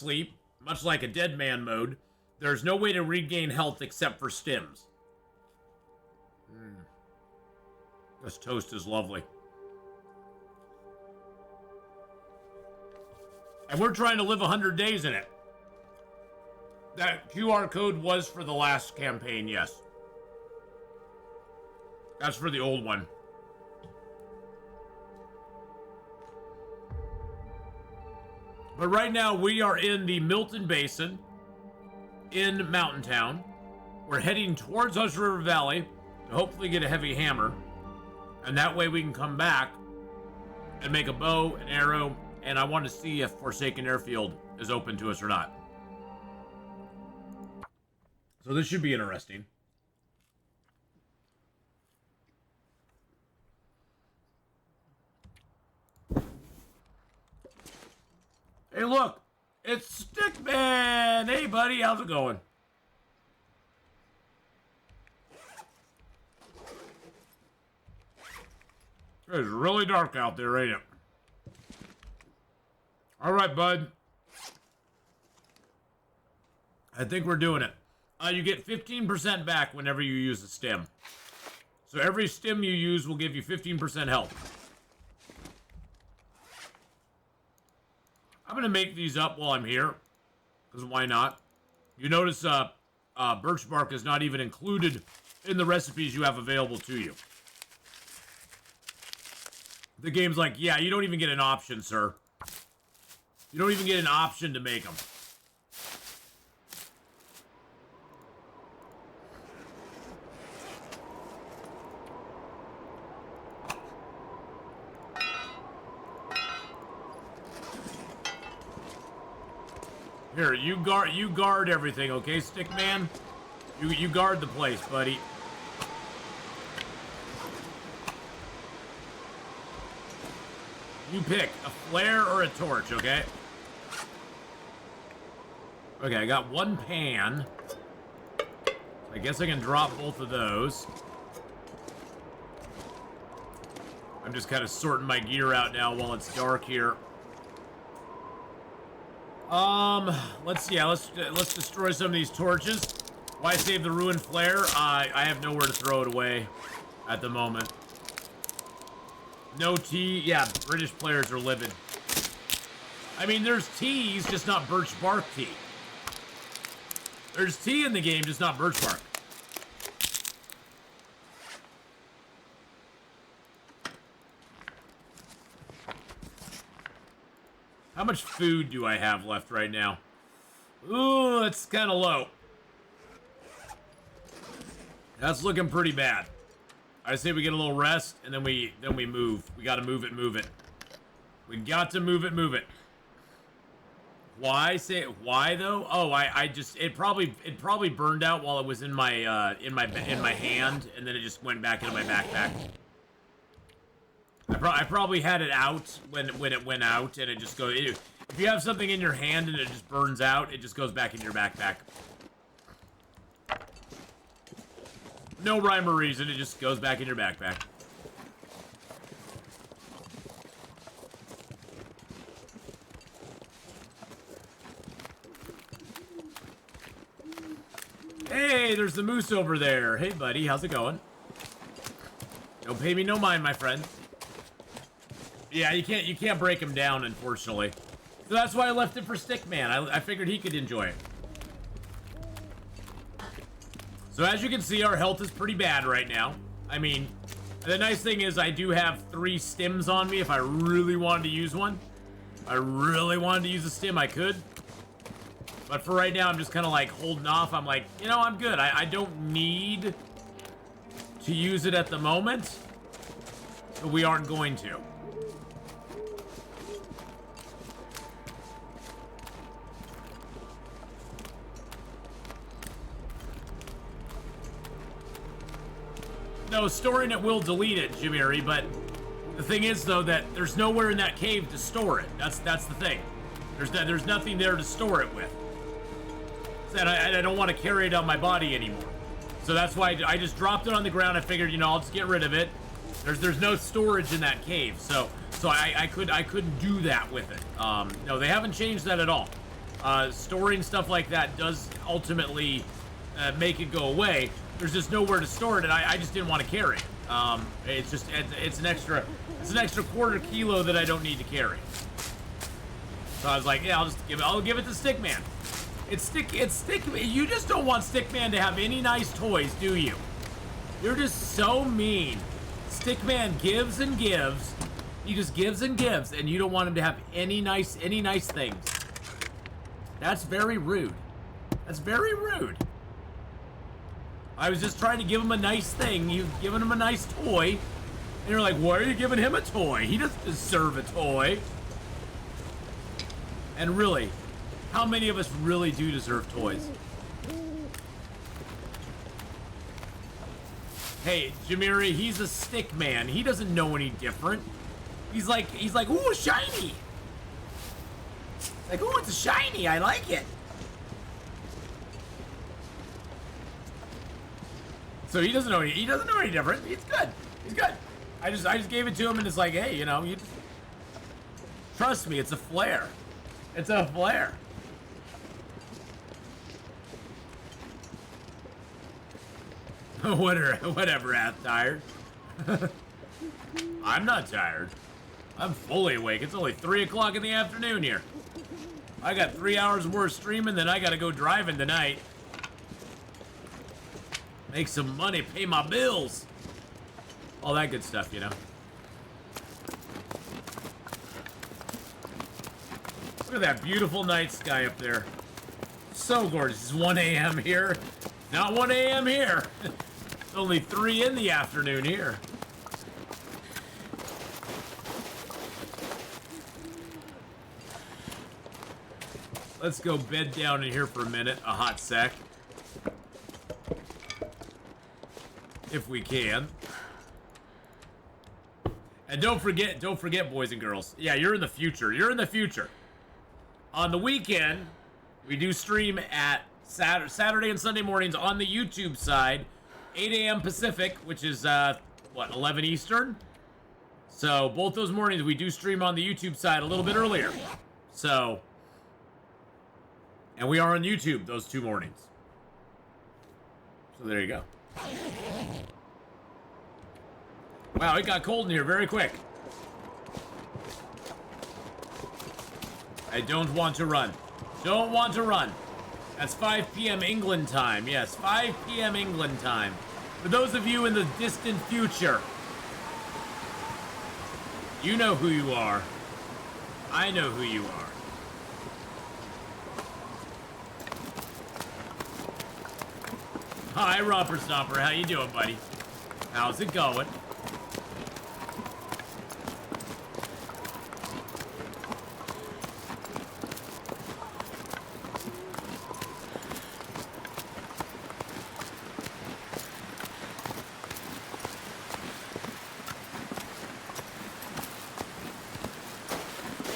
sleep, much like a dead man mode, there's no way to regain health except for stims. This toast is lovely. And we're trying to live 100 days in it. That QR code was for the last campaign, yes. That's for the old one. But right now, we are in the Milton Basin in Mountain Town. We're heading towards Hush River Valley to hopefully get a heavy hammer. And that way we can come back and make a bow, an arrow, and I want to see if Forsaken Airfield is open to us or not. So this should be interesting. Hey, look! It's Stickman! Hey, buddy, how's it going? It's really dark out there, ain't it? Alright, bud. I think we're doing it. You get 15% back whenever you use a stim. So every stim you use will give you 15% health. I'm going to make these up while I'm here. Because why not? You notice birch bark is not even included in the recipes you have available to you. The game's like, yeah, you don't even get an option, sir. You don't even get an option to make them. Here, you guard everything, okay, Stickman? You guard the place, buddy. You pick a flare or a torch, okay? Okay, I got one pan. I guess I can drop both of those. I'm just kind of sorting my gear out now while it's dark here. Let's destroy some of these torches. Why save the ruined flare? I have nowhere to throw it away at the moment. No tea. Yeah, British players are livid. I mean, there's teas, just not birch bark tea. There's tea in the game, just not birch bark. How much food do I have left right now? Ooh, that's kind of low. That's looking pretty bad. I say we get a little rest, and then we move. We gotta move it. We got to move it. Why say it? Why though? Oh, I just it probably burned out while it was in my hand, and then it just went back into my backpack. I probably had it out when it went out, and it just goes. If you have something in your hand and it just burns out, it just goes back in your backpack. No rhyme or reason, it just goes back in your backpack. Hey, there's the moose over there. Hey, buddy, how's it going? Don't pay me no mind, my friend. Yeah, you can't break him down, unfortunately. So that's why I left it for Stickman. I figured he could enjoy it. So as you can see, our health is pretty bad right now. I mean, the nice thing is I do have 3 stims on me if I really wanted to use one. If I really wanted to use a stim, I could. But for right now, I'm just kind of like holding off. I'm like, you know, I'm good. I don't need to use it at the moment. But we aren't going to. No, storing it will delete it, Jimiri, but the thing is, though, that there's nowhere in that cave to store it. That's the thing. There's nothing there to store it with. And I don't want to carry it on my body anymore. So that's why I just dropped it on the ground. I figured, you know, I'll just get rid of it. There's no storage in that cave, so I couldn't do that with it. No, they haven't changed that at all. Storing stuff like that does ultimately make it go away. There's just nowhere to store it, and I just didn't want to carry it. It's an extra quarter kilo that I don't need to carry. So I was like, yeah, I'll give it to Stickman. It's Stick. You just don't want Stickman to have any nice toys, do you? You're just so mean. Stickman gives and gives. He just gives and gives, and you don't want him to have any nice things. That's very rude. That's very rude. I was just trying to give him a nice thing. You've given him a nice toy. And you're like, why are you giving him a toy? He doesn't deserve a toy. And really, how many of us really do deserve toys? Hey, Jamiri, he's a stick man. He doesn't know any different. He's like, ooh, shiny. Like, ooh, it's a shiny. I like it. So he doesn't know any different. He's good. He's good. I just gave it to him, and it's like, hey, you know, you just trust me. It's a flare. It's a flare. Whatever, Ath, tired. I'm not tired. I'm fully awake. It's only 3 o'clock in the afternoon here. I got 3 hours more streaming, then I gotta go driving tonight. Make some money, pay my bills. All that good stuff, you know. Look at that beautiful night sky up there. So gorgeous. It's 1 a.m. here. Not 1 a.m. here. It's only 3 in the afternoon here. Let's go bed down in here for a minute, a hot sec. If we can. And don't forget, boys and girls. Yeah, you're in the future. You're in the future. On the weekend, we do stream at Saturday and Sunday mornings on the YouTube side, 8 a.m. Pacific, which is, 11 Eastern? So, both those mornings, we do stream on the YouTube side a little bit earlier. So, and we are on YouTube those 2 mornings. So, there you go. Wow, it got cold in here very quick. I don't want to run. Don't want to run. That's 5 p.m. England time. Yes, 5 p.m. England time. For those of you in the distant future, you know who you are. I know who you are. Hi, Romper Stomper. How you doing, buddy? How's it going?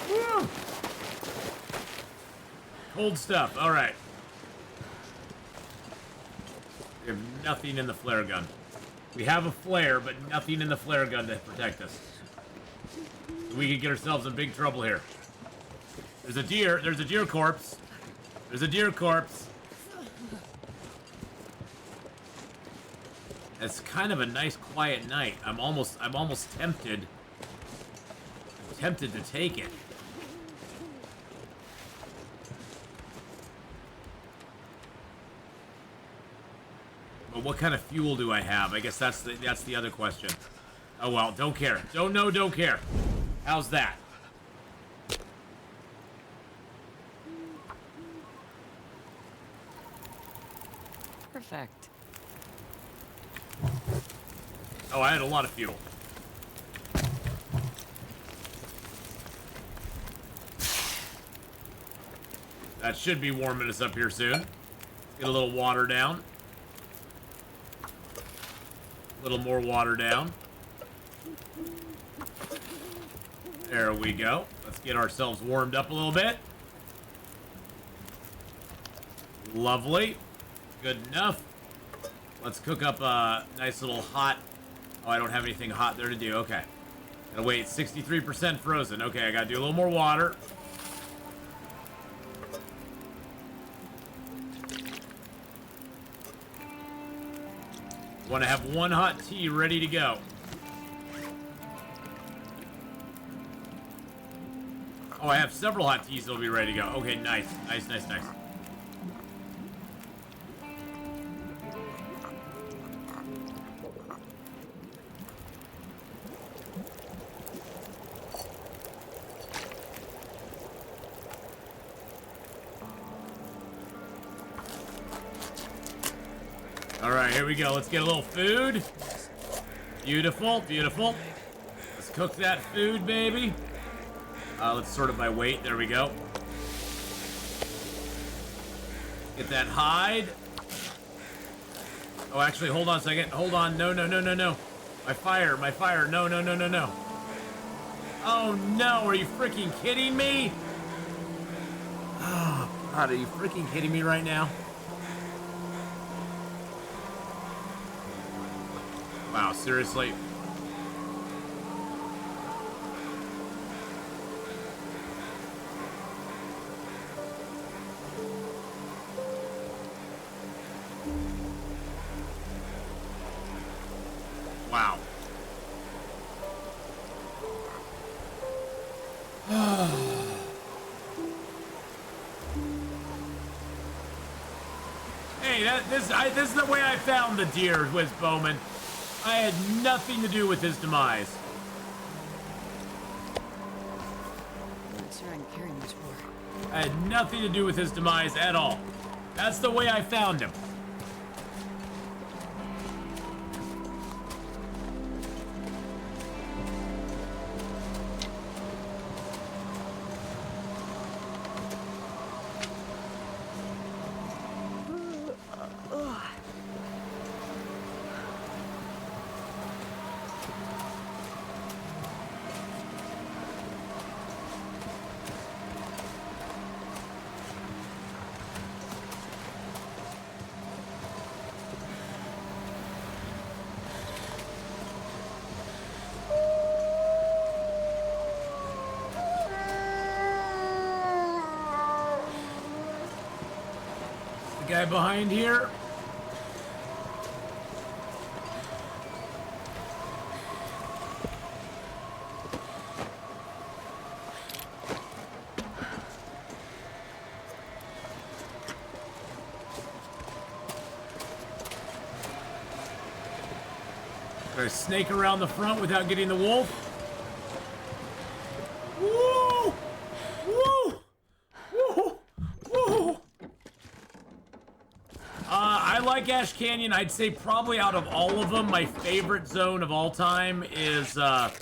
Woo! Cold stuff. All right. We have nothing in the flare gun. We have a flare, but nothing in the flare gun to protect us. We could get ourselves in big trouble here. There's a deer. There's a deer corpse. There's a deer corpse. It's kind of a nice, quiet night. I'm almost tempted. I'm tempted to take it. But what kind of fuel do I have? I guess that's the other question. Oh well, don't care. Don't know, don't care. How's that? Perfect. Oh, I had a lot of fuel. That should be warming us up here soon. Get a little water down. A little more water down. There we go. Let's get ourselves warmed up a little bit. Lovely. Good enough. Let's cook up a nice little hot... Oh, I don't have anything hot there to do. Okay. Gotta wait. 63% frozen. Okay, I gotta do a little more water. Want to have one hot tea ready to go. Oh, I have several hot teas that'll be ready to go. Okay, nice. Nice, nice, nice. All right, here we go. Let's get a little food. Beautiful, beautiful. Let's cook that food, baby. Let's sort it by weight. There we go. Get that hide. Oh, actually, hold on a second. Hold on. No, no, no, no, no. My fire, my fire. No, no, no, no, no. Oh, no. Are you freaking kidding me? Oh, God, are you freaking kidding me right now? Wow, seriously? Wow. Hey, this is the way I found the deer, Wiz Bowman. I had nothing to do with his demise. I'm not sure I'm carrying much more. I had nothing to do with his demise at all. That's the way I found him. Guy behind here. Try to snake around the front without getting the wolf. Woo! Woo! Woo! Woo! I like Ash Canyon. I'd say probably out of all of them, my favorite zone of all time is Hush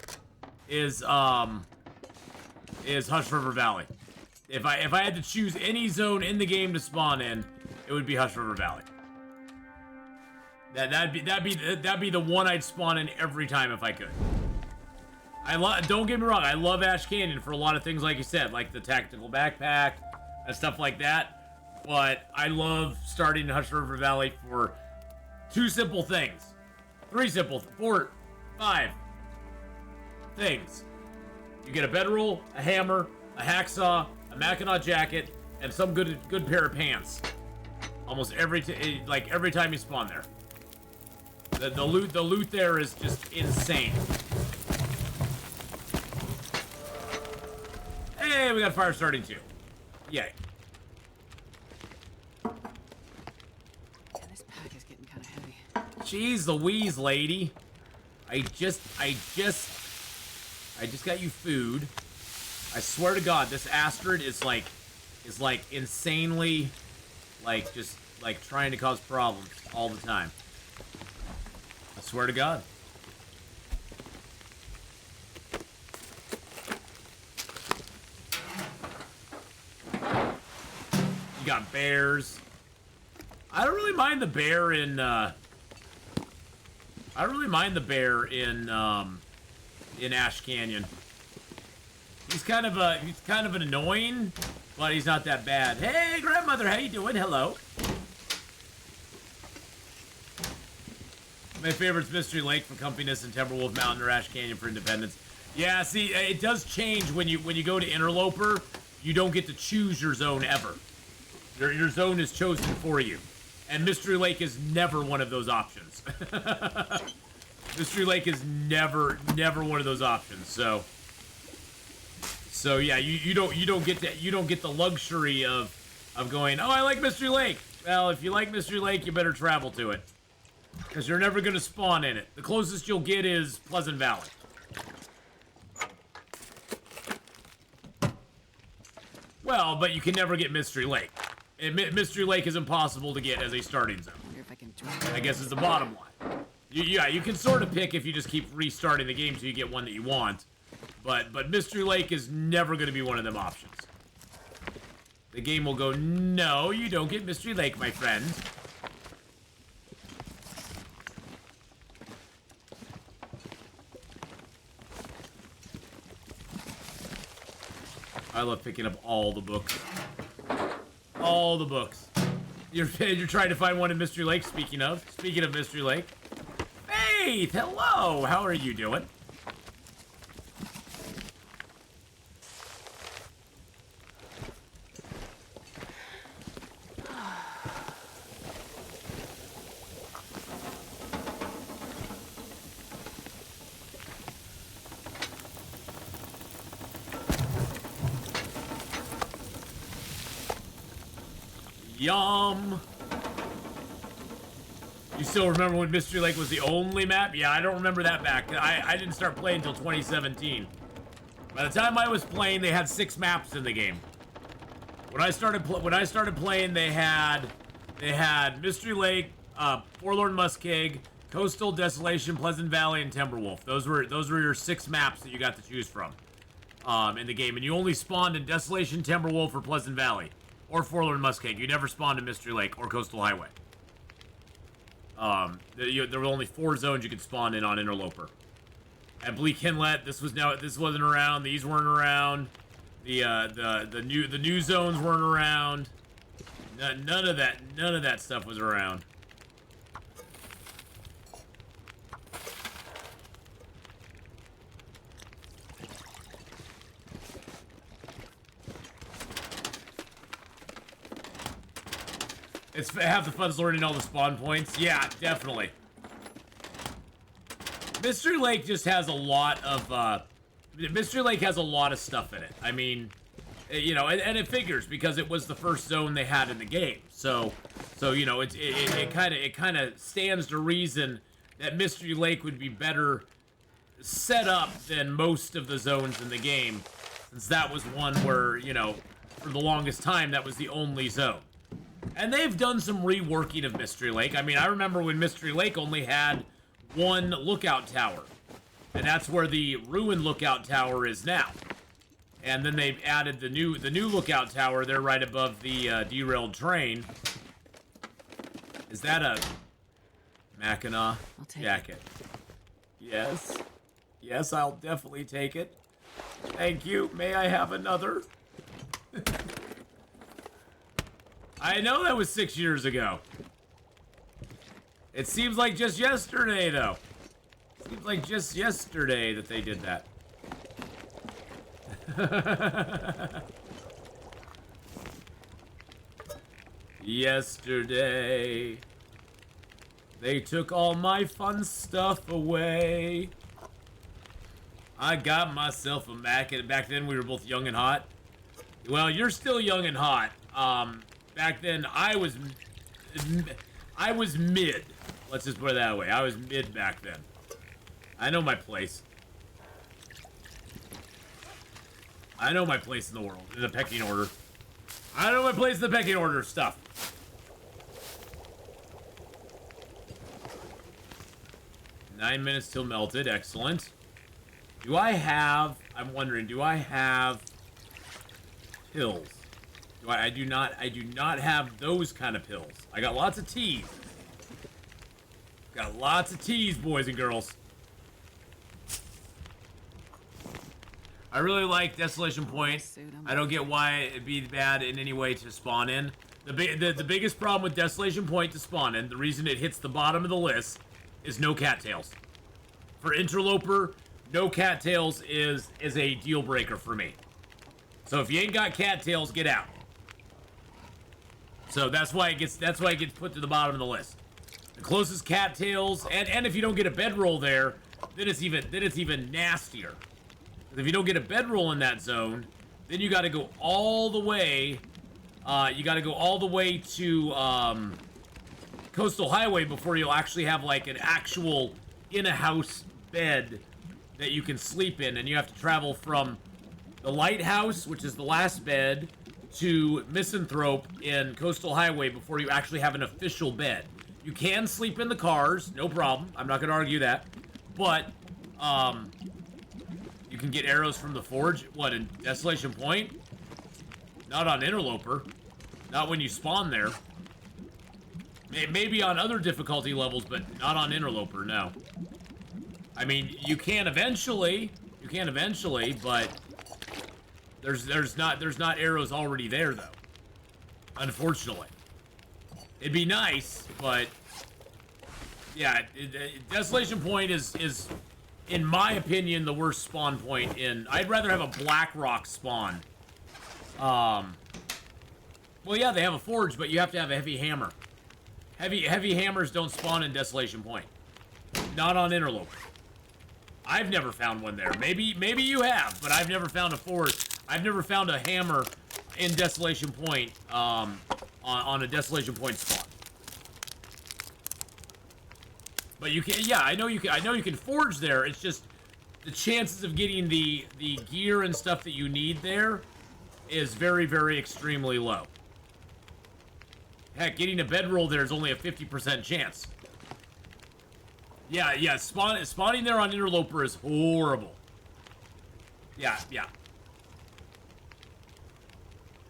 River Valley. If I had to choose any zone in the game to spawn in, it would be Hush River Valley. That'd be the one I'd spawn in every time if I could. Don't get me wrong, I love Ash Canyon for a lot of things, like you said, like the tactical backpack and stuff like that. But I love starting in Hush River Valley for 2 simple things. 3 simple, 4, 5 things. You get a bedroll, a hammer, a hacksaw, a Mackinac jacket, and some good pair of pants. Almost every time you spawn there. The loot there is just insane. Hey, we got fire starting too. Yay. Jeez Louise, lady. I just got you food. I swear to God, this Astrid is like insanely, just trying to cause problems all the time. I swear to God. You got bears. I don't really mind the bear in, in Ash Canyon. He's kind of an annoying, but he's not that bad. Hey, grandmother, how you doing? Hello. My favorite's Mystery Lake for Comfiness and Timberwolf Mountain or Ash Canyon for Independence. Yeah, see, it does change when you go to Interloper. You don't get to choose your zone ever. Your zone is chosen for you. And Mystery Lake is never one of those options. Mystery Lake is never one of those options. So yeah, you don't get the luxury of going, oh, I like Mystery Lake. Well, if you like Mystery Lake, you better travel to it, because you're never gonna spawn in it. The closest you'll get is Pleasant Valley. Well, but you can never get Mystery Lake. Mystery Lake is impossible to get as a starting zone. I guess is the bottom line. Yeah, you can sort of pick if you just keep restarting the game till you get one that you want. But Mystery Lake is never going to be one of them options. The game will go, no, you don't get Mystery Lake, my friend. I love picking up all the books. All the books. You're trying to find one in Mystery Lake, speaking of Mystery Lake. Faith, hello! How are you doing? Yum! You still remember when Mystery Lake was the only map? Yeah, I don't remember that back. I didn't start playing until 2017. By the time I was playing, they had 6 maps in the game. When I started playing, they had Mystery Lake, Forlorn Muskeg, Coastal, Desolation, Pleasant Valley, and Timberwolf. Those were your 6 maps that you got to choose from in the game, and you only spawned in Desolation, Timberwolf, or Pleasant Valley. Or Forlorn Muskeg. You never spawned in Mystery Lake or Coastal Highway. There were only 4 zones you could spawn in on Interloper. At Bleak Inlet, this wasn't around. These weren't around. The new zones weren't around. None of that stuff was around. It's half the fun's learning all the spawn points. Yeah, definitely. Mystery Lake just has a lot of, Mystery Lake has a lot of stuff in it. I mean, you know, and it figures because it was the first zone they had in the game. So you know, it kind of stands to reason that Mystery Lake would be better set up than most of the zones in the game, since that was one where, you know, for the longest time, that was the only zone. And they've done some reworking of Mystery Lake. I mean, I remember when Mystery Lake only had 1 lookout tower. And that's where the ruined lookout tower is now. And then they've added the new lookout tower there right above the derailed train. Is that a Mackinac jacket? Yes. Yes, I'll definitely take it. Thank you. May I have another? I know that was 6 years ago. It seems like just yesterday, though. Seems like just yesterday that they did that. Yesterday, they took all my fun stuff away. I got myself a Mac, and back then we were both young and hot. Well, you're still young and hot. Back then, I was mid. Let's just put it that way. I was mid back then. I know my place. I know my place in the world, in the pecking order. I know my place in the pecking order of stuff. Nine minutes till melted. Excellent. Do I have... I'm wondering, do I have pills? I do not have those kind of pills. I got lots of teas. Got lots of teas, boys and girls. I really like Desolation Point. I don't get why it'd be bad in any way to spawn in. The biggest problem with Desolation Point to spawn in, the reason it hits the bottom of the list, is no cattails. For Interloper, no cattails is a deal breaker for me. So if you ain't got cattails, get out. So that's why it gets put to the bottom of the list. The closest cattails, and if you don't get a bedroll there, then it's even nastier. If you don't get a bedroll in that zone, then you got to go all the way. You got to go all the way to Coastal Highway before you'll actually have like an actual in-a-house bed that you can sleep in, and you have to travel from the lighthouse, which is the last bed, to Misanthrope in Coastal Highway before you actually have an official bed. You can sleep in the cars, no problem. I'm not going to argue that. But, you can get arrows from the Forge. What, in Desolation Point? Not on Interloper. Not when you spawn there. Maybe on other difficulty levels, but not on Interloper, no. I mean, you can eventually, but there's not arrows already there though. Unfortunately, it'd be nice, but yeah, Desolation Point is in my opinion the worst spawn point in. I'd rather have a Black Rock spawn. Well, yeah, they have a forge, but you have to have a heavy hammer. Heavy hammers don't spawn in Desolation Point. Not on Interloper. I've never found one there. Maybe you have, but I've never found a forge. I've never found a hammer in Desolation Point on a Desolation Point spawn. But you can, yeah, I know you can forge there. It's just the chances of getting the gear and stuff that you need there is very, very extremely low. Heck, getting a bedroll there is only a 50% chance. Yeah, spawning there on Interloper is horrible. Yeah.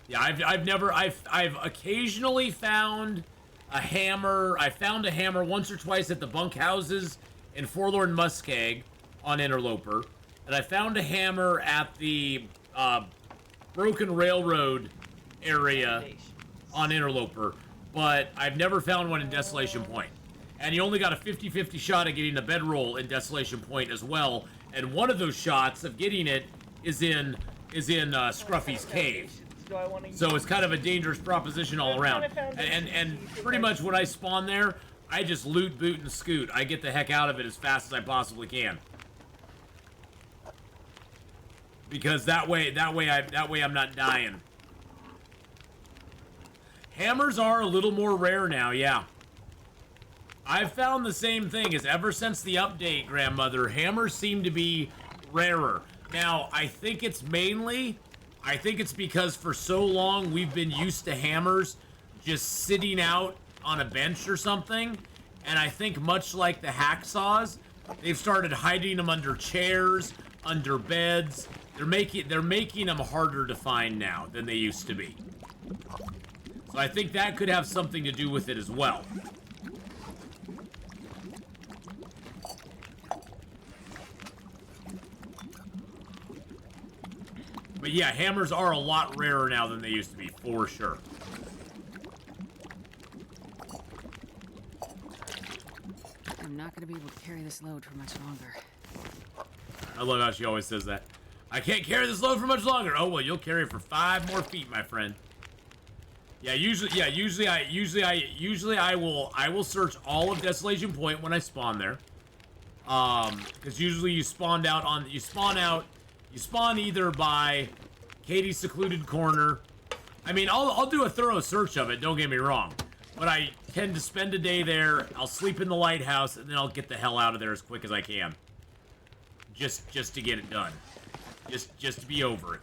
Yeah, I've occasionally found a hammer. I found a hammer once or twice at the bunkhouses in Forlorn Muskeg on Interloper. And I found a hammer at the Broken Railroad area on Interloper. But I've never found one in Desolation Point. And you only got a 50-50 shot at getting a bedroll in Desolation Point as well. And one of those shots of getting it is in Scruffy's cave. So it's kind of a dangerous proposition all around. And pretty much when I spawn there, I just loot, boot, and scoot. I get the heck out of it as fast as I possibly can. Because that way I'm not dying. Hammers are a little more rare now, yeah. I've found the same thing, as ever since the update, Grandmother, hammers seem to be rarer. Now, I think it's because for so long we've been used to hammers just sitting out on a bench or something, and I think much like the hacksaws, they've started hiding them under chairs, under beds. They're making them harder to find now than they used to be. So I think that could have something to do with it as well. But yeah, hammers are a lot rarer now than they used to be, for sure. I'm not gonna be able to carry this load for much longer. I love how she always says that. I can't carry this load for much longer. Oh well, you'll carry it for 5 more feet, my friend. Yeah, usually I will search all of Desolation Point when I spawn there. Because usually you spawn either by Katie's Secluded Corner. I mean, I'll do a thorough search of it, don't get me wrong. But I tend to spend a day there, I'll sleep in the lighthouse, and then I'll get the hell out of there as quick as I can. Just to get it done. Just to be over it.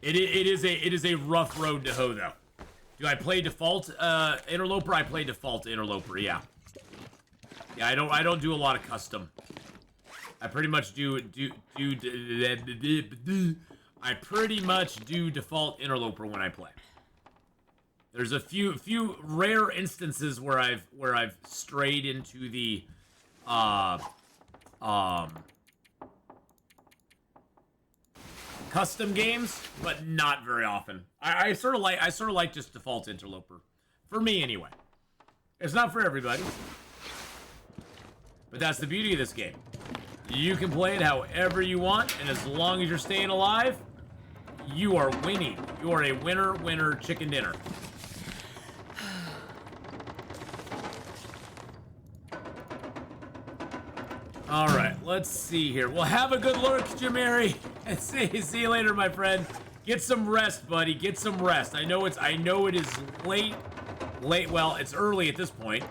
It is a rough road to hoe, though. Do I play default Interloper? I play default Interloper, yeah. Yeah, I don't do a lot of custom. I pretty much do default Interloper when I play. There's a few rare instances where I've strayed into the custom games, but not very often. I sort of like just default Interloper. For me anyway. It's not for everybody. But that's the beauty of this game. You can play it however you want, and as long as you're staying alive, you are winning. You are a winner, winner, chicken dinner. All right, let's see here. Well, have a good lurk, Jamari. And see you later, my friend. Get some rest, buddy. Get some rest. I know it is late. Well, it's early at this point.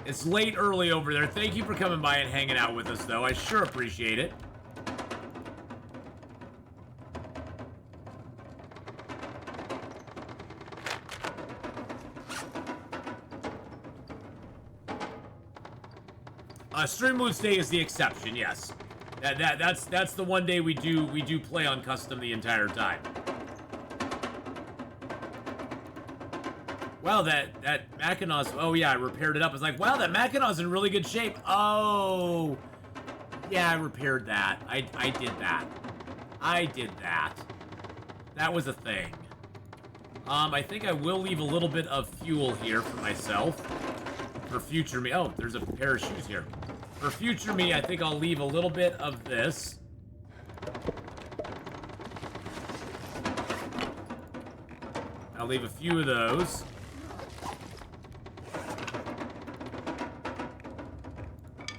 It's late early over there. Thank you for coming by and hanging out with us, though. I sure appreciate it. Stream Loot Day is the exception, yes. That's the one day we do play on custom the entire time. Wow, that Mackinaw's, oh yeah, I repaired it up. It's like, wow, that Mackinaw's in really good shape. Oh, yeah, I repaired that. I did that. I did that. That was a thing. I think I will leave a little bit of fuel here for myself. For future me. Oh, there's a pair of shoes here. For future me, I think I'll leave a little bit of this. I'll leave a few of those.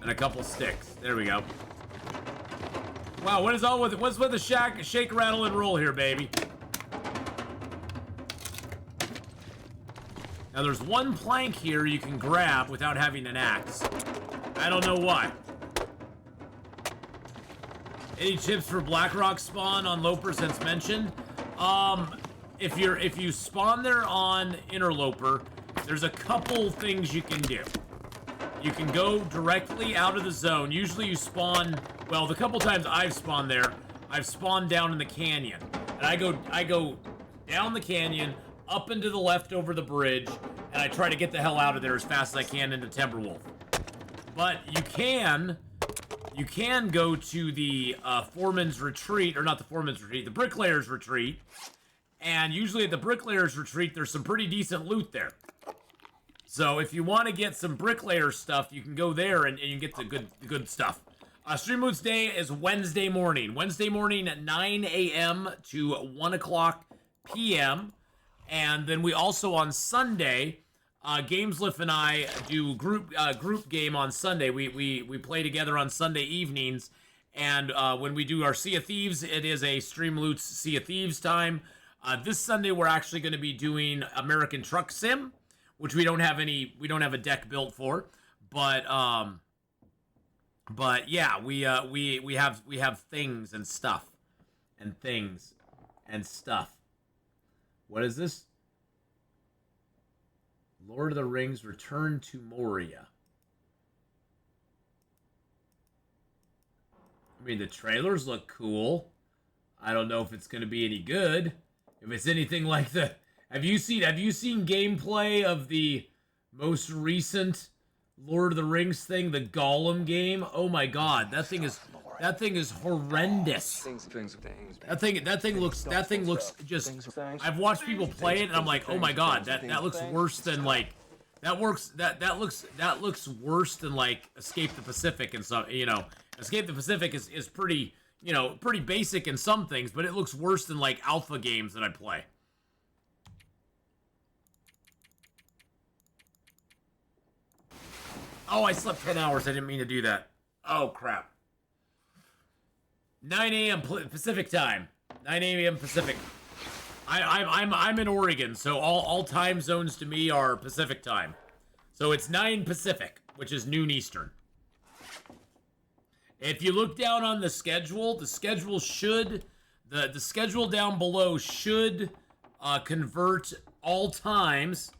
And a couple sticks. There we go. Wow, what's with the shake, rattle, and roll here, baby? Now there's one plank here you can grab without having an axe. I don't know why. Any tips for Blackrock spawn on Loper since mentioned? If you spawn there on Interloper, there's a couple things you can do. You can go directly out of the zone. Usually you spawn, well, the couple times I've spawned there, I've spawned down in the canyon. And I go down the canyon, up and to the left over the bridge, and I try to get the hell out of there as fast as I can into Timberwolf. But you can go to the Foreman's Retreat, or not the Foreman's Retreat, the Bricklayer's Retreat, and usually at the Bricklayer's Retreat, there's some pretty decent loot there. So if you want to get some Bricklayer stuff, you can go there and you can get the good stuff. Stream Moods Day is Wednesday morning. Wednesday morning at 9 a.m. to 1 o'clock p.m. And then we also on Sunday, Gameslift and I do group game on Sunday. We play together on Sunday evenings, and when we do our Sea of Thieves, it is a Stream Loots Sea of Thieves time. This Sunday we're actually going to be doing American Truck Sim, which we don't have a deck built for, but yeah, we have things and stuff, and things and stuff. What is this? Lord of the Rings: Return to Moria. I mean, the trailers look cool. I don't know if it's going to be any good. If it's anything like the... Have you seen gameplay of the most recent Lord of the Rings thing, the Gollum game? Oh my god, that thing is horrendous. That thing looks just... I've watched people play it and I'm like, oh my god, that looks worse than like... That looks worse than like Escape the Pacific and some, you know. Escape the Pacific is pretty, you know, pretty basic in some things, but it looks worse than like alpha games that I play. Oh, I slept 10 hours. I didn't mean to do that. Oh, crap. 9 a.m. Pacific time. 9 a.m. Pacific. I'm in Oregon, so all time zones to me are Pacific time. So it's 9 Pacific, which is noon Eastern. If you look down on the schedule should... The schedule down below should convert all times...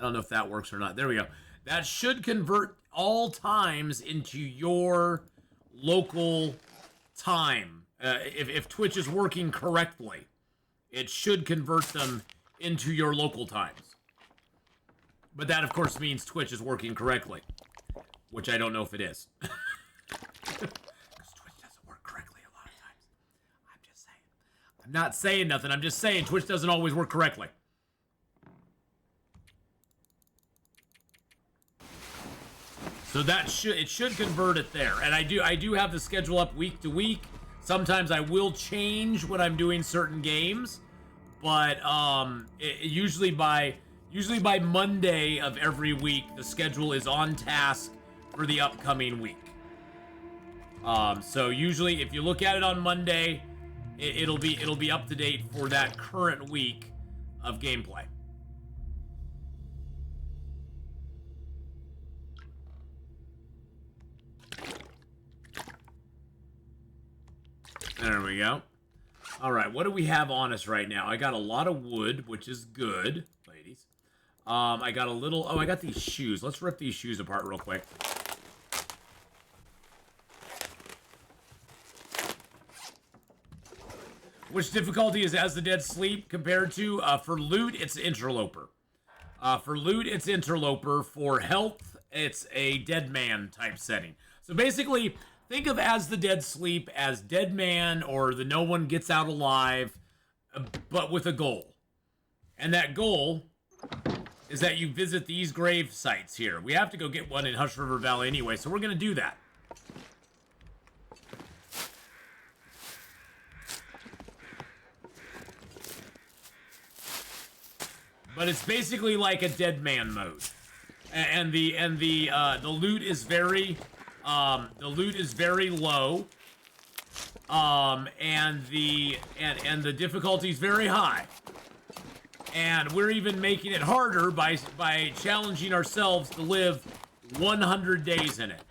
I don't know if that works or not. There we go. That should convert all times into your local time. If Twitch is working correctly, it should convert them into your local times. But that, of course, means Twitch is working correctly, which I don't know if it is. Because Twitch doesn't work correctly a lot of times. I'm just saying. I'm not saying nothing. I'm just saying Twitch doesn't always work correctly. So that should convert it there, and I do have the schedule up week to week, Sometimes I will change when I'm doing certain games, but usually by Monday of every week, the schedule is on task for the upcoming week. So usually, if you look at it on Monday, it'll be up to date for that current week of gameplay. There we go. All right, what do we have on us right now? I got a lot of wood, which is good, ladies. I got a little... Oh, I got these shoes. Let's rip these shoes apart real quick. Which difficulty is As the Dead Sleep compared to? For loot, it's Interloper. For loot, it's Interloper. For health, it's a Dead Man type setting. So basically... Think of As the Dead Sleep as Dead Man or the No One Gets Out Alive, but with a goal. And that goal is that you visit these grave sites here. We have to go get one in Hush River Valley anyway, so we're going to do that. But it's basically like a Dead Man mode. And the loot is very... the loot is very low, and the difficulty is very high, and we're even making it harder by challenging ourselves to live 100 days in it.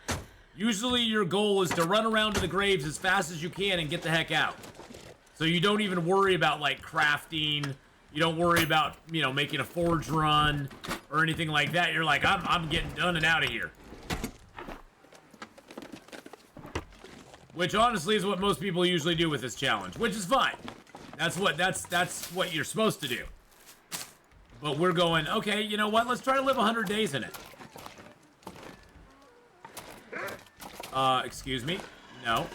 Usually, your goal is to run around to the graves as fast as you can and get the heck out, so you don't even worry about like crafting. You don't worry about making a forge run or anything like that. You're like, I'm getting done and out of here. Which honestly is what most people usually do with this challenge, which is fine. That's what you're supposed to do. But we're going, okay, you know what? Let's try to live 100 days in it. Excuse me. No.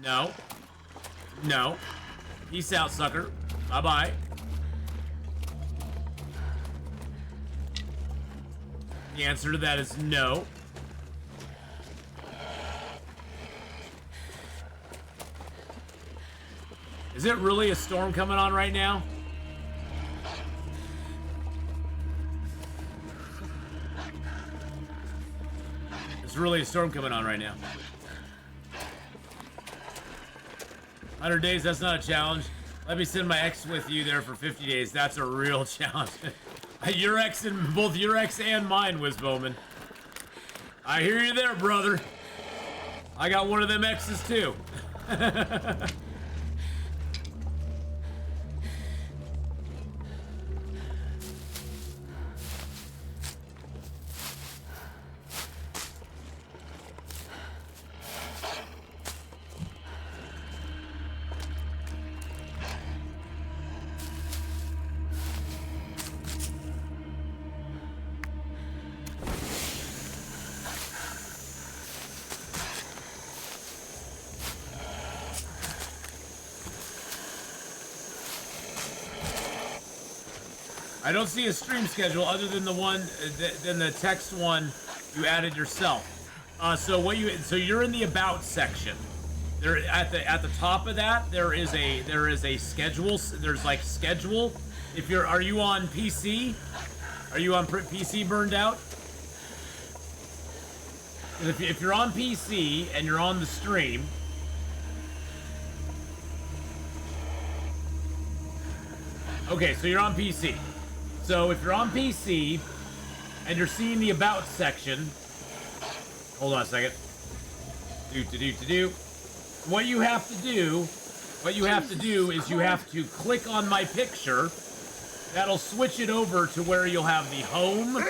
No. No. Peace out, sucker. Bye-bye. The answer to that is no. Is it really a storm coming on right now? There's really a storm coming on right now. 100 days, that's not a challenge. Let me send my ex with you there for 50 days. That's a real challenge. Your ex and both your ex and mine, Wizbowman. I hear you there, brother. I got one of them exes too. I don't see a stream schedule other than the one, than the text one you added yourself. So you're in the about section. There at the top of that there is a schedule. There's like schedule. Are you on PC? Are you on PC burned out? If you're on PC and you're on the stream. Okay, so you're on PC. So if you're on PC and you're seeing the About section, hold on a second. What you have to do is you have to click on my picture. That'll switch it over to where you'll have the home.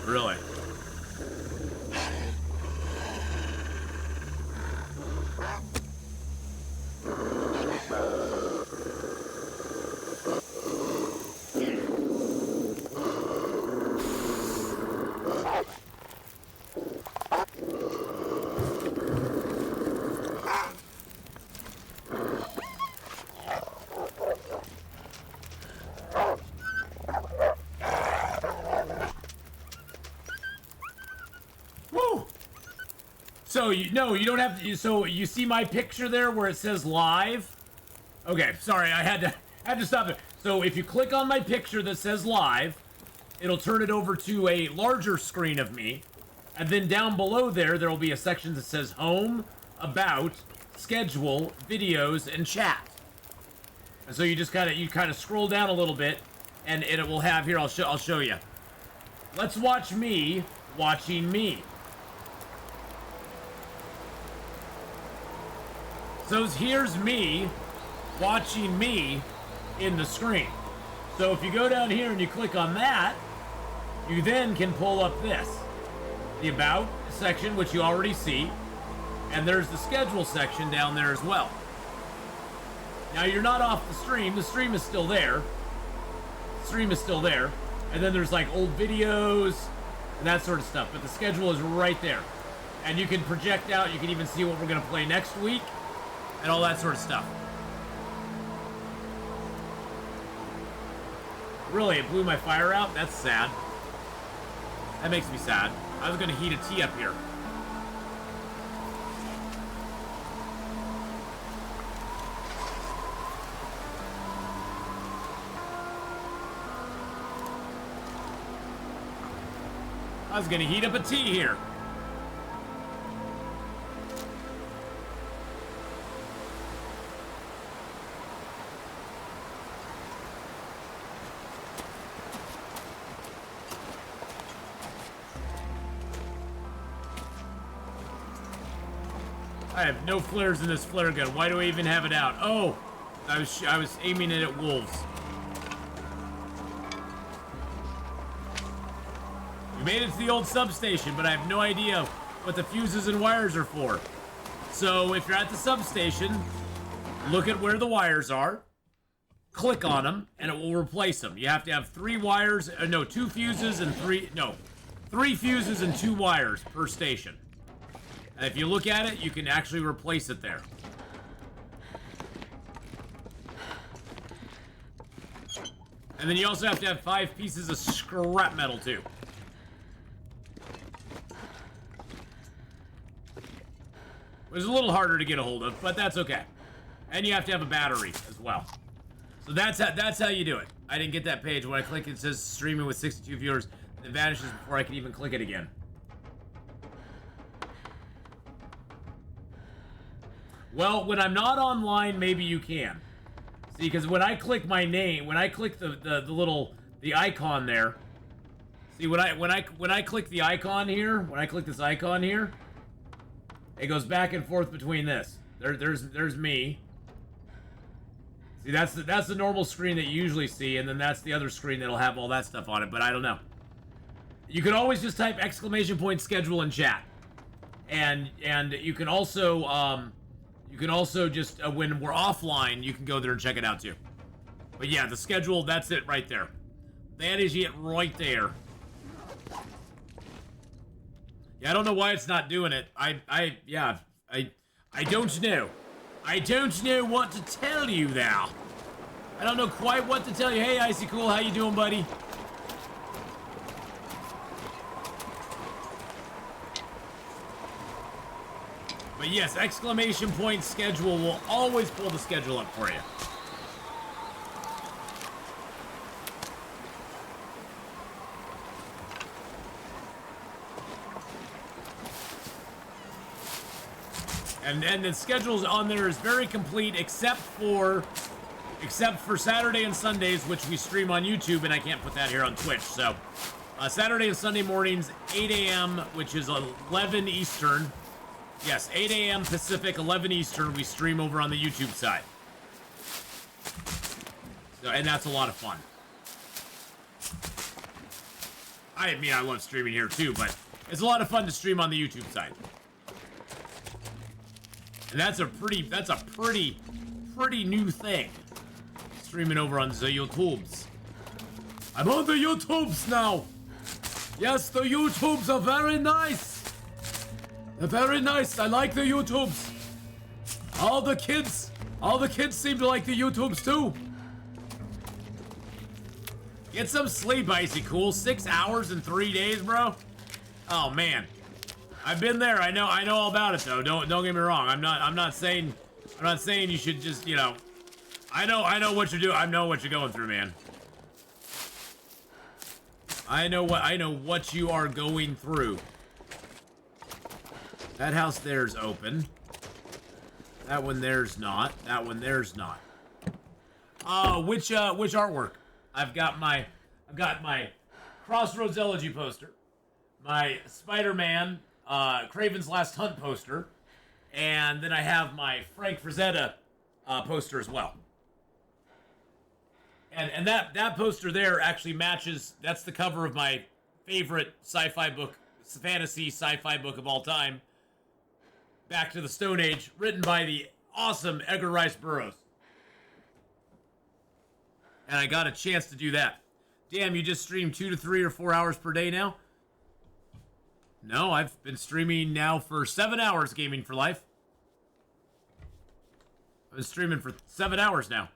Really? So no, you don't have to. So you see my picture there where it says live. Okay, sorry, I had to stop it. So if you click on my picture that says live, it'll turn it over to a larger screen of me, and then down below there will be a section that says home, about, schedule, videos, and chat. And so you just kind of scroll down a little bit, and it will have here. I'll show you. Let's watch me watching me. So here's me watching me in the screen. So if you go down here and you click on that, you then can pull up this. The About section, which you already see, and there's the Schedule section down there as well. Now you're not off the stream is still there. The stream is still there. And then there's like old videos and that sort of stuff, but the schedule is right there. And you can project out, you can even see what we're gonna play next week, and all that sort of stuff. Really, it blew my fire out? That's sad. That makes me sad. I was gonna heat a tea up here. I was gonna heat up a tea here. I have no flares in this flare gun. Why do I even have it out? Oh, I was aiming it at wolves. We made it to the old substation, but I have no idea what the fuses and wires are for. So if you're at the substation, look at where the wires are, click on them, and it will replace them. You have to have three fuses and three fuses and 2 wires per station. And if you look at it, you can actually replace it there. And then you also have to have 5 pieces of scrap metal too. It was a little harder to get a hold of, but that's okay. And you have to have a battery as well. So that's how you do it. I didn't get that page. When I click, it says streaming with 62 viewers. It vanishes before I can even click it again. Well, when I'm not online, maybe you can. See, because when I click my name, when I click the icon there, see when I click the icon here, when I click this icon here, it goes back and forth between this. There's me. See, that's the normal screen that you usually see, and then that's the other screen that'll have all that stuff on it. But I don't know. You can always just type !schedule in chat, and you can also just when we're offline, you can go there and check it out too. But yeah, the schedule, that's it right there. That is it right there. Yeah, I don't know why it's not doing it. I don't know. I don't know what to tell you now. I don't know quite what to tell you. Hey, Icy Cool, how you doing, buddy? But yes, !schedule will always pull the schedule up for you. And the schedules on there is very complete, except for Saturday and Sundays, which we stream on YouTube, and I can't put that here on Twitch. So Saturday and Sunday mornings, 8 a.m., which is 11 Eastern. Yes, 8 a.m. Pacific, 11 Eastern, we stream over on the YouTube side. So, and that's a lot of fun. I mean, I love streaming here too, but it's a lot of fun to stream on the YouTube side. And that's a pretty new thing. Streaming over on the YouTubes. I'm on the YouTubes now. Yes, the YouTubes are very nice. They're very nice. I like the YouTubes. All the kids seem to like the YouTubes too. Get some sleep, Icy Cool. 6 hours in 3 days, bro. Oh man. I've been there. I know all about it though. Don't get me wrong. I'm not saying you should just, you know. I know what you're doing. I know what you're going through, man. I know what you are going through. That house there's open. That one there's not. That one there's not. Which artwork? I've got my Crossroads Elegy poster, my Spider-Man Craven's Last Hunt poster, and then I have my Frank Frazetta poster as well. And that poster there actually matches. That's the cover of my favorite sci-fi book, fantasy sci-fi book of all time, Back to the Stone Age, written by the awesome Edgar Rice Burroughs. And I got a chance to do that. Damn, you just stream 2 to 3 or 4 hours per day now? No, I've been streaming now for 7 hours, Gaming for Life. I've been streaming for 7 hours now.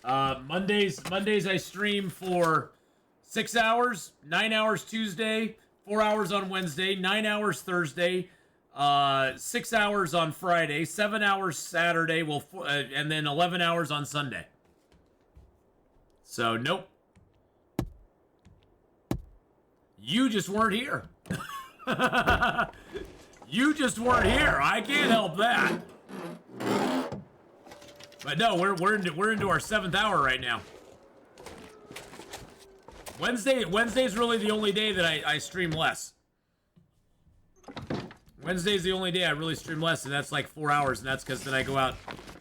Mondays I stream for 6 hours, 9 hours Tuesday, 4 hours on Wednesday, 9 hours Thursday, 6 hours on Friday, 7 hours Saturday, and then 11 hours on Sunday. So, nope. You just weren't here. You just weren't here. I can't help that. But no, we're into our 7th hour right now. Wednesday's really the only day that I stream less. Wednesday's the only day I really stream less, and that's like 4 hours, and that's because then I go out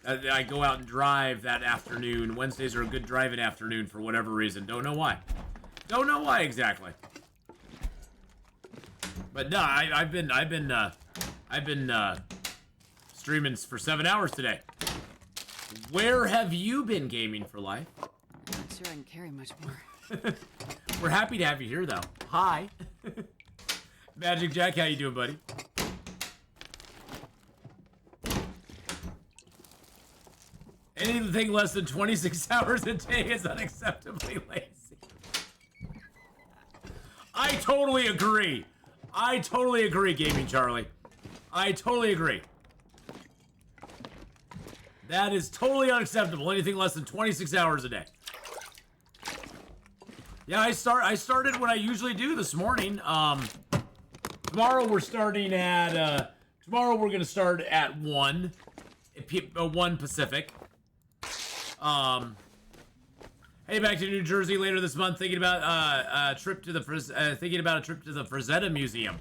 and drive that afternoon. Wednesdays are a good driving afternoon for whatever reason. Don't know why. Don't know why exactly. But no, I've been streaming for 7 hours today. Where have you been, Gaming for Life? I'm not sure I can carry much more. We're happy to have you here, though. Hi. Magic Jack, how you doing, buddy? Anything less than 26 hours a day is unacceptably lazy. I totally agree. I totally agree, Gaming Charlie. I totally agree. That is totally unacceptable. Anything less than 26 hours a day. Yeah, I started what I usually do this morning. Tomorrow we're starting at tomorrow we're gonna start at 1 Pacific. Hey, back to New Jersey later this month. Thinking about a trip to the Frazetta Museum.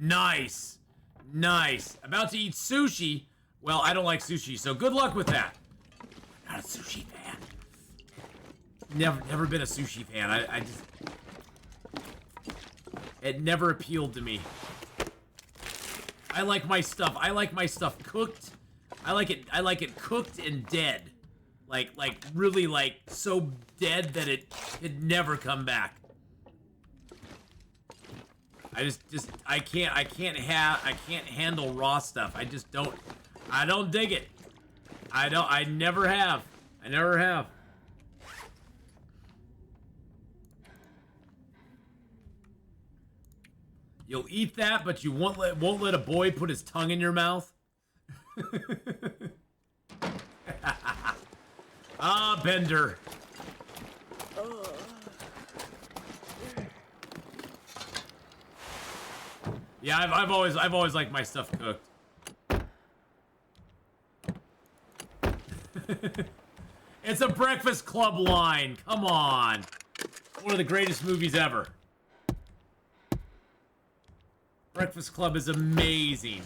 Nice, nice. About to eat sushi. Well, I don't like sushi, so good luck with that. I'm not a sushi fan. Never been a sushi fan. I just it never appealed to me. I like my stuff cooked. I like it cooked and dead. Like really like so dead that it could never come back. I can't handle raw stuff. I don't dig it. I never have. I never have. You'll eat that, but you won't let a boy put his tongue in your mouth. Ah, Bender. Yeah, I've always liked my stuff cooked. It's a Breakfast Club line. Come on. One of the greatest movies ever. Breakfast Club is amazing.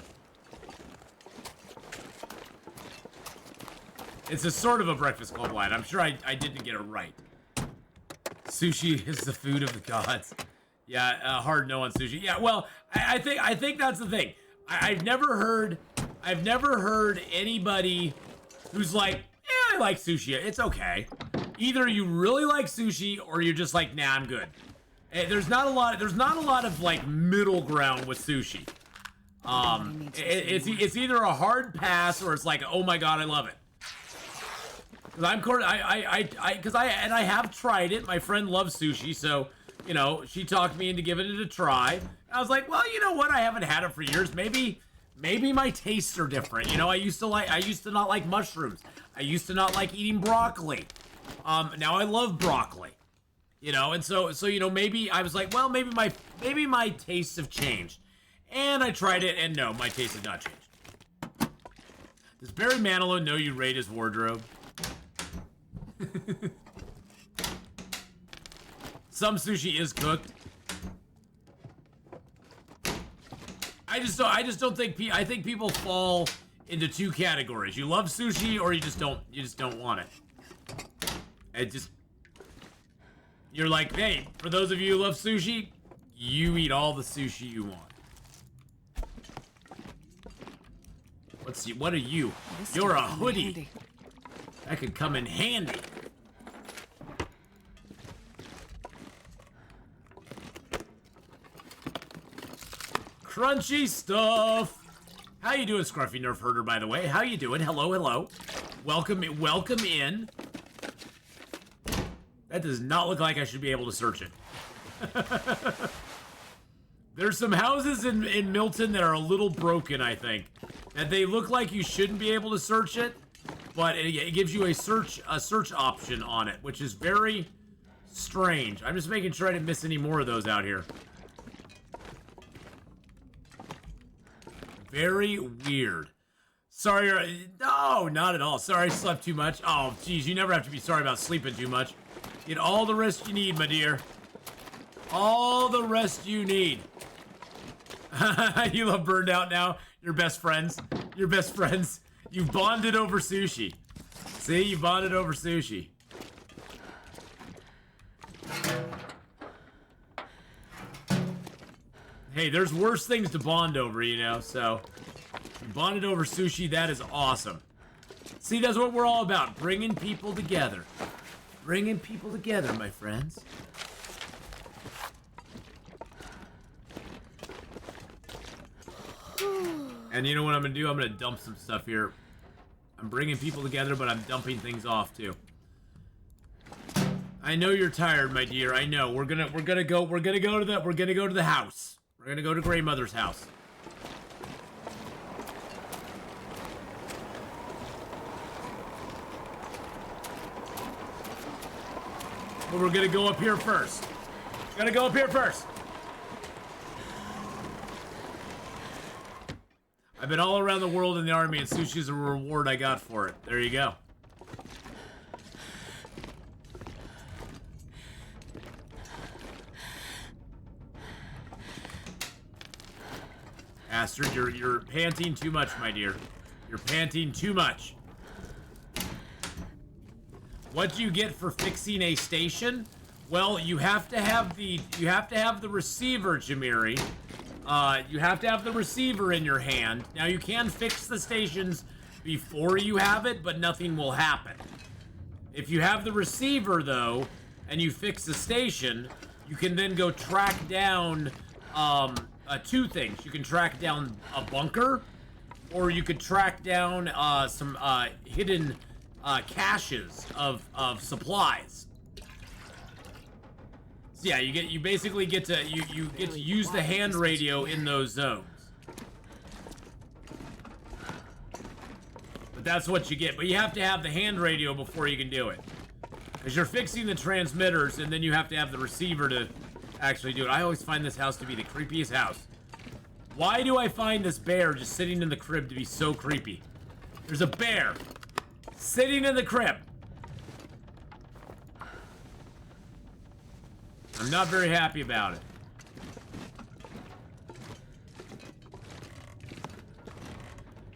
It's a sort of a Breakfast Club line. I'm sure I didn't get it right. Sushi is the food of the gods. Yeah, hard no on sushi. Yeah, well, I think that's the thing. I've never heard anybody who's like, I like sushi. It's okay. Either you really like sushi or you're just like, nah, I'm good. There's not a lot of like middle ground with sushi. It's either a hard pass or it's like, oh my god, I love it. Because I have tried it. My friend loves sushi, so you know she talked me into giving it a try, I was like, well, you know what? I haven't had it for years. Maybe my tastes are different. You know, I used to not like mushrooms. I used to not like eating broccoli. Now I love broccoli. You know, and so you know, maybe I was like, well, maybe my tastes have changed. And I tried it, and no, my taste has not changed. Does Barry Manilow know you raid his wardrobe? Some sushi is cooked. I just don't think I think people fall into two categories. You love sushi, or you just don't want it. You're like, hey, for those of you who love sushi, you eat all the sushi you want. What are you? You're a hoodie. That could come in handy. Crunchy stuff. How you doing, Scruffy Nerf Herder, by the way? How you doing? Hello, hello. Welcome in. That does not look like I should be able to search it. There's some houses in Milton that are a little broken, I think. That they look like you shouldn't be able to search it, but it gives you a search option on it, which is very strange. I'm just making sure I didn't miss any more of those out here. Very weird. Sorry, no, not at all. Sorry I slept too much. Oh, geez, you never have to be sorry about sleeping too much. Get all the rest you need, my dear. All the rest you need. You love Burned Out now? You're best friends. You're best friends. You've bonded over sushi. See, you bonded over sushi. Hey, there's worse things to bond over, you know, so. You bonded over sushi, that is awesome. See, that's what we're all about. Bringing people together. Bringing people together, my friends. And you know what I'm gonna do? I'm gonna dump some stuff here. I'm bringing people together, but I'm dumping things off too. I know you're tired, my dear. I know. We're gonna go to the house. We're gonna go to Grey Mother's house. But we're gonna go up here first. Gotta go up here first. I've been all around the world in the army, and sushi's a reward I got for it. There you go. Astrid, you're panting too much, my dear. You're panting too much. What do you get for fixing a station? Well, you have to have the receiver, Jamiri. You have to have the receiver in your hand. Now, you can fix the stations before you have it, but nothing will happen. If you have the receiver, though, and you fix the station, you can then go track down two things. You can track down a bunker, or you could track down some hidden caches of supplies. So yeah, you basically get to use the hand radio in those zones. But that's what you get. But you have to have the hand radio before you can do it, because you're fixing the transmitters, and then you have to have the receiver to actually do it. I always find this house to be the creepiest house. Why do I find this bear just sitting in the crib to be so creepy? There's a bear sitting in the crib. I'm not very happy about it.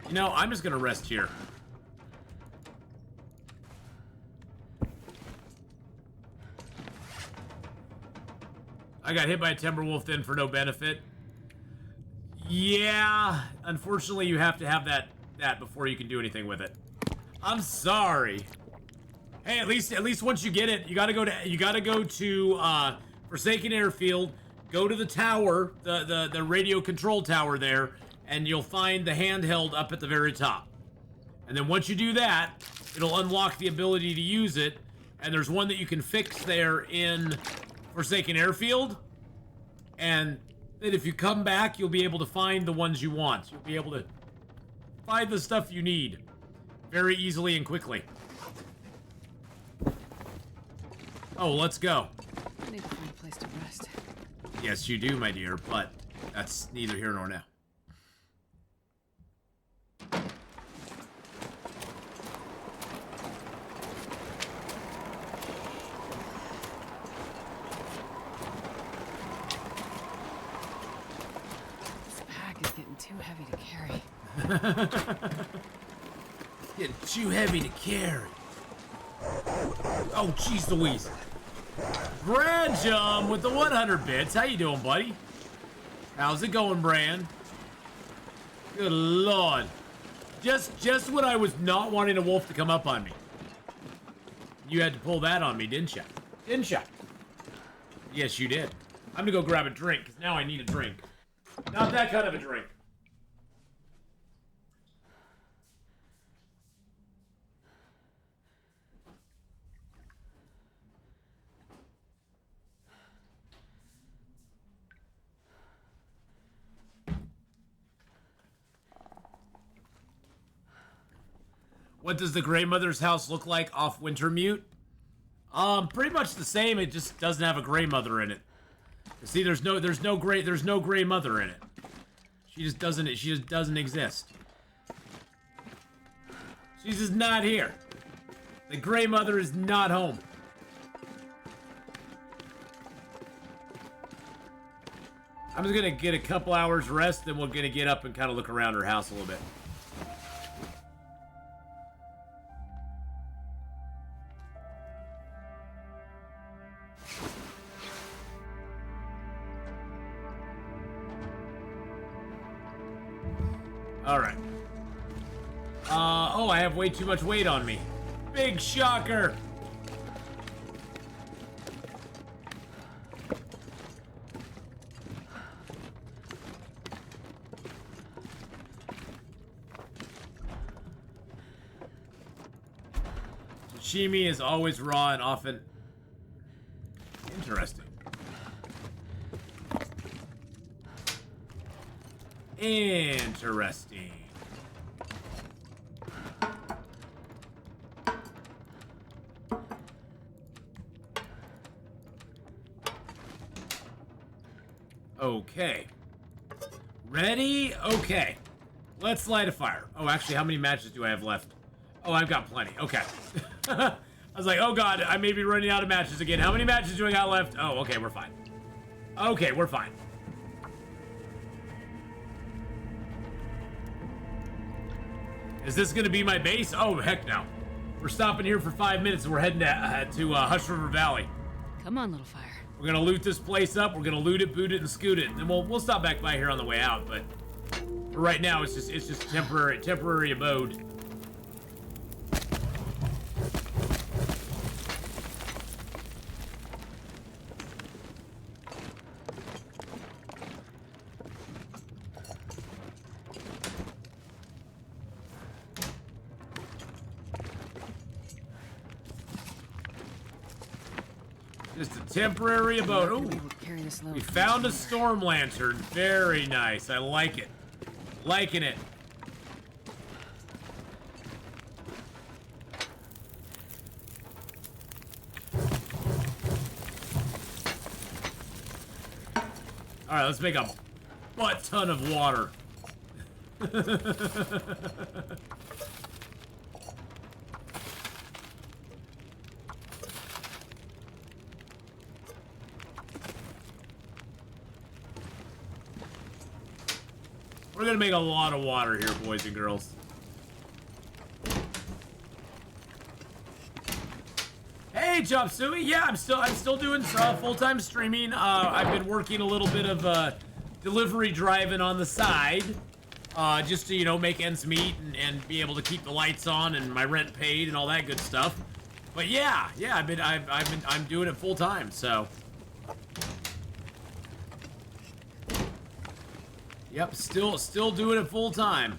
You know, I'm just gonna rest here. I got hit by a Timberwolf then for no benefit. Yeah, unfortunately you have to have that before you can do anything with it. I'm sorry. Hey, at least once you get it, you gotta go to Forsaken Airfield, go to the tower, the radio control tower there, and you'll find the handheld up at the very top. And then once you do that, it'll unlock the ability to use it, and there's one that you can fix there in Forsaken Airfield, and that if you come back, you'll be able to find the ones you want. You'll be able to find the stuff you need very easily and quickly. Oh, let's go. I need to find a place to rest. Yes, you do, my dear, but that's neither here nor now. This bag is getting too heavy to carry. Getting too heavy to carry. Oh, jeez Louise. Brad with the 100 bits. How you doing, buddy? How's it going, Bran? Good lord. Just when I was not wanting a wolf to come up on me. You had to pull that on me, didn't you? Didn't you? Yes, you did. I'm gonna go grab a drink, because now I need a drink. Not that kind of a drink. What does the Grey Mother's house look like off Wintermute? Pretty much the same. It just doesn't have a Grey Mother in it. See, there's no Grey Mother in it. She just doesn't exist. She's just not here. The Grey Mother is not home. I'm just gonna get a couple hours rest, then we're gonna get up and kind of look around her house a little bit. Alright. Oh, I have way too much weight on me. Big shocker! Sashimi is always raw and often... Interesting. Interesting. Okay. Ready? Okay. Let's light a fire. Oh, actually, how many matches do I have left? Oh, I've got plenty. Okay. I was like, oh god, I may be running out of matches again. How many matches do I got left? Oh, okay, we're fine. Okay, we're fine. Is this gonna be my base? Oh, heck no. We're stopping here for 5 minutes and we're heading to Hush River Valley. Come on, little fire. We're gonna loot this place up. We're gonna loot it, boot it, and scoot it. And we'll stop back by here on the way out. But for right now, it's just temporary abode. Just a temporary abode. Ooh, we found a storm lantern. Very nice. I like it. Liking it. All right, let's make a butt ton of water. We're gonna make a lot of water here, boys and girls. Hey, Chop Suey. Yeah, I'm still doing full-time streaming. I've been working a little bit of delivery driving on the side, just to, you know, make ends meet and be able to keep the lights on and my rent paid and all that good stuff. But yeah, I'm doing it full time, so. Yep, still doing it full time.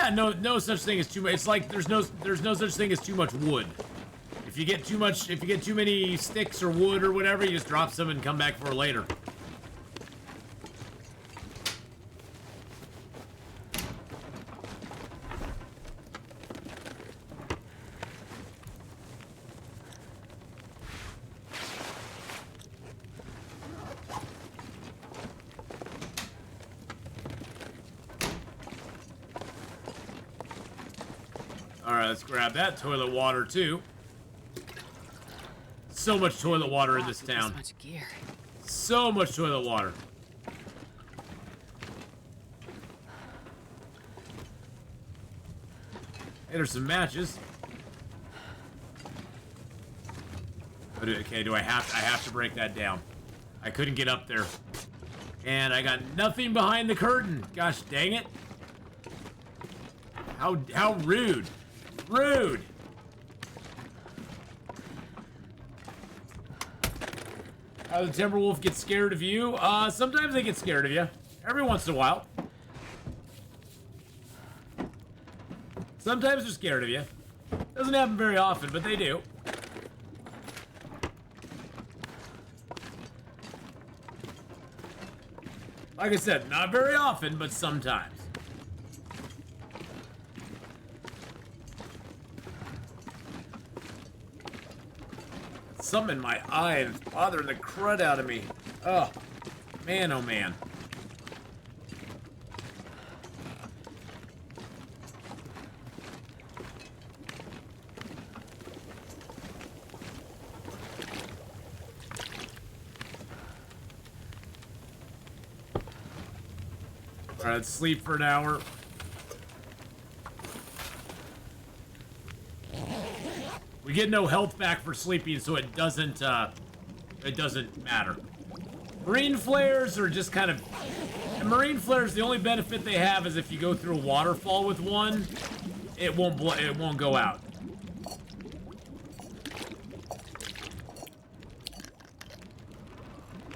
Yeah, no such thing as too much. It's like there's no such thing as too much wood. If you get too many sticks or wood or whatever, you just drop some and come back for later. Alright, let's grab that toilet water too. So much toilet water in this town. So much gear. So much toilet water. Hey, there's some matches. Okay, I have to break that down. I couldn't get up there. And I got nothing behind the curtain. Gosh dang it. How rude. Rude. How the Timberwolf get scared of you? Sometimes they get scared of you. Every once in a while. Sometimes they're scared of you. Doesn't happen very often, but they do. Like I said, not very often, but sometimes. Something in my eye and it's bothering the crud out of me. Oh, man, oh man. All right, let's sleep for an hour. We get no health back for sleeping, so it doesn't matter. Marine flares are just kind of... And marine flares, the only benefit they have is if you go through a waterfall with one, it won't go out.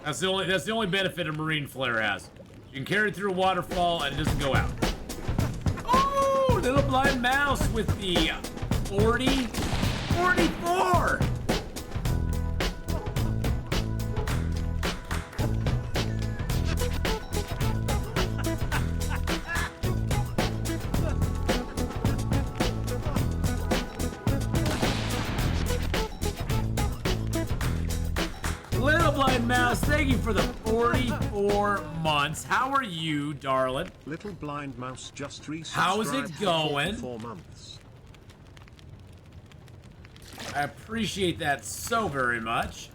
That's the only benefit a marine flare has. You can carry it through a waterfall and it doesn't go out. Oh, little blind mouse with the 44! Little blind mouse, thank you for the 44 months. How are you, darling? Little blind mouse just resubscribed. How's it going? 4 months. I appreciate that so very much.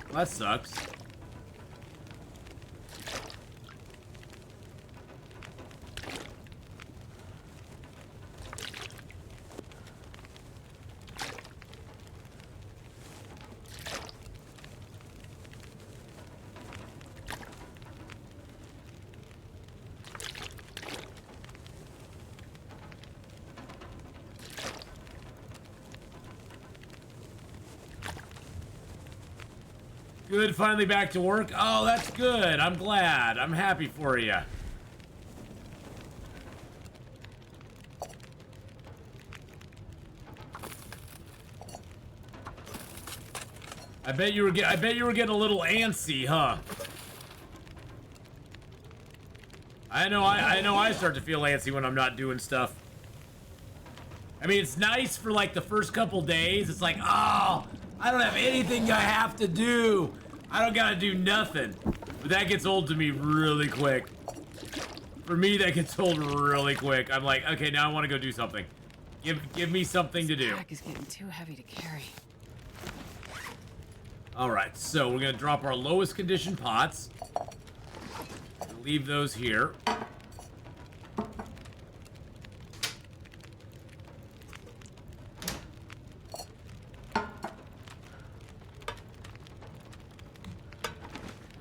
Well, that sucks. Good, finally back to work. Oh, that's good. I'm glad. I'm happy for you. I bet you were getting a little antsy, huh? I know I start to feel antsy when I'm not doing stuff. I mean, it's nice for like the first couple days. It's like, oh, I don't have anything I have to do. I don't gotta do nothing. But that gets old to me really quick. For me, that gets old really quick. I'm like, okay, now I want to go do something. Give me something to do. This pack is getting too heavy to carry. All right, so we're gonna drop our lowest condition pots. Leave those here.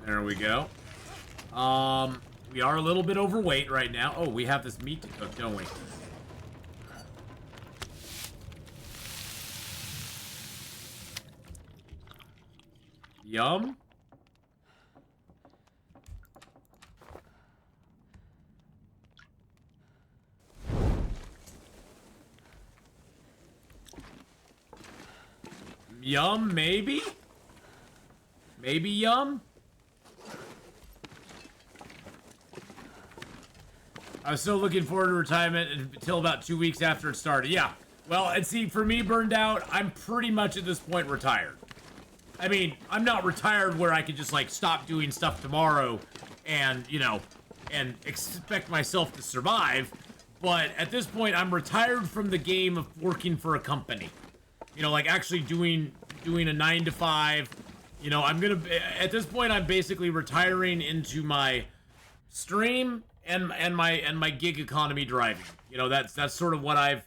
There we go. We are a little bit overweight right now. Oh, we have this meat to cook, don't we? Yum. Yum, maybe? Maybe yum? I was still looking forward to retirement until about 2 weeks after it started. Yeah. Well, and see, for me, burned out, I'm pretty much at this point retired. I mean, I'm not retired where I could just, like, stop doing stuff tomorrow and, you know, and expect myself to survive. But at this point, I'm retired from the game of working for a company. You know, like actually doing a 9 to 5. You know, at this point I'm basically retiring into my stream and my gig economy driving. You know, that's sort of what I've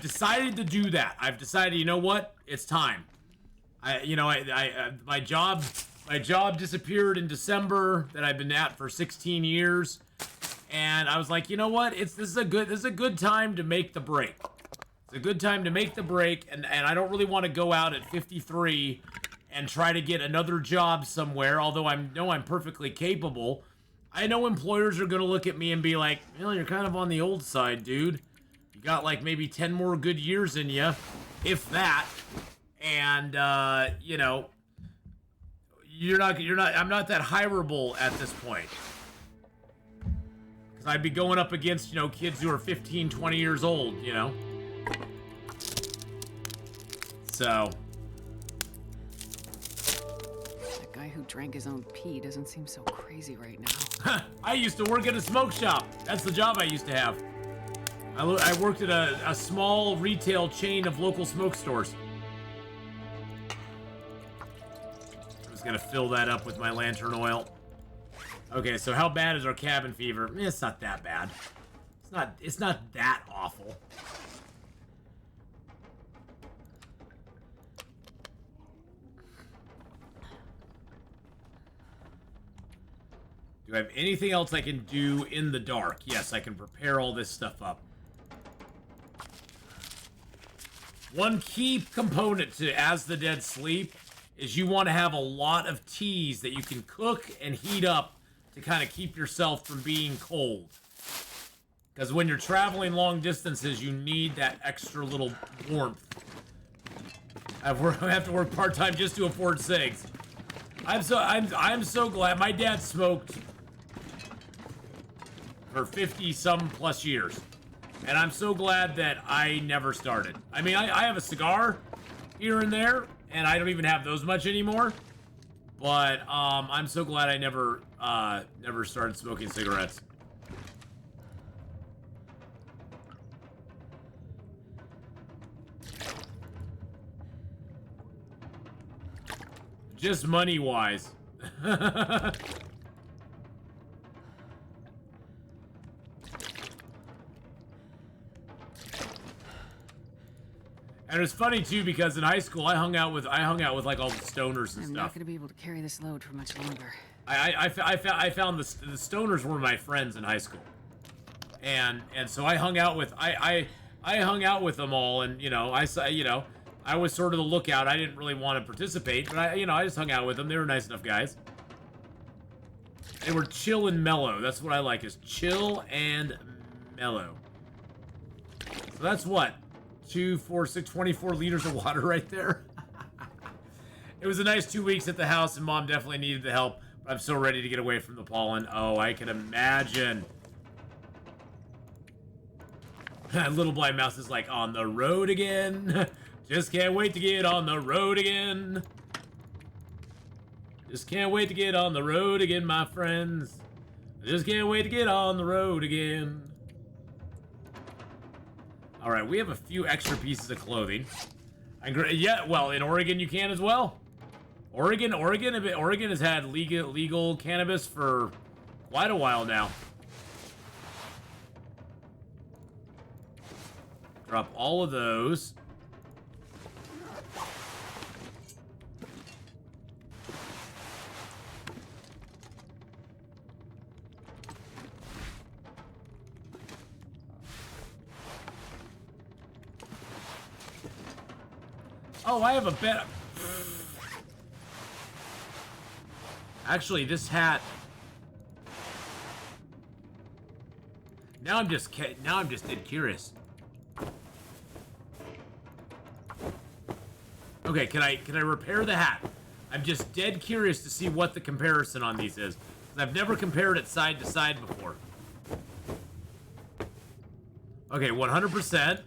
decided to do that. I've decided, you know what? It's time. My job disappeared in December that I've been at for 16 years. And I was like, you know what? This is a good time to make the break. It's a good time to make the break, and I don't really want to go out at 53 and try to get another job somewhere, although I'm perfectly capable. I know employers are going to look at me and be like, well, you're kind of on the old side, dude. You got like maybe 10 more good years in you, if that. And, you know, I'm not that hireable at this point. Because I'd be going up against, you know, kids who are 15, 20 years old, you know. So. That guy who drank his own pee doesn't seem so crazy right now. I used to work at a smoke shop. That's the job I used to have. I worked at a small retail chain of local smoke stores. I'm just gonna fill that up with my lantern oil. Okay, so how bad is our cabin fever? It's not that bad. It's not that awful. Do I have anything else I can do in the dark? Yes, I can prepare all this stuff up. One key component to As the Dead Sleep is you want to have a lot of teas that you can cook and heat up to kind of keep yourself from being cold. Because when you're traveling long distances, you need that extra little warmth. I have to work part-time just to afford cigs. I'm so glad. My dad smoked for 50-some plus years. And I'm so glad that I never started. I mean, I have a cigar here and there, and I don't even have those much anymore. But I'm so glad I never started smoking cigarettes. Just money-wise. And it's funny too because in high school I hung out with like all the stoners and I'm stuff. not going to be able to carry this load for much longer. I found the stoners were my friends in high school, and so I hung out with I hung out with them all, and you know I was sort of the lookout. I didn't really want to participate, but I just hung out with them. They were nice enough guys. They were chill and mellow. That's what I like, is chill and mellow. So that's what? 2, 4, 6, 24 liters of water right there. It was a nice 2 weeks at the house, and Mom definitely needed the help. But I'm so ready to get away from the pollen. Oh, I can imagine. Little Blind Mouse is like, on the road again. Just can't wait to get on the road again. Just can't wait to get on the road again, my friends. Just can't wait to get on the road again. All right, we have a few extra pieces of clothing. Yeah, well, in Oregon you can as well. Oregon has had legal cannabis for quite a while now. Drop all of those. Oh, I have a bet. Actually, this hat... Now I'm just dead curious. Okay, can I repair the hat? I'm just dead curious to see what the comparison on these is. 'Cause I've never compared it side to side before. Okay, 100%.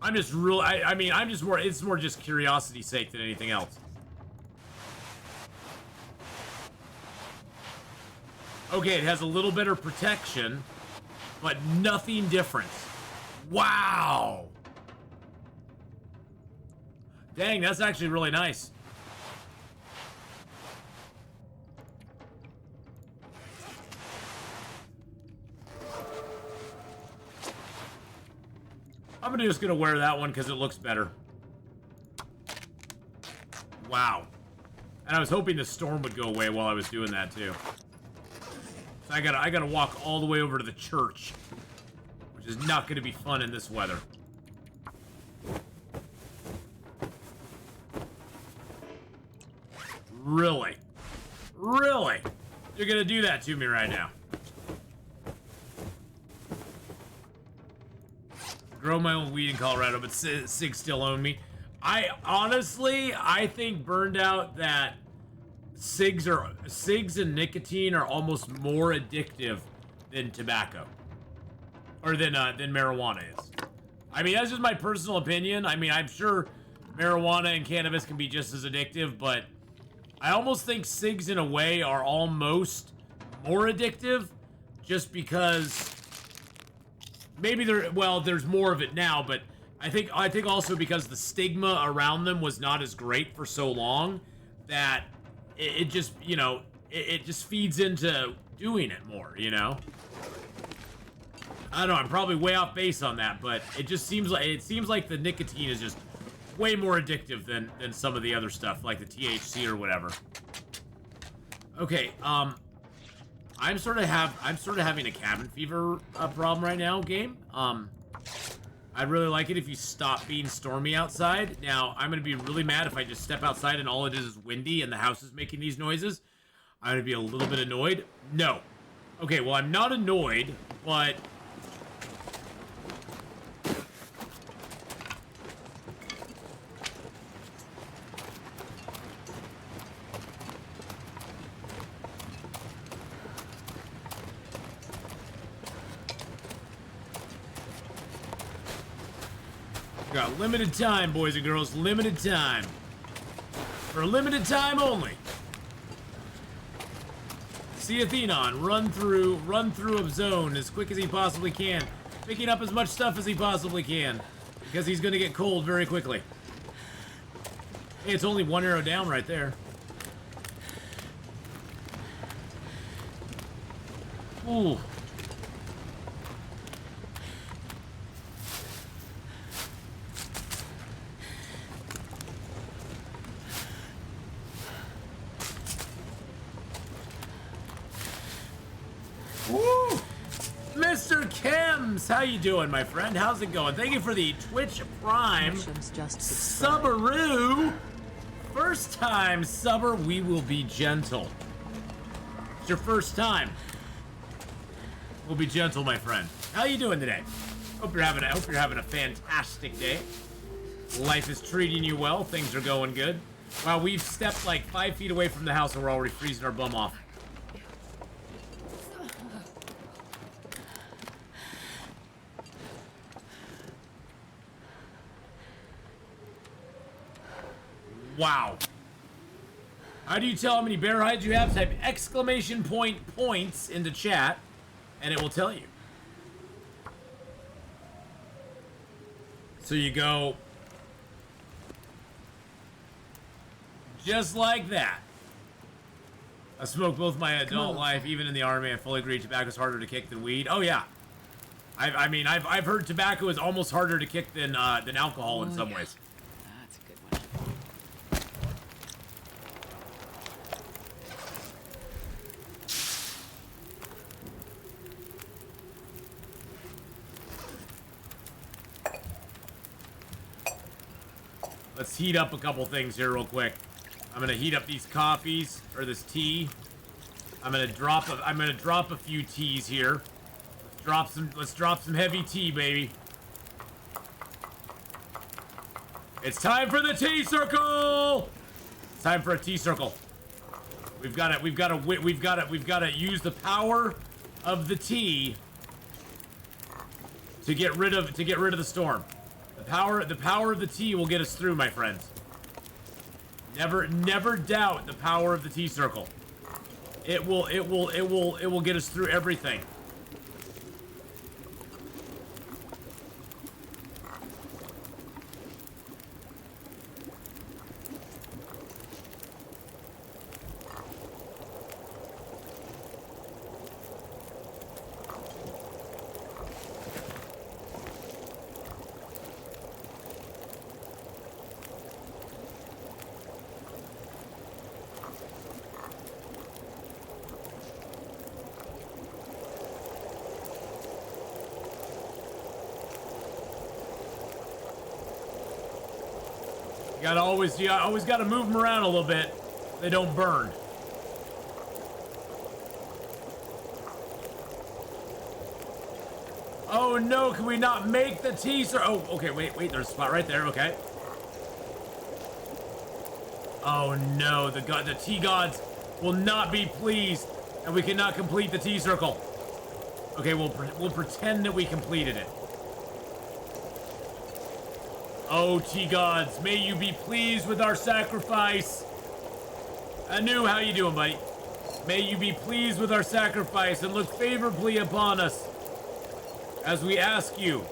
I'm just real. I mean, I'm just more. It's more just curiosity's sake than anything else. Okay, it has a little better protection, but nothing different. Wow. Dang, that's actually really nice. I'm just gonna wear that one because it looks better. Wow. And I was hoping the storm would go away while I was doing that too. So I gotta walk all the way over to the church, which is not gonna be fun in this weather. Really? Really? You're gonna do that to me right now? Grow my own weed in Colorado, but Sig still own me. I think burned out that cigs and nicotine are almost more addictive than tobacco, or than marijuana is. I mean, that's just my personal opinion. I mean, I'm sure marijuana and cannabis can be just as addictive, but I almost think cigs in a way are almost more addictive, just because. Maybe there's more of it now, but I think also because the stigma around them was not as great for so long that it just, you know, it just feeds into doing it more, you know? I don't know, I'm probably way off base on that, but it seems like the nicotine is just way more addictive than some of the other stuff, like the THC or whatever. Okay, I'm sort of having a cabin fever problem right now, game. I'd really like it if you stop being stormy outside. Now, I'm gonna be really mad if I just step outside and all it is windy and the house is making these noises. I'm gonna be a little bit annoyed. No. Okay, well, I'm not annoyed, but... Got limited time, boys and girls. Limited time. For a limited time only. See Atheenon run through a zone as quick as he possibly can, picking up as much stuff as he possibly can, because he's gonna get cold very quickly. Hey, it's only one arrow down right there. Ooh. Woo! Mr. Kems, how you doing, my friend? How's it going? Thank you for the Twitch Prime Subaru. First time subber, we will be gentle. It's your first time. We'll be gentle, my friend. How you doing today? Hope you're having a fantastic day. Life is treating you well. Things are going good. Wow, we've stepped like 5 feet away from the house and we're already freezing our bum off. Wow. How do you tell how many bear hides you have? Type exclamation point points into chat and it will tell you. So you go just like that. I smoked both my adult life, even in the army. I fully agree tobacco's harder to kick than weed. Oh yeah. I mean I've heard tobacco is almost harder to kick than alcohol in some ways. That's a good one. Let's heat up a couple things here real quick. I'm gonna heat up these coffees, or this tea. I'm gonna drop a few teas here. Let's drop some heavy tea, baby. It's time for the tea circle! It's time for a tea circle. We've got to use the power of the tea to get rid of the storm. The power of the tea will get us through, my friends. Never doubt the power of the tea circle. It will get us through everything. You always gotta move them around a little bit. They don't burn. Oh no, can we not make the tea, sir? Oh, okay, wait, there's a spot right there, okay. Oh no, the tea gods will not be pleased, and we cannot complete the tea circle. Okay, we'll pretend that we completed it. Oh, tea gods, may you be pleased with our sacrifice. Anu, how you doing, buddy? May you be pleased with our sacrifice and look favorably upon us as we ask you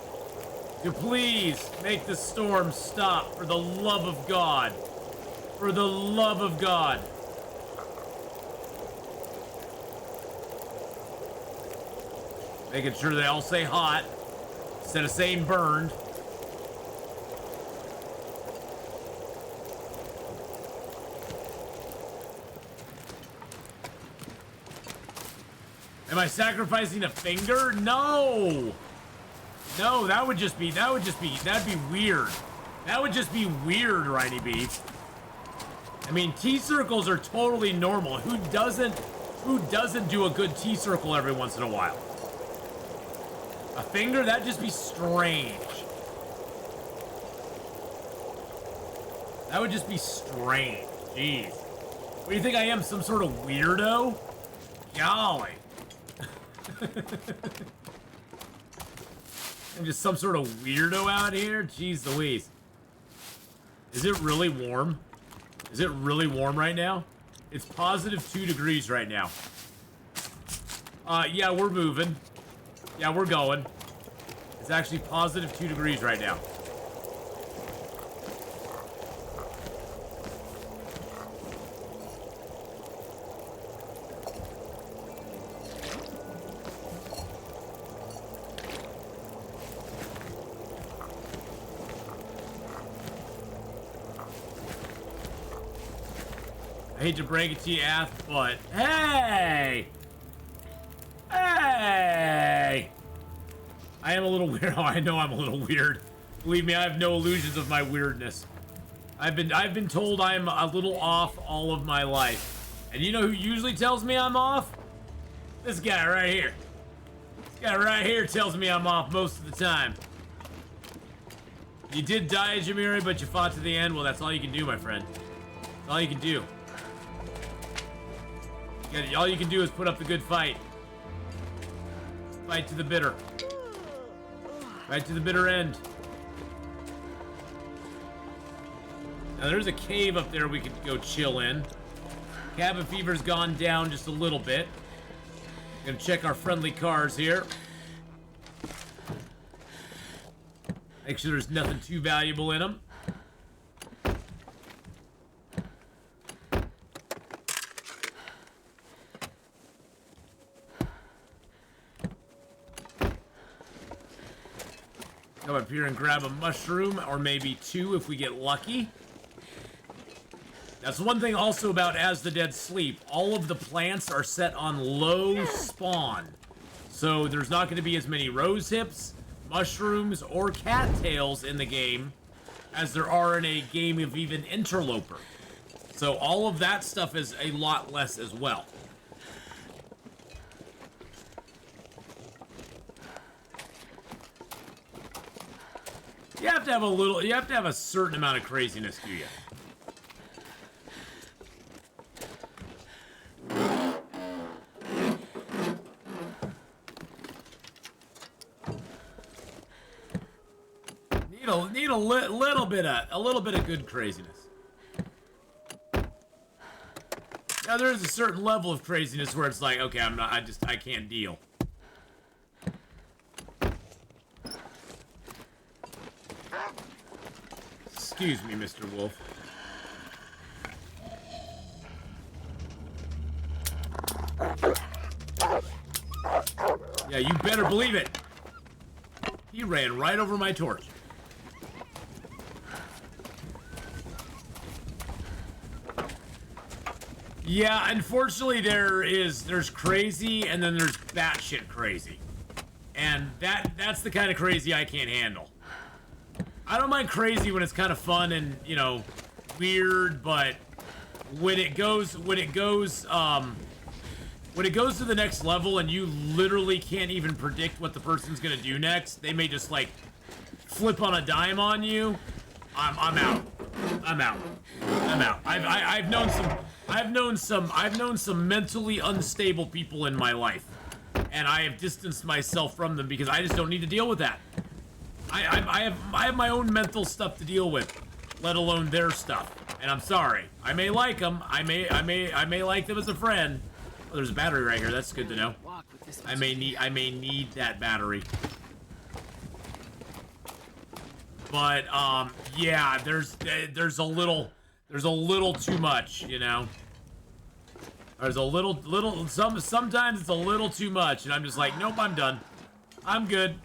to please make the storm stop for the love of God. For the love of God. Making sure they all say hot instead of saying burned. Am I sacrificing a finger? No! No, that'd be weird. That would just be weird, Riney B. I mean, tea circles are totally normal. Who doesn't do a good tea circle every once in a while? A finger? That'd just be strange. That would just be strange. Jeez. What do you think I am, some sort of weirdo? Golly. I'm just some sort of weirdo out here? Jeez Louise. Is it really warm? Is it really warm right now? It's positive 2 degrees right now. Yeah, we're moving. Yeah, we're going. It's actually positive 2 degrees right now. I hate to break it to you, Ath, but hey! Hey! I am a little weird. Oh, I know I'm a little weird. Believe me, I have no illusions of my weirdness. I've been told I'm a little off all of my life. And you know who usually tells me I'm off? This guy right here. This guy right here tells me I'm off most of the time. You did die, Jamiri, but you fought to the end. Well, that's all you can do, my friend. That's all you can do. All you can do is put up the good fight. Fight to the bitter. Fight to the bitter end. Now there's a cave up there we could go chill in. Cabin fever's gone down just a little bit. Gonna check our friendly cars here. Make sure there's nothing too valuable in them. Come up here and grab a mushroom, or maybe 2 if we get lucky. That's one thing also about As the Dead Sleep. All of the plants are set on low spawn. So there's not going to be as many rose hips, mushrooms, or cattails in the game as there are in a game of even Interloper. So all of that stuff is a lot less as well. You have to have a little, you have to have a certain amount of craziness, do you? Need a little bit of good craziness. Now there is a certain level of craziness where it's like, okay, I can't deal. Excuse me, Mr. Wolf. Yeah, you better believe it. He ran right over my torch. Yeah, unfortunately there's crazy and then there's batshit crazy. And that's the kind of crazy I can't handle. I don't mind crazy when it's kind of fun and, you know, weird, but when it goes to the next level and you literally can't even predict what the person's gonna do next, they may just like flip on a dime on you. I'm out. I'm out. I'm out. I've known some mentally unstable people in my life, and I have distanced myself from them because I just don't need to deal with that. I have my own mental stuff to deal with, let alone their stuff. And I'm sorry. I may like them. I may like them as a friend. Oh, there's a battery right here. That's good to know. I may need that battery. But yeah, there's a little too much, you know. There's a little sometimes it's a little too much, and I'm just like, nope, I'm done. I'm good.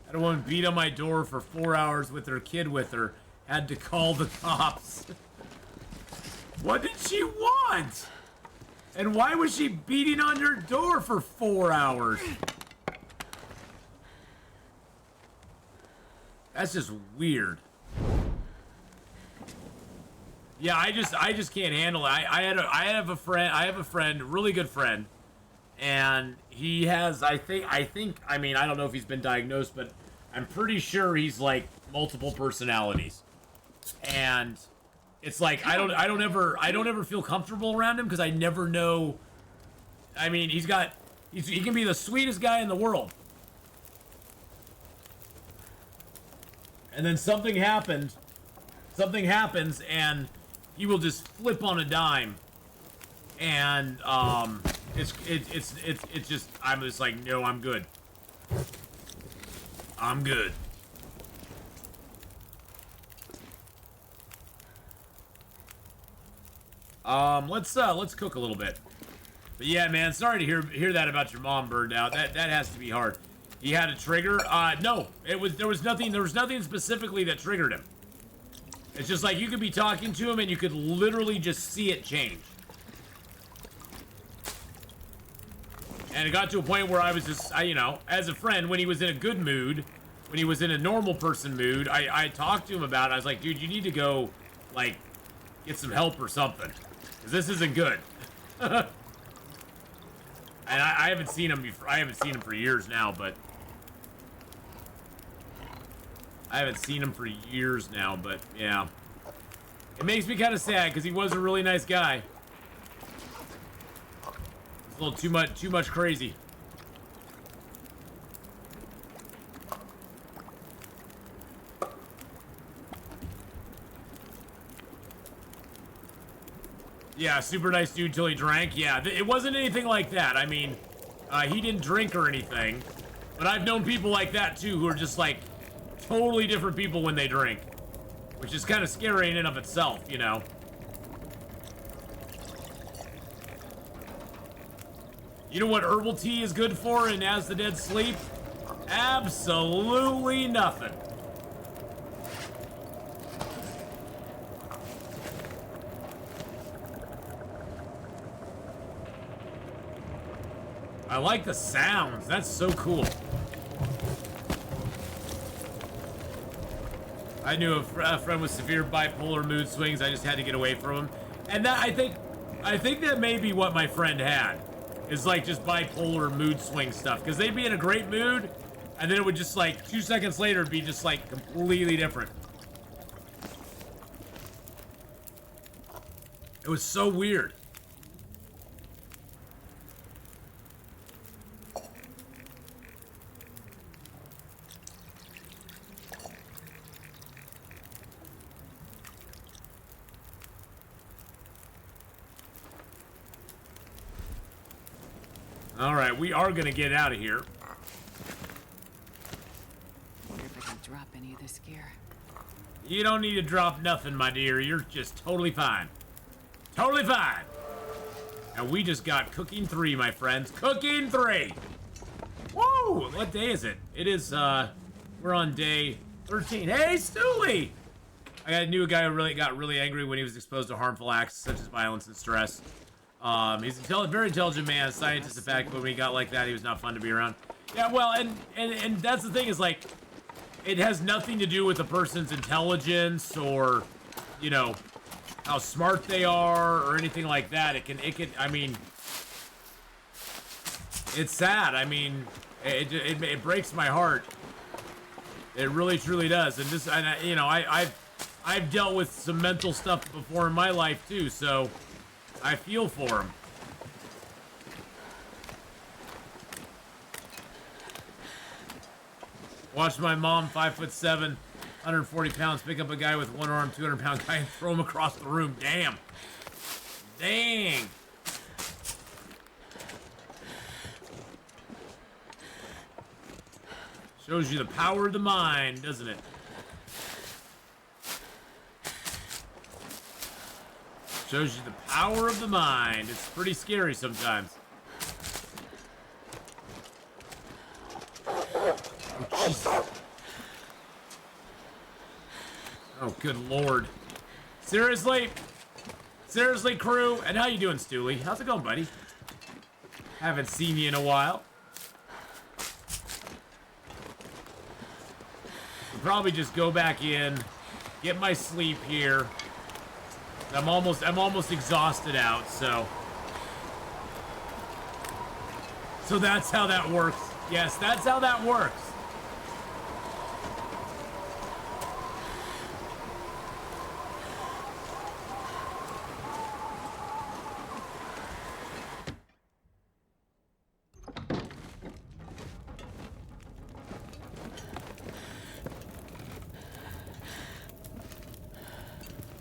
I had a woman beat on my door for 4 hours with her kid with her. Had to call the cops. What did she want? And why was she beating on your door for 4 hours? That's just weird. Yeah, I just can't handle it. I have a friend, really good friend, and he has, I mean, I don't know if he's been diagnosed, but I'm pretty sure he's like multiple personalities. And it's like I don't ever feel comfortable around him because I never know. I mean, he can be the sweetest guy in the world, and then something happens, and he will just flip on a dime, and it's just, I'm just like, no, I'm good. I'm good. Let's cook a little bit. But yeah, man, sorry to hear that about your mom burned out. That has to be hard. He had a trigger? No. There was nothing specifically that triggered him. It's just like you could be talking to him and you could literally just see it change. And it got to a point where I was just, you know, as a friend, when he was in a good mood, when he was in a normal person mood, I talked to him about it. I was like, dude, you need to go, like, get some help or something. Because this isn't good. And I haven't seen him before. I haven't seen him for years now, but... yeah. It makes me kind of sad, because he was a really nice guy. It's a little too much crazy. Yeah, super nice dude till he drank. Yeah, it wasn't anything like that. I mean, he didn't drink or anything. But I've known people like that, too, who are just, like, totally different people when they drink. Which is kind of scary in and of itself, you know. You know what herbal tea is good for in As the Dead Sleep? Absolutely nothing. I like the sounds. That's so cool. I knew a friend with severe bipolar mood swings. I just had to get away from him. And that, I think that may be what my friend had. Is like just bipolar mood swing stuff. Because they'd be in a great mood, and then it would just like 2 seconds later be just like completely different. It was so weird. All right, we are gonna get out of here. Wonder if I can drop any of this gear. You don't need to drop nothing, my dear. You're just totally fine. Totally fine. And we just got cooking 3, my friends. Cooking 3. Woo! What day is it? It is, we're on day 13. Hey, Stooley! I knew a guy who really got really angry when he was exposed to harmful acts such as violence and stress. He's a very intelligent man, scientist in fact, but when he got like that, he was not fun to be around. Yeah, well, and that's the thing is like, it has nothing to do with the person's intelligence or, you know, how smart they are or anything like that. It can, I mean, it's sad. I mean, it breaks my heart. It really, truly does. And this, you know, I've dealt with some mental stuff before in my life too, so I feel for him. Watch my mom, 5'7", 140 pounds, pick up a guy with one arm, 200-pound guy, and throw him across the room. Damn. Dang. Shows you the power of the mind, doesn't it? Shows you the power of the mind. It's pretty scary sometimes. Oh, Jesus. Oh, good Lord. Seriously? Seriously, crew? And how you doing, Stooley? How's it going, buddy? Haven't seen you in a while. I'll probably just go back in, get my sleep here. I'm almost exhausted out, so that's how that works. Yes, that's how that works.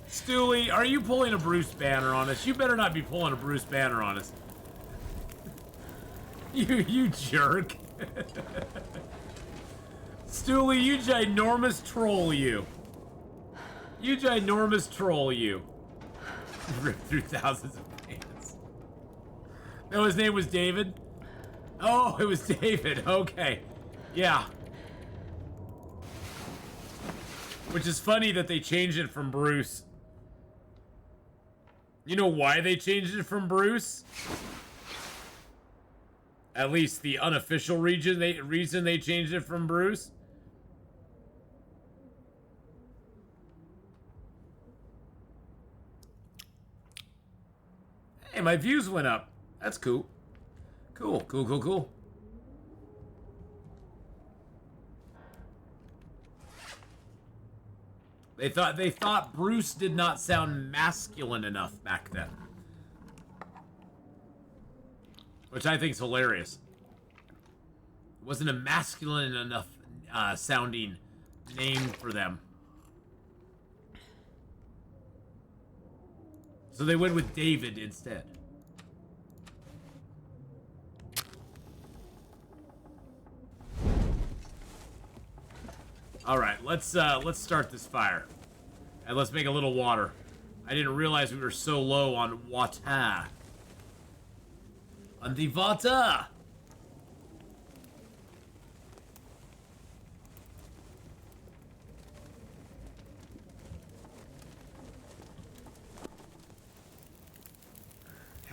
Stooley, are you pulling a Bruce Banner on us? You better not be pulling a Bruce Banner on us. You jerk. Stooley, you ginormous troll, you. You ginormous troll, you. Ripped through thousands of pants. No, his name was David? Oh, it was David. Okay. Yeah. Which is funny that they changed it from Bruce. You know why they changed it from Bruce? At least the unofficial reason they changed it from Bruce. Hey, my views went up. That's cool. Cool, cool, cool, cool. They thought Bruce did not sound masculine enough back then. Which I think is hilarious. It wasn't a masculine enough sounding name for them. So they went with David instead. All right, let's start this fire, and let's make a little water. I didn't realize we were so low on water. On the water.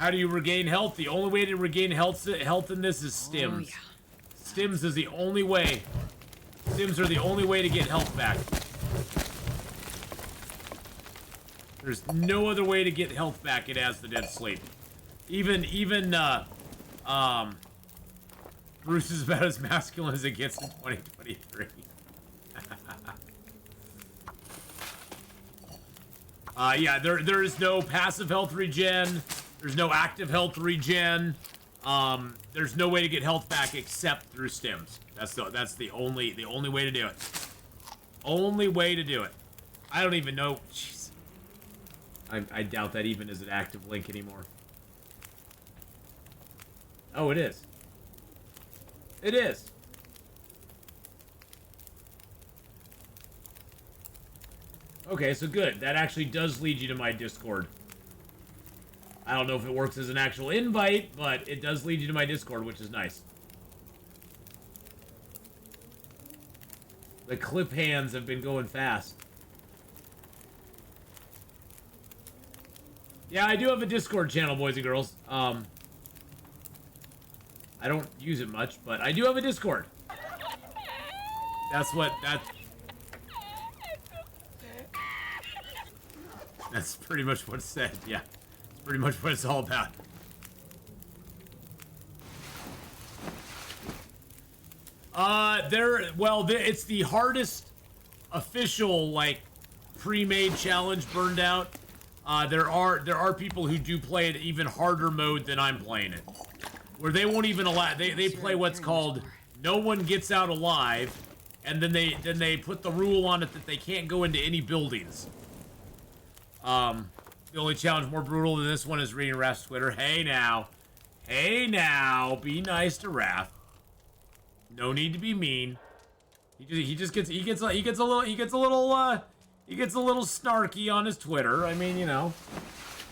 How do you regain health? The only way to regain health in this is stims. Oh, yeah. Stims is the only way. Stims are the only way to get health back. There's no other way to get health back in As the Dead Sleep. Even Bruce is about as masculine as it gets in 2023. Yeah, there is no passive health regen. There's no active health regen. There's no way to get health back except through stims. That's the only way to do it. Only way to do it. I don't even know. Jeez. I doubt that even is an active link anymore. Oh, it is. It is. Okay, so good. That actually does lead you to my Discord. I don't know if it works as an actual invite, but it does lead you to my Discord, which is nice. The clip hands have been going fast. Yeah, I do have a Discord channel, boys and girls. I don't use it much, but I do have a Discord. That's pretty much what it said, yeah. It's pretty much what it's all about. It's the hardest official, like, pre-made challenge burned out. There are people who do play it even harder mode than I'm playing it. Where they won't even allow, they play what's called no one gets out alive, and then they put the rule on it that they can't go into any buildings. The only challenge more brutal than this one is reading Raph's Twitter. Hey now, be nice to Raph. No need to be mean. He gets a little snarky on his Twitter. I mean, you know,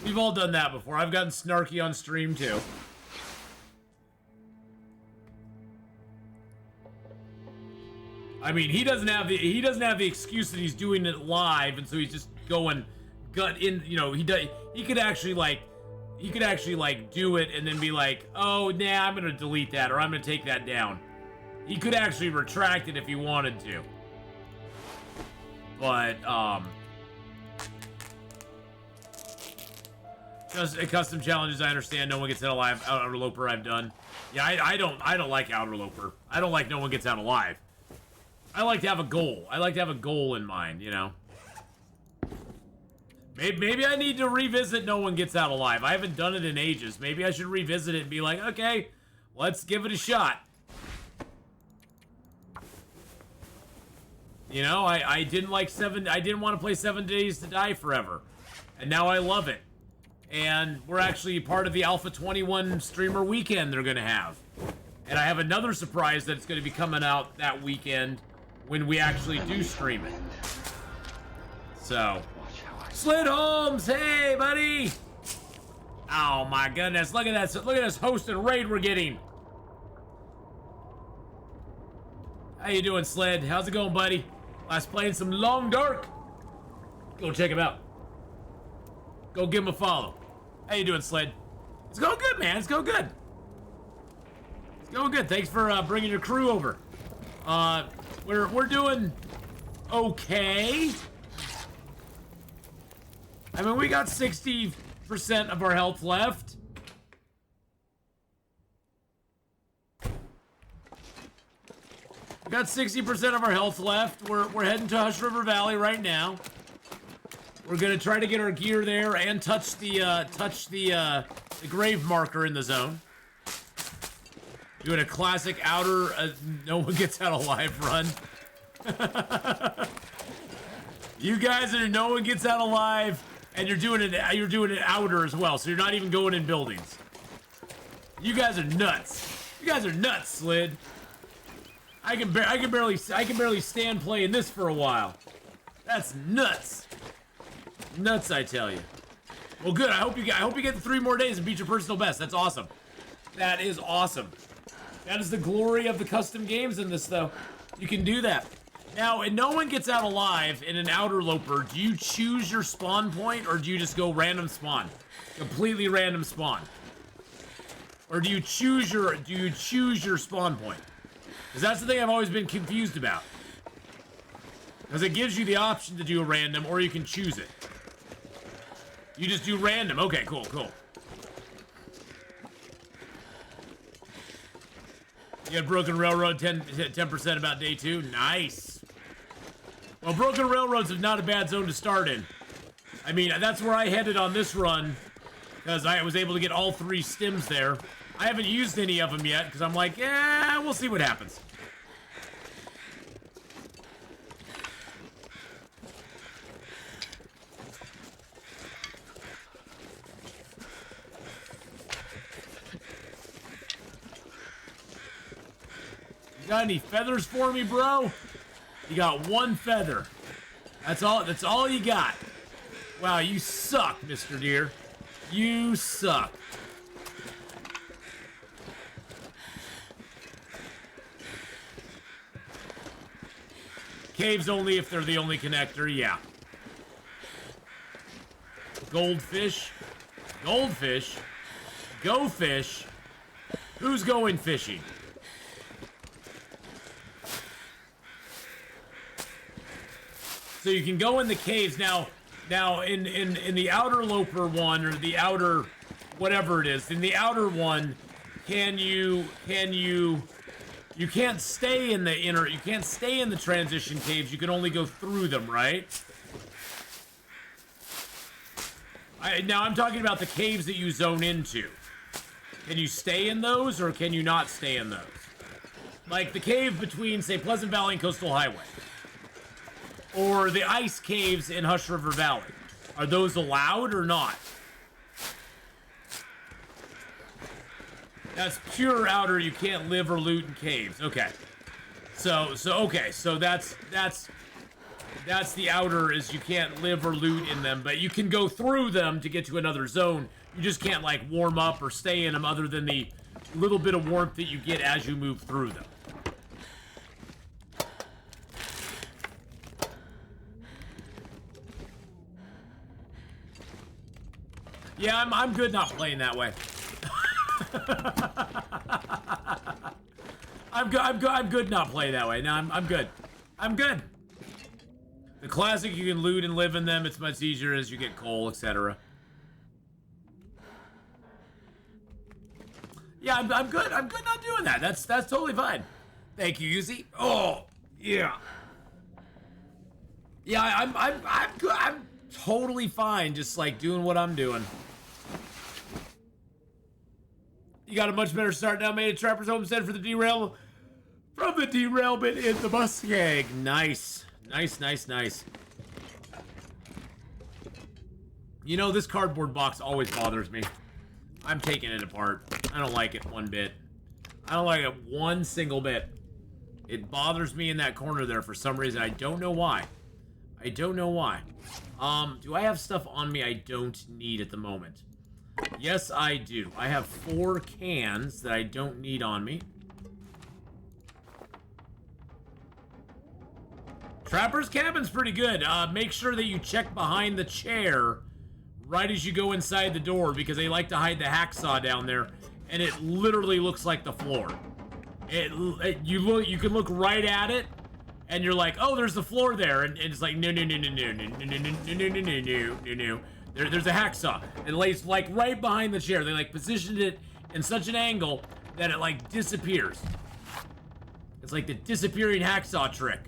we've all done that before. I've gotten snarky on stream too. I mean, he doesn't have the excuse that he's doing it live, and so he's just going gut in. You know, he could actually do it and then be like, oh, nah, I'm gonna delete that, or I'm gonna take that down. He could actually retract it if he wanted to. But, just custom challenges, I understand. No one gets out alive. Outer Loper, I've done. Yeah, I don't like Outer Loper. I don't like no one gets out alive. I like to have a goal. I like to have a goal in mind, you know. Maybe I need to revisit No One Gets Out Alive. I haven't done it in ages. Maybe I should revisit it and be like, okay, let's give it a shot. You know, I didn't want to play 7 Days to Die Forever. And now I love it. And we're actually part of the Alpha 21 streamer weekend they're going to have. And I have another surprise that's going to be coming out that weekend when we actually do stream it. So, Slid Holmes, hey buddy! Oh my goodness, look at that, look at this hosted raid we're getting. How you doing, Sled? How's it going, buddy? I was playing some Long Dark. Go check him out. Go give him a follow. How you doing, Sled? It's going good, man. It's going good. It's going good. Thanks for bringing your crew over. We're doing okay. I mean, we got 60% of our health left. We got 60% of our health left. We're heading to Hush River Valley right now. We're gonna try to get our gear there and touch the grave marker in the zone. Doing a classic outer no one gets out alive run. You guys are no one gets out alive, and you're doing it outer as well, so you're not even going in buildings. You guys are nuts. You guys are nuts, Slid. I can barely stand playing this for a while. That's nuts. Nuts, I tell you. Well, good. I hope you get 3 more days and beat your personal best. That's awesome. That is awesome. That is the glory of the custom games in this, though. You can do that. Now, and no one gets out alive in an outer loper. Do you choose your spawn point, or do you just go random spawn? Completely random spawn. Or do you choose your spawn point? Because that's the thing I've always been confused about. Because it gives you the option to do a random, or you can choose it. You just do random. Okay, cool, cool. You had Broken Railroad 10% about day 2. Nice. Well, Broken Railroad's not a bad zone to start in. I mean, that's where I headed on this run, because I was able to get all 3 stims there. I haven't used any of them yet, because I'm like, yeah, we'll see what happens. You got any feathers for me, bro? You got 1 feather. That's all you got. Wow, you suck, Mr. Deer. You suck. Caves only if they're the only connector, yeah. Goldfish. Goldfish. Go fish. Who's going fishing? So you can go in the caves now in the outer Loper one, or the outer whatever it is, in the outer one, you can't stay in the inner, you can't stay in the transition caves, you can only go through them, right? Now I'm talking about the caves that you zone into. Can you stay in those, or can you not stay in those? Like the cave between, say, Pleasant Valley and Coastal Highway. Or the ice caves in Hush River Valley. Are those allowed or not? That's pure outer, you can't live or loot in caves. Okay. So that's the outer, is you can't live or loot in them, but you can go through them to get to another zone. You just can't like warm up or stay in them, other than the little bit of warmth that you get as you move through them. Yeah, I'm good not playing that way. I'm good not playing that way. No, I'm good. I'm good. The classic, you can loot and live in them. It's much easier as you get coal, etc. Yeah, I'm good. I'm good not doing that. That's totally fine. Thank you, Yuzi. Oh, yeah. Yeah, I'm good. I'm totally fine just like doing what I'm doing. You got a much better start now, made at Trapper's Homestead for the derail from the derailment in the Mustang. Nice. Nice, nice, nice. You know, this cardboard box always bothers me. I'm taking it apart. I don't like it one bit. I don't like it one single bit. It bothers me in that corner there for some reason. I don't know why. I don't know why. Do I have stuff on me I don't need at the moment? Yes, I do. I have 4 cans that I don't need on me. Trapper's Cabin's pretty good. Make sure that you check behind the chair right as you go inside the door, because they like to hide the hacksaw down there, and it literally looks like the floor. You can look right at it, and you're like, oh, there's the floor there, and it's like, no. There's a hacksaw. It lays like right behind the chair. They like positioned it in such an angle that it like disappears. It's like the disappearing hacksaw trick.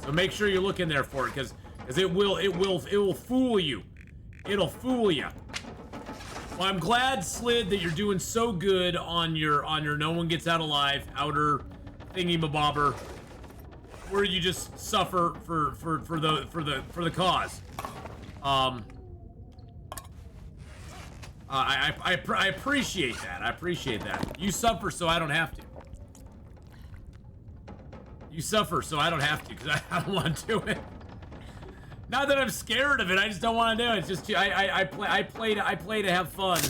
So make sure you look in there for it, because it will fool you. It'll fool you. Well, I'm glad, Slid, that you're doing so good on your no one gets out alive outer thingy-mabobber, where you just suffer for the cause. I appreciate that. I appreciate that. You suffer so I don't have to. You suffer so I don't have to, because I don't want to do it. Not that I'm scared of it, I just don't want to do it. It's just I play to have fun.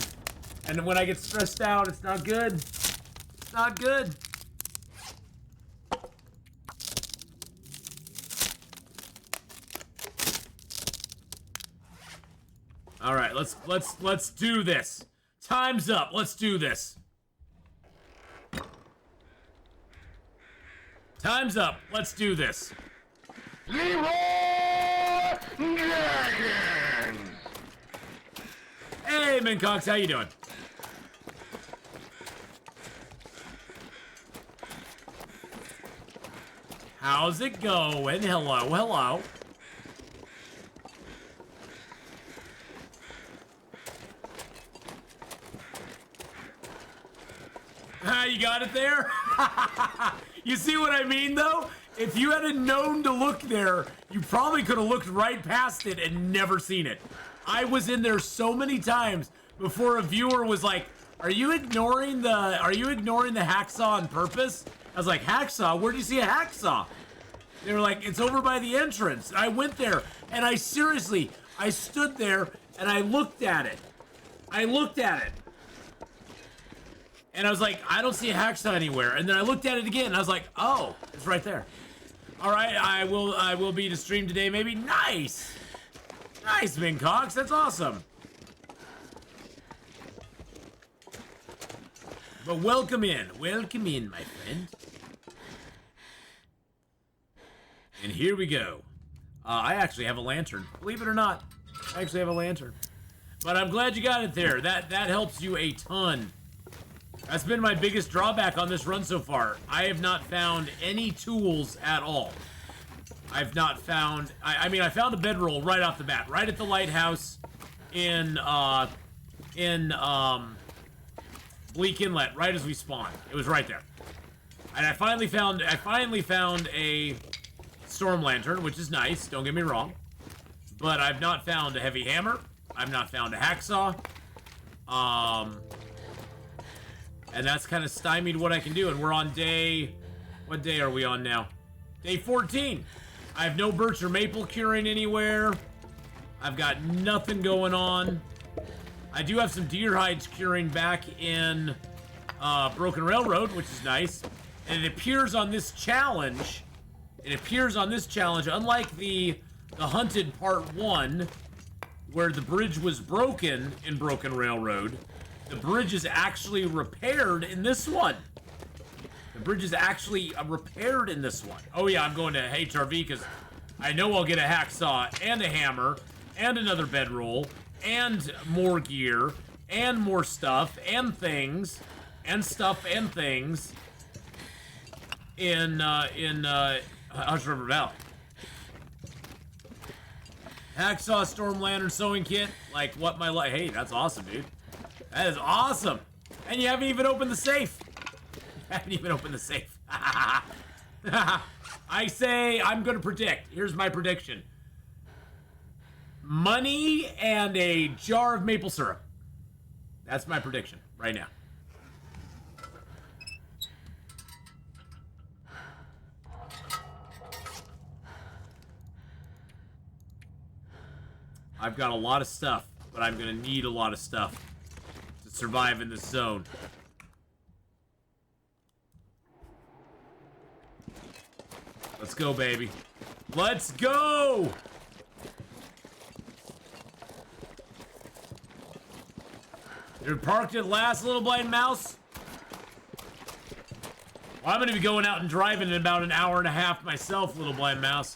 And when I get stressed out, it's not good. It's not good. All right, let's do this. Time's up. Let's do this. Time's up. Let's do this. Hey, Mincox, how you doing? How's it going? Hello, hello. You got it there? You see what I mean, though? If you hadn't known to look there, you probably could have looked right past it and never seen it. I was in there so many times before a viewer was like, are you ignoring the hacksaw on purpose? I was like, hacksaw? Where do you see a hacksaw? They were like, it's over by the entrance. I went there, and I stood there, and I looked at it. And I was like, I don't see a hacksaw anywhere. And then I looked at it again, and I was like, oh, it's right there. All right, I will be to stream today, maybe. Nice. Nice, Mincox. That's awesome. But welcome in, my friend. And here we go. I actually have a lantern. Believe it or not, I actually have a lantern. But I'm glad you got it there. That helps you a ton. That's been my biggest drawback on this run so far. I have not found any tools at all. I've not found... I mean, I found a bedroll right off the bat. Right at the lighthouse in Bleak Inlet, right as we spawned. It was right there. And I finally found a storm lantern, which is nice, don't get me wrong. But I've not found a heavy hammer. I've not found a hacksaw. And that's kind of stymied what I can do. And we're on day... What day are we on now? Day 14. I have no birch or maple curing anywhere. I've got nothing going on. I do have some deer hides curing back in Broken Railroad, which is nice. And it appears on this challenge... unlike the Hunted Part 1, where the bridge was broken in Broken Railroad, the bridge is actually repaired in this one. The bridge is actually repaired in this one. Oh yeah, I'm going to HRV because I know I'll get a hacksaw and a hammer and another bedroll and more gear and more stuff and things and stuff and things in Hush River Valley. Hacksaw, storm lantern, sewing kit. Like what my life. Hey, that's awesome, dude. That is awesome. And you haven't even opened the safe. I say, I'm going to predict. Here's my prediction. Money and a jar of maple syrup. That's my prediction right now. I've got a lot of stuff, but I'm going to need a lot of stuff to survive in this zone. Let's go, baby. Let's go! You're parked at last, little blind mouse? Well, I'm going to be going out and driving in about an hour and a half myself, little blind mouse.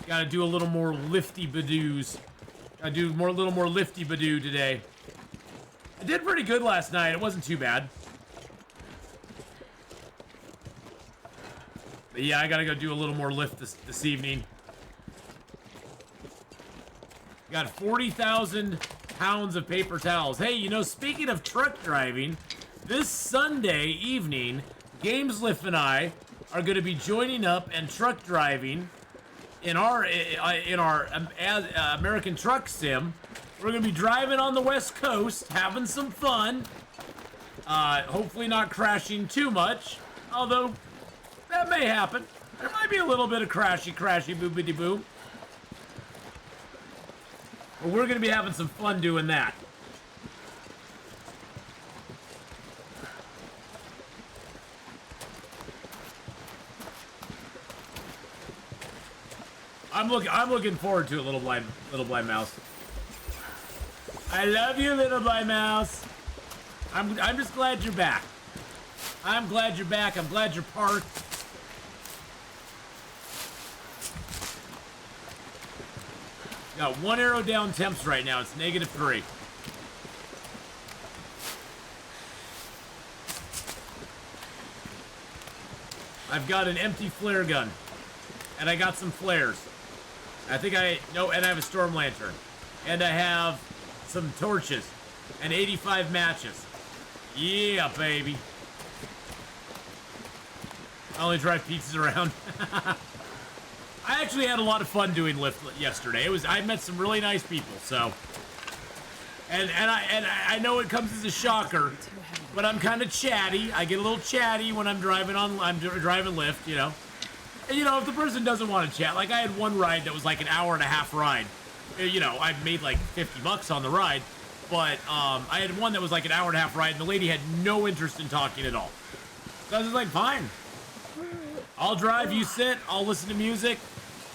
Gotta do a little more lifty-badoos. Gotta do a little more lifty-badoo today. I did pretty good last night. It wasn't too bad. But yeah, I gotta go do a little more lift this evening. Got 40,000 pounds of paper towels. Hey, you know, speaking of truck driving, this Sunday evening, Gameslift and I are going to be joining up and truck driving in our American Truck Sim. We're going to be driving on the West Coast, having some fun. Hopefully not crashing too much, although that may happen. There might be a little bit of crashy, boobity-boo. But we're going to be having some fun doing that. I'm looking forward to it, little blind mouse. I love you, little blind mouse. I'm just glad you're back. I'm glad you're back. I'm glad you're parked. Got 1 arrow down temps right now. It's -3. I've got an empty flare gun. And I got some flares. And I have a storm lantern. And I have some torches. And 85 matches. Yeah, baby. I only drive pizzas around. I actually had a lot of fun doing Lyft yesterday. I met some really nice people, so. And I know it comes as a shocker, but I'm kind of chatty. I get a little chatty when I'm driving Lyft, you know. And you know, if the person doesn't want to chat, like I had one ride that was like an hour and a half ride. You know, I made like $50 on the ride, but I had one that was like an hour and a half ride, and the lady had no interest in talking at all. So I was just like, fine. I'll drive, you sit, I'll listen to music,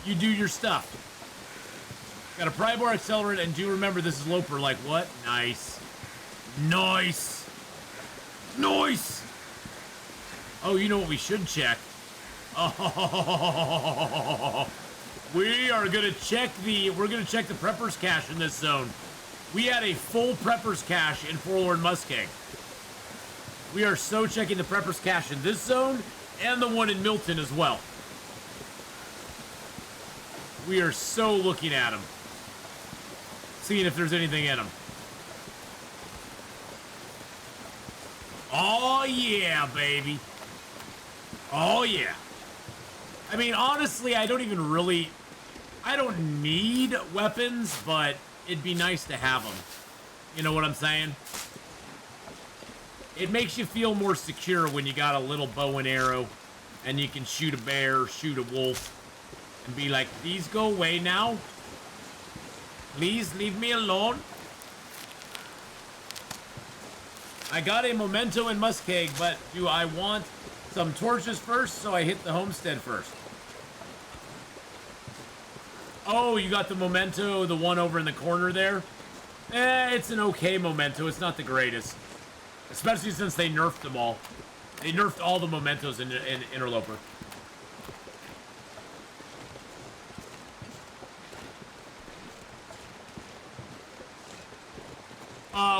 you do your stuff. Got a pry bar accelerant, and do remember this is Loper. Like, what? Nice. Nice. Nice. Oh, you know what we should check? Oh, we're gonna check the Prepper's Cache in this zone. We had a full Prepper's Cache in Forlorn Muskeg. We are so checking the Prepper's Cache in this zone, and the one in Milton as well. We are so looking at them. Seeing if there's anything in them. Oh yeah, baby. Oh yeah. I mean, honestly, I don't need weapons, but it'd be nice to have them. You know what I'm saying? It makes you feel more secure when you got a little bow and arrow and you can shoot a bear, shoot a wolf, and be like, please go away now. Please leave me alone. I got a memento in Muskeg, but do I want some torches first, so I hit the homestead first? Oh, you got the memento, the one over in the corner there? It's an okay memento. It's not the greatest. Especially since they nerfed them all. They nerfed all the mementos in Interloper.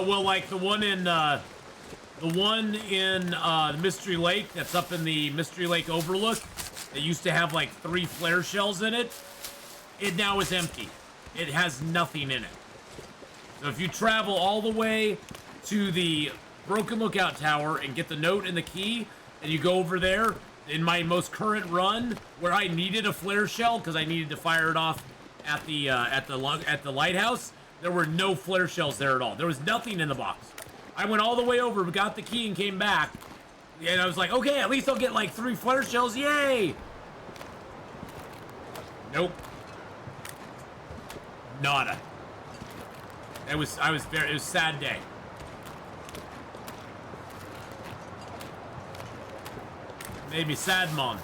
Well, like the one in the Mystery Lake that's up in the Mystery Lake Overlook. It used to have like 3 flare shells in it. It now is empty. It has nothing in it. So if you travel all the way to the Broken Lookout Tower and get the note and the key, and you go over there, in my most current run, where I needed a flare shell because I needed to fire it off at the lighthouse, there were no flare shells there at all. There was nothing in the box. I went all the way over, got the key, and came back, and I was like, okay, at least I'll get like 3 flare shells, yay! Nope. Nada. It was a sad day. Made me sad, Mom.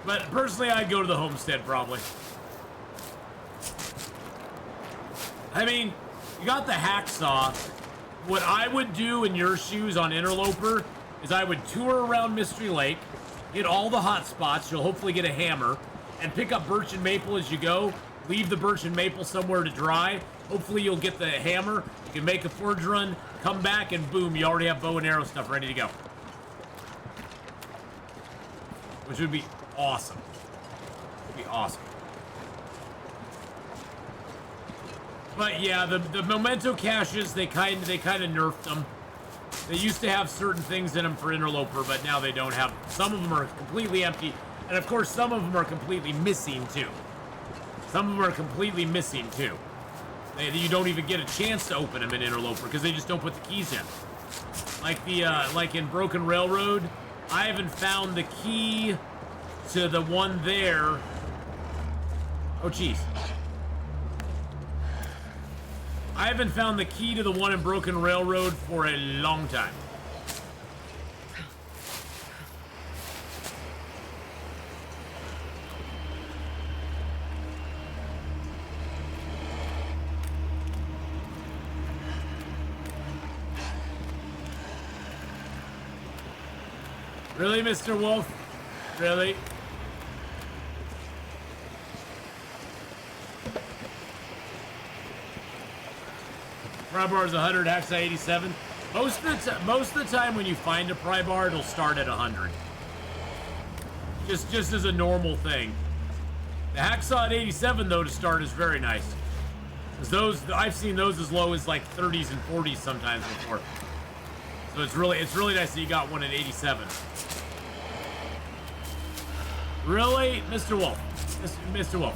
But personally, I'd go to the homestead, probably. I mean, you got the hacksaw. What I would do in your shoes on Interloper is I would tour around Mystery Lake, hit all the hot spots, you'll hopefully get a hammer, and pick up birch and maple as you go. Leave the birch and maple somewhere to dry. Hopefully you'll get the hammer. You can make a forge run, come back, and boom, you already have bow and arrow stuff ready to go. Which would be awesome. Would be awesome. But yeah, the memento caches, they kind of nerfed them. They used to have certain things in them for Interloper, but now they don't have. Some of them are completely empty. And of course, some of them are completely missing too. Some of them are completely missing too. You don't even get a chance to open them in Interloper because they just don't put the keys in. Like in Broken Railroad, I haven't found the key to the one there. Oh, jeez. I haven't found the key to the one in Broken Railroad for a long time. Really, Mr. Wolf? Really? Pry bar is 100, hacksaw 87. Most of the time when you find a pry bar, it'll start at 100. Just as a normal thing. The hacksaw at 87 though to start is very nice. 'Cause those, I've seen those as low as like 30s and 40s sometimes before. So it's really nice that you got one at 87. Really, Mr. Wolf? Mr. Wolf.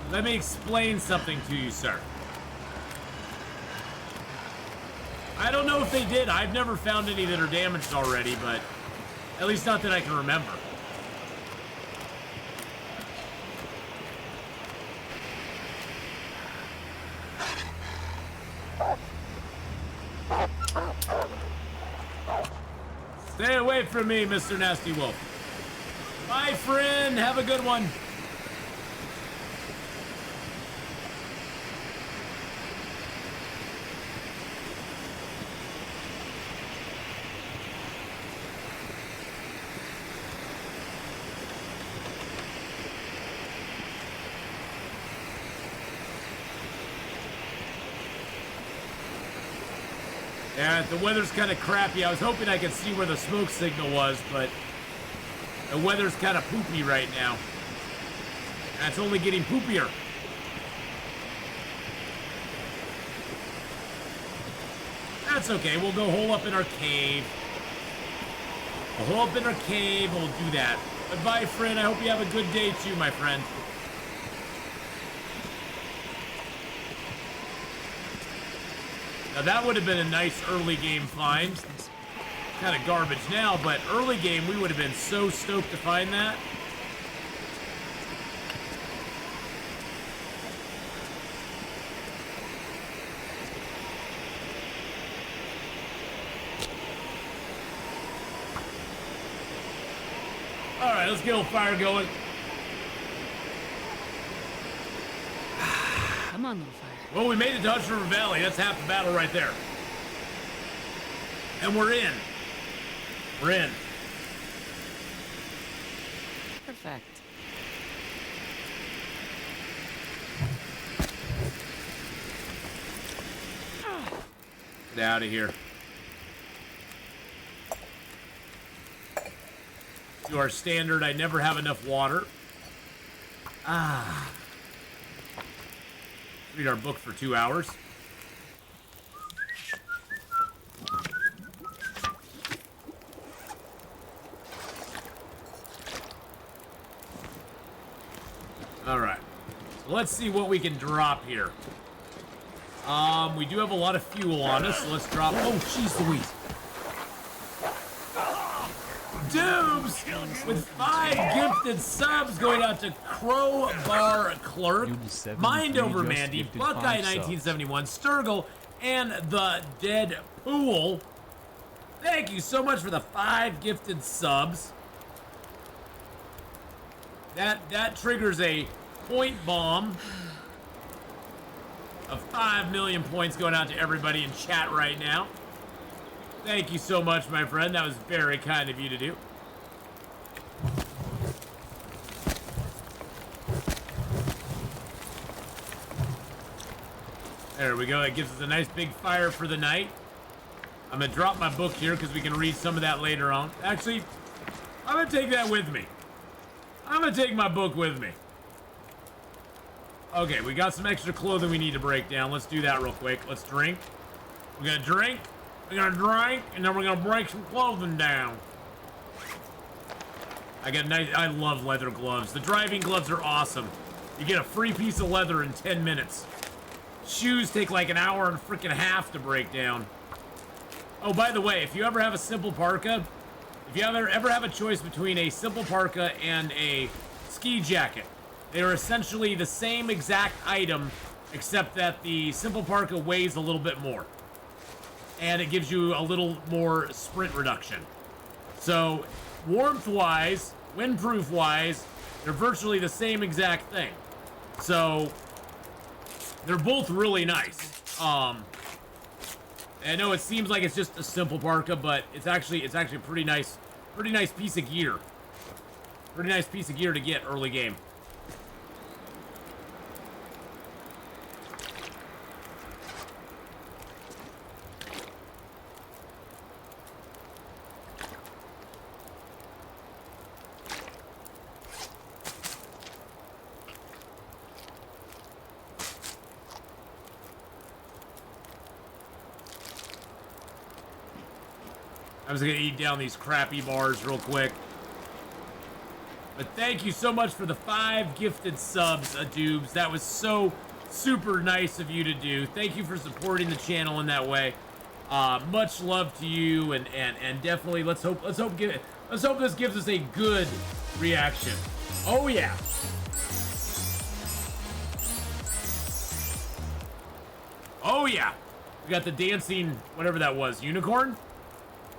Let me explain something to you, sir. I don't know if they did. I've never found any that are damaged already, but at least not that I can remember. Stay away from me, Mr. Nasty Wolf. Bye, friend. Have a good one. Yeah, the weather's kind of crappy. I was hoping I could see where the smoke signal was, but the weather's kind of poopy right now. And it's only getting poopier. That's okay. We'll go hole up in our cave. We'll hole up in our cave and we'll do that. But bye, friend. I hope you have a good day too, my friend. Now that would have been a nice early game find. Kind of garbage now, but early game we would have been so stoked to find that. All right, let's get a little fire going. Come on, little fire. Well, we made it to Hudson River Valley. That's half the battle right there. And we're in. We're in. Perfect. Get out of here. To our standard, I never have enough water. Read our book for 2 hours. All right. So let's see what we can drop here. We do have a lot of fuel on us, so let's drop. Oh, jeez Louise. Dubes with 5 gifted subs going out to Crowbar Clerk, Mind Over Mandy, Buckeye 1971, Sturgill, and the Dead Pool. Thank you so much for the 5 gifted subs. That triggers a point bomb of 5 million points going out to everybody in chat right now. Thank you so much, my friend. That was very kind of you to do. There we go. That gives us a nice big fire for the night. I'm going to drop my book here because we can read some of that later on. Actually, I'm going to take that with me. I'm going to take my book with me. Okay, we got some extra clothing we need to break down. Let's do that real quick. Let's drink. We're going to drink. We're gonna drink, and then we're gonna break some clothing down. I love leather gloves. The driving gloves are awesome. You get a free piece of leather in 10 minutes. Shoes take like an hour and freaking half to break down. Oh, by the way, if you ever have a simple parka, if you ever have a choice between a simple parka and a ski jacket, they are essentially the same exact item, except that the simple parka weighs a little bit more. And it gives you a little more sprint reduction. So, warmth-wise, windproof-wise, they're virtually the same exact thing. So, they're both really nice. I know it seems like it's just a simple parka, but it's actually a pretty nice piece of gear. Pretty nice piece of gear to get early game. I was gonna eat down these crappy bars real quick. But thank you so much for the 5 gifted subs, Adoobs. That was so super nice of you to do. Thank you for supporting the channel in that way. Much love to you, and definitely let's hope this gives us a good reaction. Oh yeah. Oh yeah. We got the dancing, whatever that was, unicorn?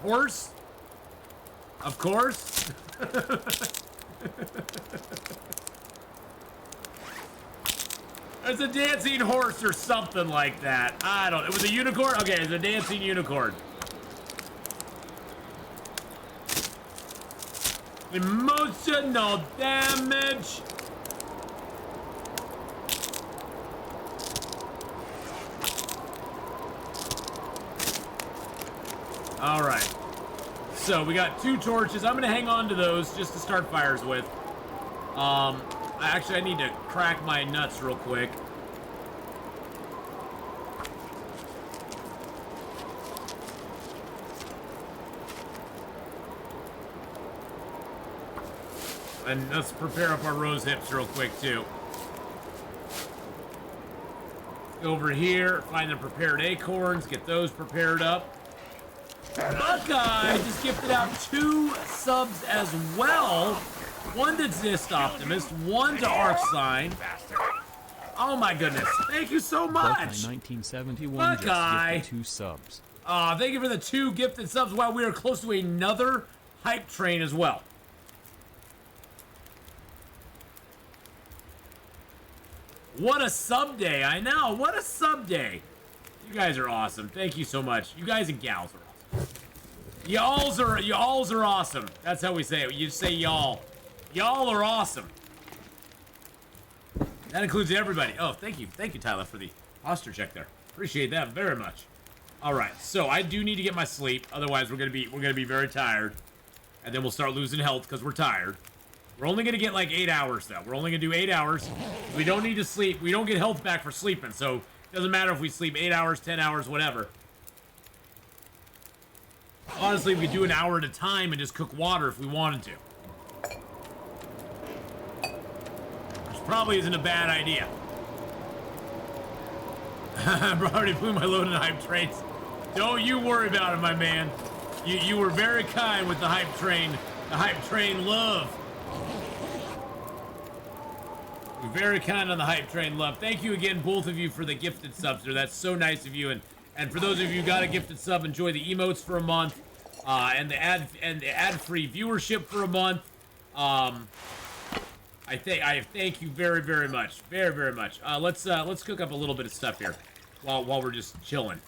Horse? Of course. There's a dancing horse or something like that. I don't know. It was a unicorn? Okay, it's a dancing unicorn. Emotional damage. All right. So we got 2 torches. I'm gonna hang on to those just to start fires with. Actually, I need to crack my nuts real quick. And let's prepare up our rose hips real quick too. Go over here, find the prepared acorns, get those prepared up. Buckeye just gifted out 2 subs as well. 1 to Zist Optimist, 1 to Arcsign. Oh my goodness. Thank you so much. Buckeye 1971 Buckeye. just gifted 2 subs. Thank you for the 2 gifted subs. Wow, we are close to another hype train as well. What a sub day. I know. What a sub day. You guys are awesome. Thank you so much. You guys and gals are awesome. Y'alls are awesome. That's how we say it. You say y'all. Y'all are awesome. That includes everybody. Oh, thank you. Thank you, Tyler, for the posture check there. Appreciate that very much. All right. So I do need to get my sleep. Otherwise, we're gonna be very tired. And then we'll start losing health because we're tired. We're only gonna get like 8 hours though. We're only gonna do 8 hours. We don't need to sleep. We don't get health back for sleeping. So it doesn't matter if we sleep 8 hours, 10 hours, whatever. Honestly, we could do an hour at a time and just cook water if we wanted to. Which probably isn't a bad idea. I already blew my load in hype trains. Don't you worry about it, my man. You were very kind with the hype train love. You're very kind on the hype train love. Thank you again, both of you, for the gifted subs there. That's so nice of you. And for those of you who got a gifted sub, enjoy the emotes for a month, and the ad-free viewership for a month. I thank you very, very much, very, very much. Let's cook up a little bit of stuff here while we're just chilling.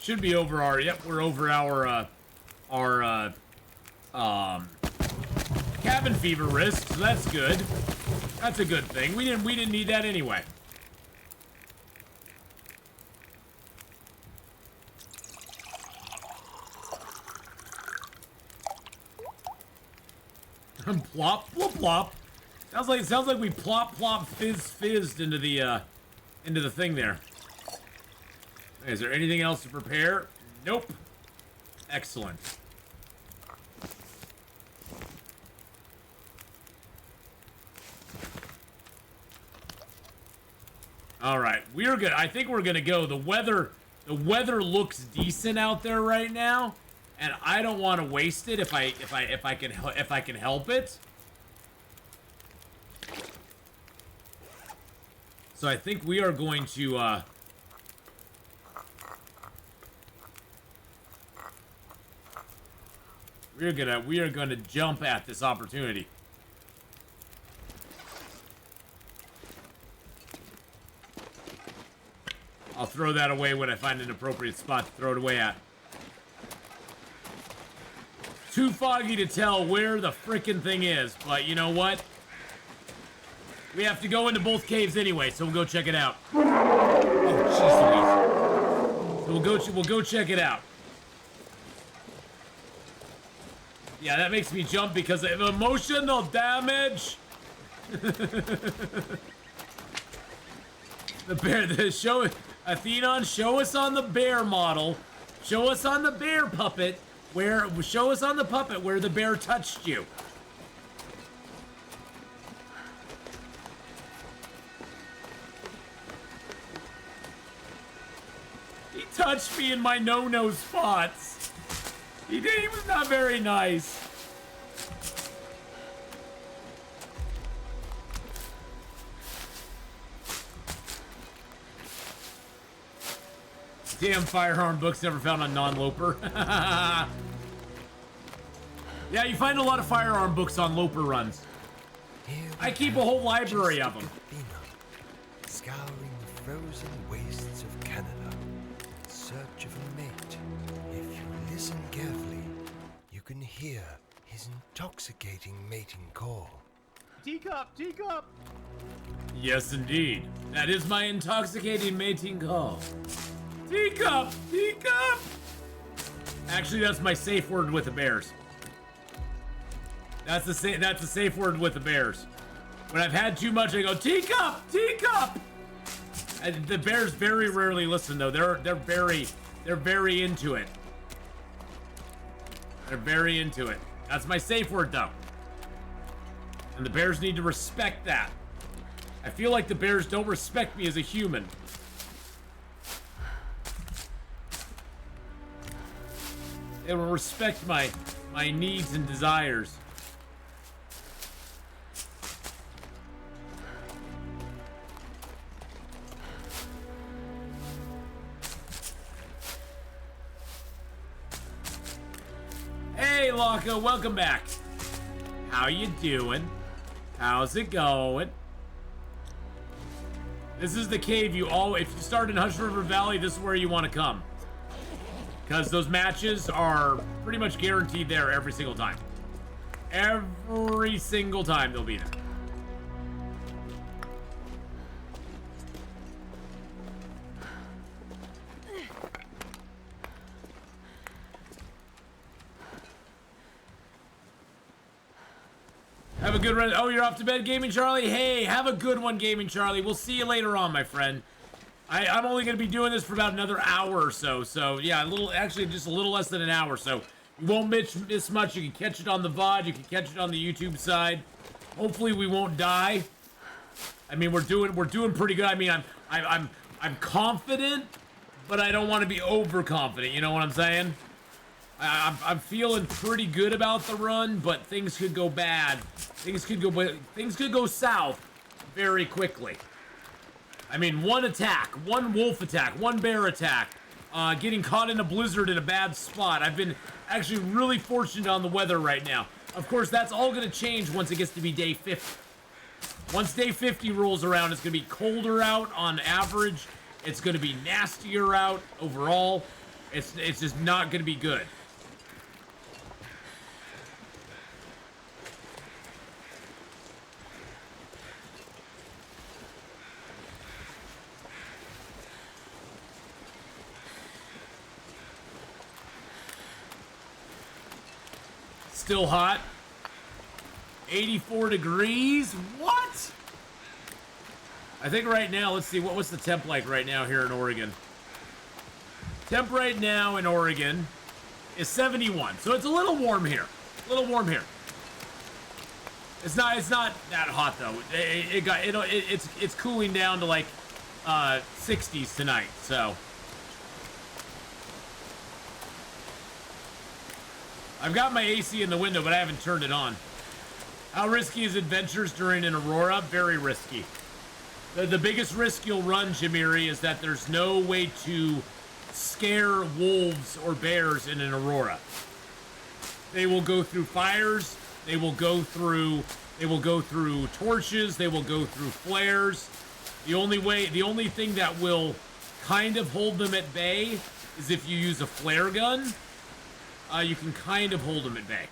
Should be over our, yep, we're over our cabin fever risk, so that's good. That's a good thing. We didn't need that anyway. Plop, plop, plop. Sounds like we plop, plop, fizzed into the thing there. Is there anything else to prepare? Nope. Excellent. All right, we're good. I think we're gonna go. The weather looks decent out there right now, and I don't want to waste it if I can help it. So I think we are going to, we are gonna jump at this opportunity. I'll throw that away when I find an appropriate spot to throw it away at. Too foggy to tell where the frickin' thing is, but you know what? We have to go into both caves anyway, so we'll go check it out. Oh, jeez Louise. So we'll go check it out. Yeah, that makes me jump because of emotional damage. Atheenon, show us on the bear model. Show us on the bear puppet show us on the puppet where the bear touched you. He touched me in my no-no spots. He was not very nice. Damn firearm books never found on non-loper. Yeah, you find a lot of firearm books on loper runs. I keep a whole library of them. Athena, scouring the frozen wastes of Canada in search of a mate. If you listen carefully, you can hear his intoxicating mating call. Teacup, teacup. Yes, indeed. That is my intoxicating mating call. Teacup! Teacup! Actually, that's my safe word with the bears. That's the safe word with the bears. When I've had too much, I go, teacup! Teacup! And the bears very rarely listen, though. They're very into it. They're very into it. That's my safe word, though. And the bears need to respect that. I feel like the bears don't respect me as a human. They will respect my needs and desires. Hey, Locko, welcome back. How you doing? How's it going? This is the cave if you start in Hush River Valley, this is where you want to come. Because those matches are pretty much guaranteed there every single time. Every single time they'll be there. Have a good run. Oh, you're off to bed, Gaming Charlie? Hey, have a good one, Gaming Charlie. We'll see you later on, my friend. I'm only going to be doing this for about another hour or so. So, yeah, actually just a little less than an hour. So, you won't miss much. You can catch it on the VOD. You can catch it on the YouTube side. Hopefully, we won't die. I mean, we're doing pretty good. I mean, I'm confident, but I don't want to be overconfident. You know what I'm saying? I'm feeling pretty good about the run, but things could go bad. Things could go south very quickly. I mean, one wolf attack, one bear attack, getting caught in a blizzard in a bad spot. I've been actually really fortunate on the weather right now. Of course, that's all going to change once it gets to be day 50. Once day 50 rolls around, it's going to be colder out on average. It's going to be nastier out overall. It's just not going to be good. Still hot. 84 degrees? What? I think right now, let's see, what's the temp like right now here in Oregon? Temp right now in Oregon is 71. So it's a little warm here. It's not that hot though. It's cooling down to like 60s tonight, so. I've got my AC in the window, but I haven't turned it on. How risky is adventures during an aurora? Very risky. The biggest risk you'll run, Jimiri, is that there's no way to scare wolves or bears in an Aurora. They will go through fires. They will go through torches. They will go through flares. The only thing that will kind of hold them at bay is if you use a flare gun. You can kind of hold them at bay.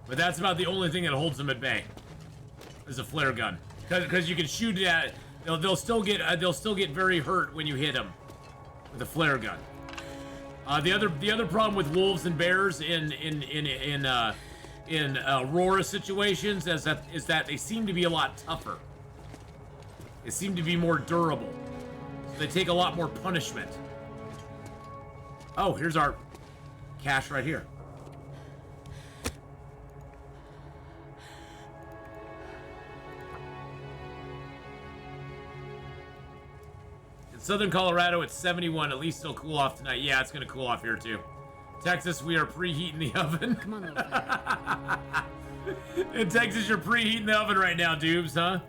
But that's about the only thing that holds them at bay, is a flare gun, because you can shoot it at. They'll still get very hurt when you hit them with a flare gun. The other problem with wolves and bears in Aurora situations is that they seem to be a lot tougher. They seem to be more durable. So they take a lot more punishment. Oh, here's our cache right here. Southern Colorado, it's 71. At least it'll cool off tonight. Yeah, it's going to cool off here, too. Texas, we are preheating the oven. Come on, little fella. In Texas, you're preheating the oven right now, Dubes, huh?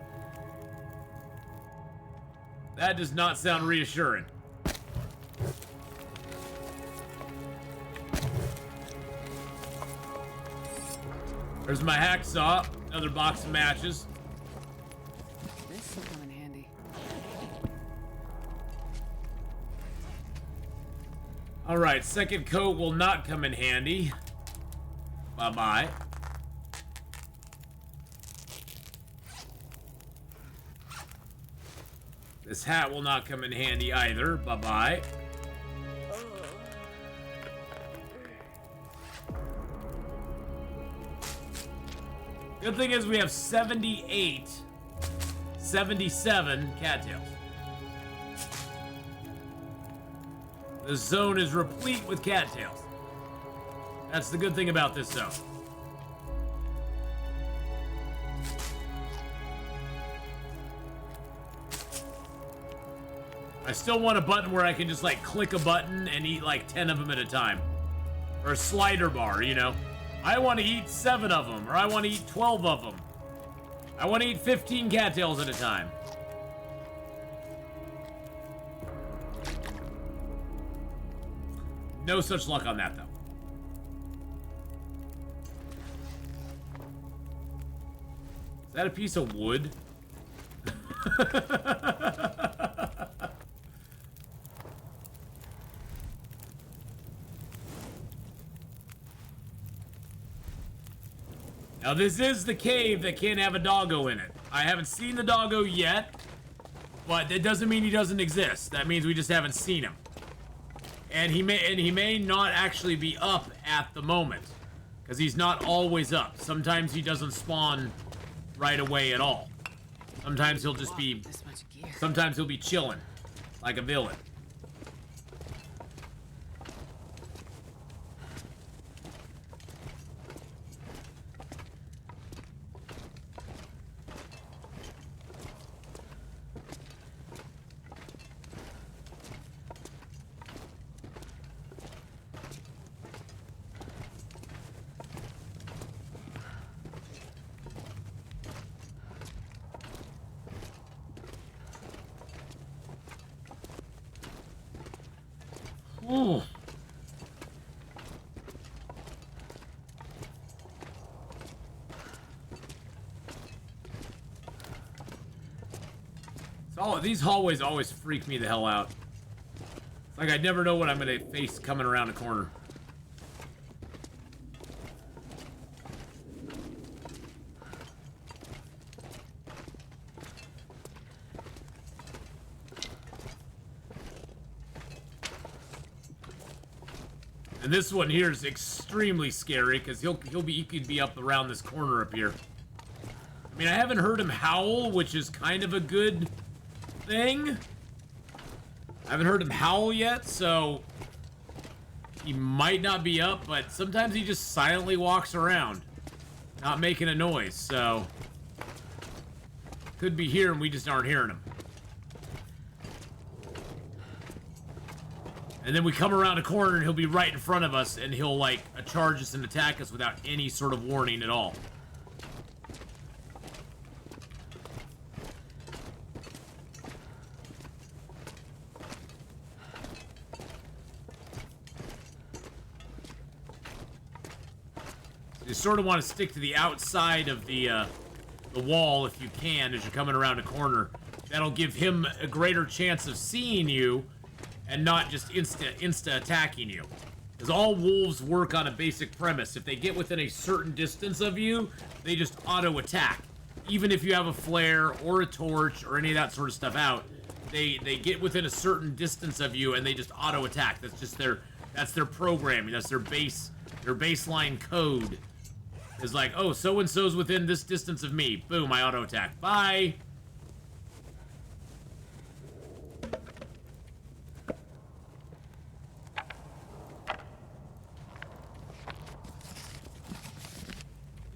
That does not sound reassuring. There's my hacksaw. Another box of matches. This will come in handy. Alright, second coat will not come in handy. Bye-bye. This hat will not come in handy either. Bye-bye. Good thing is we have 78, 77 cattails. The zone is replete with cattails. That's the good thing about this zone. I still want a button where I can just like click a button and eat like 10 of them at a time. Or a slider bar, you know. I want to eat 7 of them, or I want to eat 12 of them. I want to eat 15 cattails at a time. No such luck on that, though. Is that a piece of wood? Now, this is the cave that can't have a doggo in it. I haven't seen the doggo yet, but that doesn't mean he doesn't exist. That means we just haven't seen him. And he may not actually be up at the moment, because he's not always up. Sometimes he doesn't spawn right away at all. Sometimes he'll just be. This much gear. Sometimes he'll be chilling, like a villain. Ooh. So these hallways always freak me the hell out. It's like I never know what I'm gonna face coming around a corner. And this one here is extremely scary because he could be up around this corner up here. I mean, I haven't heard him howl, which is kind of a good thing. I haven't heard him howl yet, so he might not be up, but sometimes he just silently walks around, not making a noise, so could be here and we just aren't hearing him. And then we come around a corner and he'll be right in front of us and he'll like charge us and attack us without any sort of warning at all. You sort of want to stick to the outside of the wall if you can as you're coming around a corner. That'll give him a greater chance of seeing you and not just insta attacking you. Because all wolves work on a basic premise. If they get within a certain distance of you, they just auto attack. Even if you have a flare or a torch or any of that sort of stuff out, they get within a certain distance of you and they just auto attack. That's just their programming. That's their baseline code. Is like, oh, so-and-so's within this distance of me. Boom, I auto-attack. Bye!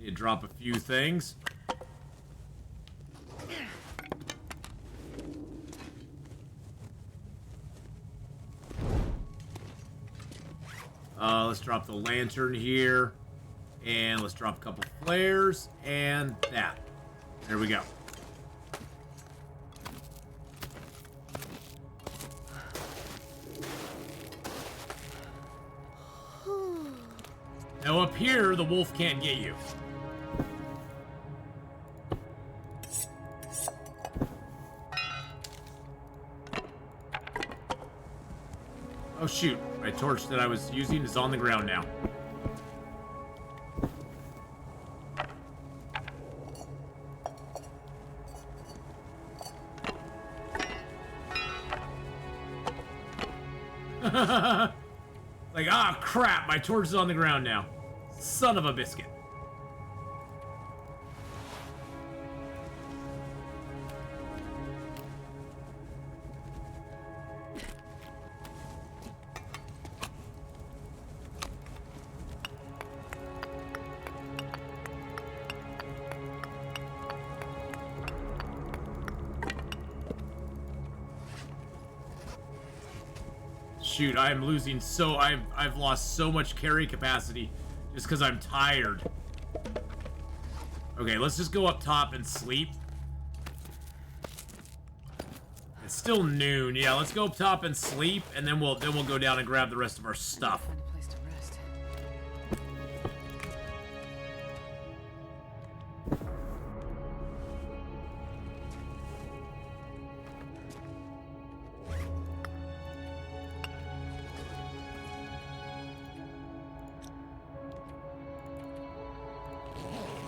You drop a few things. Let's drop the lantern here. And let's drop a couple flares, and that. There we go. Now up here, the wolf can't get you. Oh shoot, my torch that I was using is on the ground now. Like, ah, crap, my torch is on the ground now. Son of a biscuit. Shoot, I'm losing I've lost so much carry capacity just because I'm tired. Okay, let's just go up top and sleep. It's still noon. Yeah, let's go up top and sleep, and then we'll go down and grab the rest of our stuff. Find a place to rest.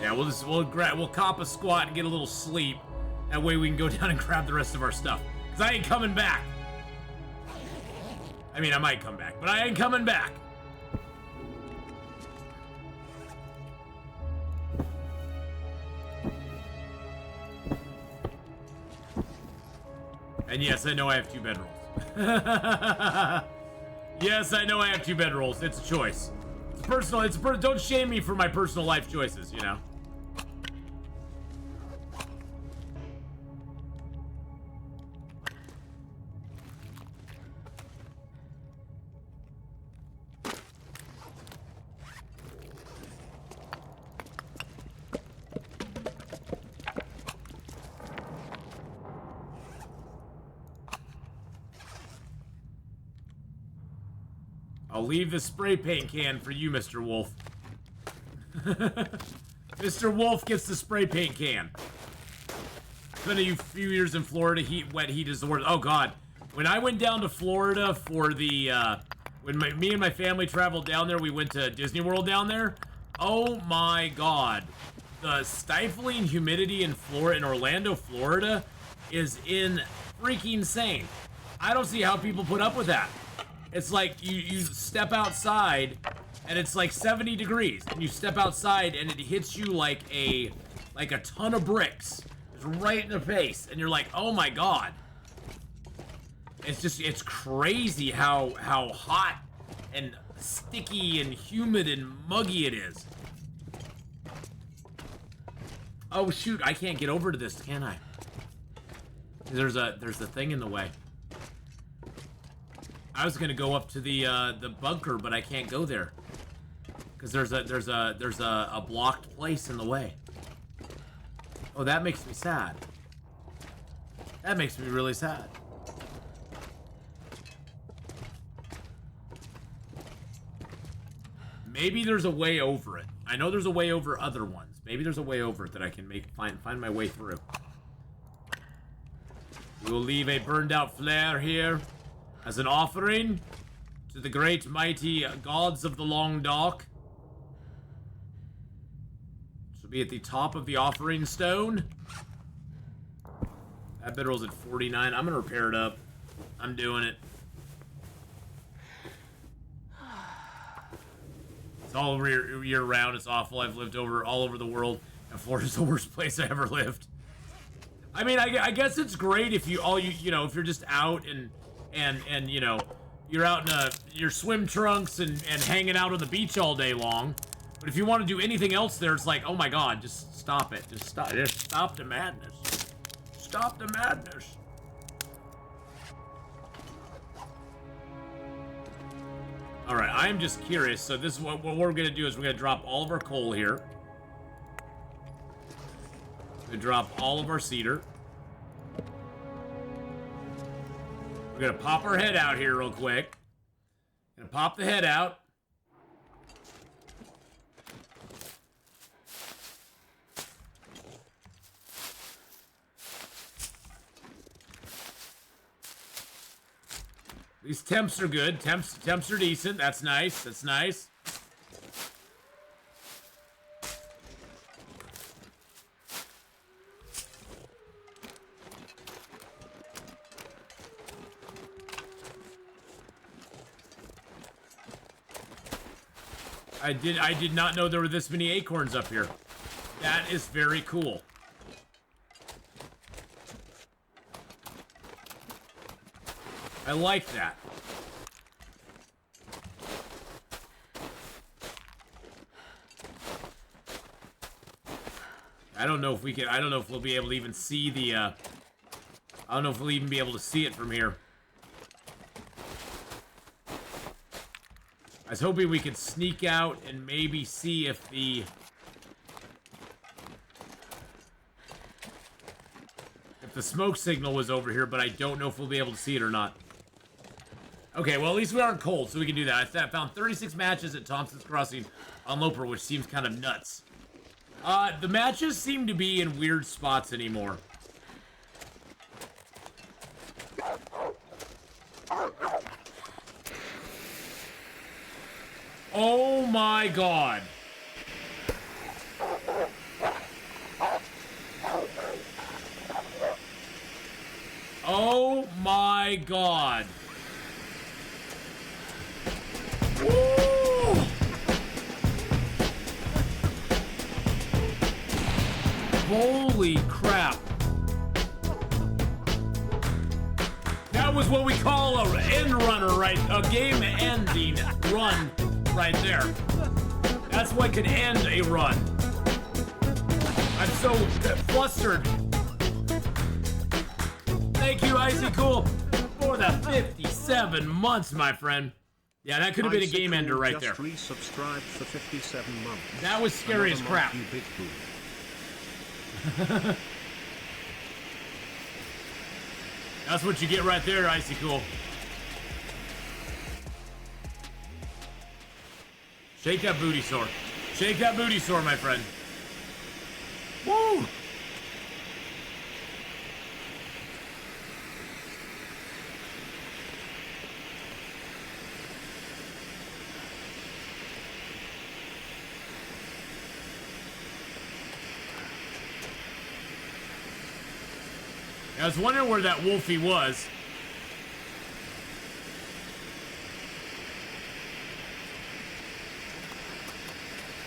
Yeah, we'll cop a squat and get a little sleep. That way we can go down and grab the rest of our stuff. Cause I ain't coming back. I mean, I might come back, but I ain't coming back. And yes, I know I have 2 bedrolls. Yes, I know I have 2 bedrolls. It's a choice. It's personal. Don't shame me for my personal life choices, you know? I'll leave the spray paint can for you, Mr. Wolf. Mr. Wolf gets the spray paint can. It's been a few years in Florida. Wet heat is the word. Oh, God. When I went down to Florida for the, when me and my family traveled down there, we went to Disney World down there. Oh, my God. The stifling humidity in Orlando, Florida is freaking insane. I don't see how people put up with that. It's like you step outside and it's like 70 degrees and you step outside and it hits you like a ton of bricks. It's right in the face and you're like, oh my God. It's crazy how hot and sticky and humid and muggy it is. Oh shoot, I can't get over to this, can I? There's a thing in the way. I was gonna go up to the bunker, but I can't go there because there's a blocked place in the way. Oh, that makes me sad. That makes me really sad. Maybe there's a way over it. I know there's a way over other ones. Maybe there's a way over it that I can find my way through. We will leave a burned out flare here as an offering to the great mighty gods of the long dock. This will be at the top of the offering stone. That bedroll's at 49. I'm gonna repair it up. I'm doing it. It's all year round. It's awful. I've lived all over the world, and Florida's the worst place I ever lived. I mean, I guess it's great if you if you're just out and you know, you're out in your swim trunks and hanging out on the beach all day long. But if you want to do anything else there, it's like, oh my God, just stop it. Just stop the madness. Stop the madness. All right, I'm just curious. So this is what we're gonna do is we're gonna drop all of our coal here. We're gonna drop all of our cedar. We're gonna pop our head out here real quick. Gonna pop the head out. These temps are good. Temps are decent. That's nice. That's nice. I did not know there were this many acorns up here. That is very cool. I like that. I don't know if we can. I don't know if we'll be able to even see the. I don't know if we'll even be able to see it from here. I was hoping we could sneak out and maybe see if the. If the smoke signal was over here, but I don't know if we'll be able to see it or not. Okay, well, at least we aren't cold, so we can do that. I found 36 matches at Thompson's Crossing on Loper, which seems kind of nuts. The matches seem to be in weird spots anymore. Oh my God. Oh my God. Woo! Holy crap. That was what we call a end runner, right? A game-ending run right there. That's what could end a run. I'm so flustered. Thank you, Icy Cool, for the 57 months, my friend. Yeah, that could have been a game ender right there. Resubscribed for 57 months. That was scary as crap. You big boo. That's what you get right there, Icy Cool. Shake that booty sore. Shake that booty sore, my friend. Woo! I was wondering where that Wolfie was.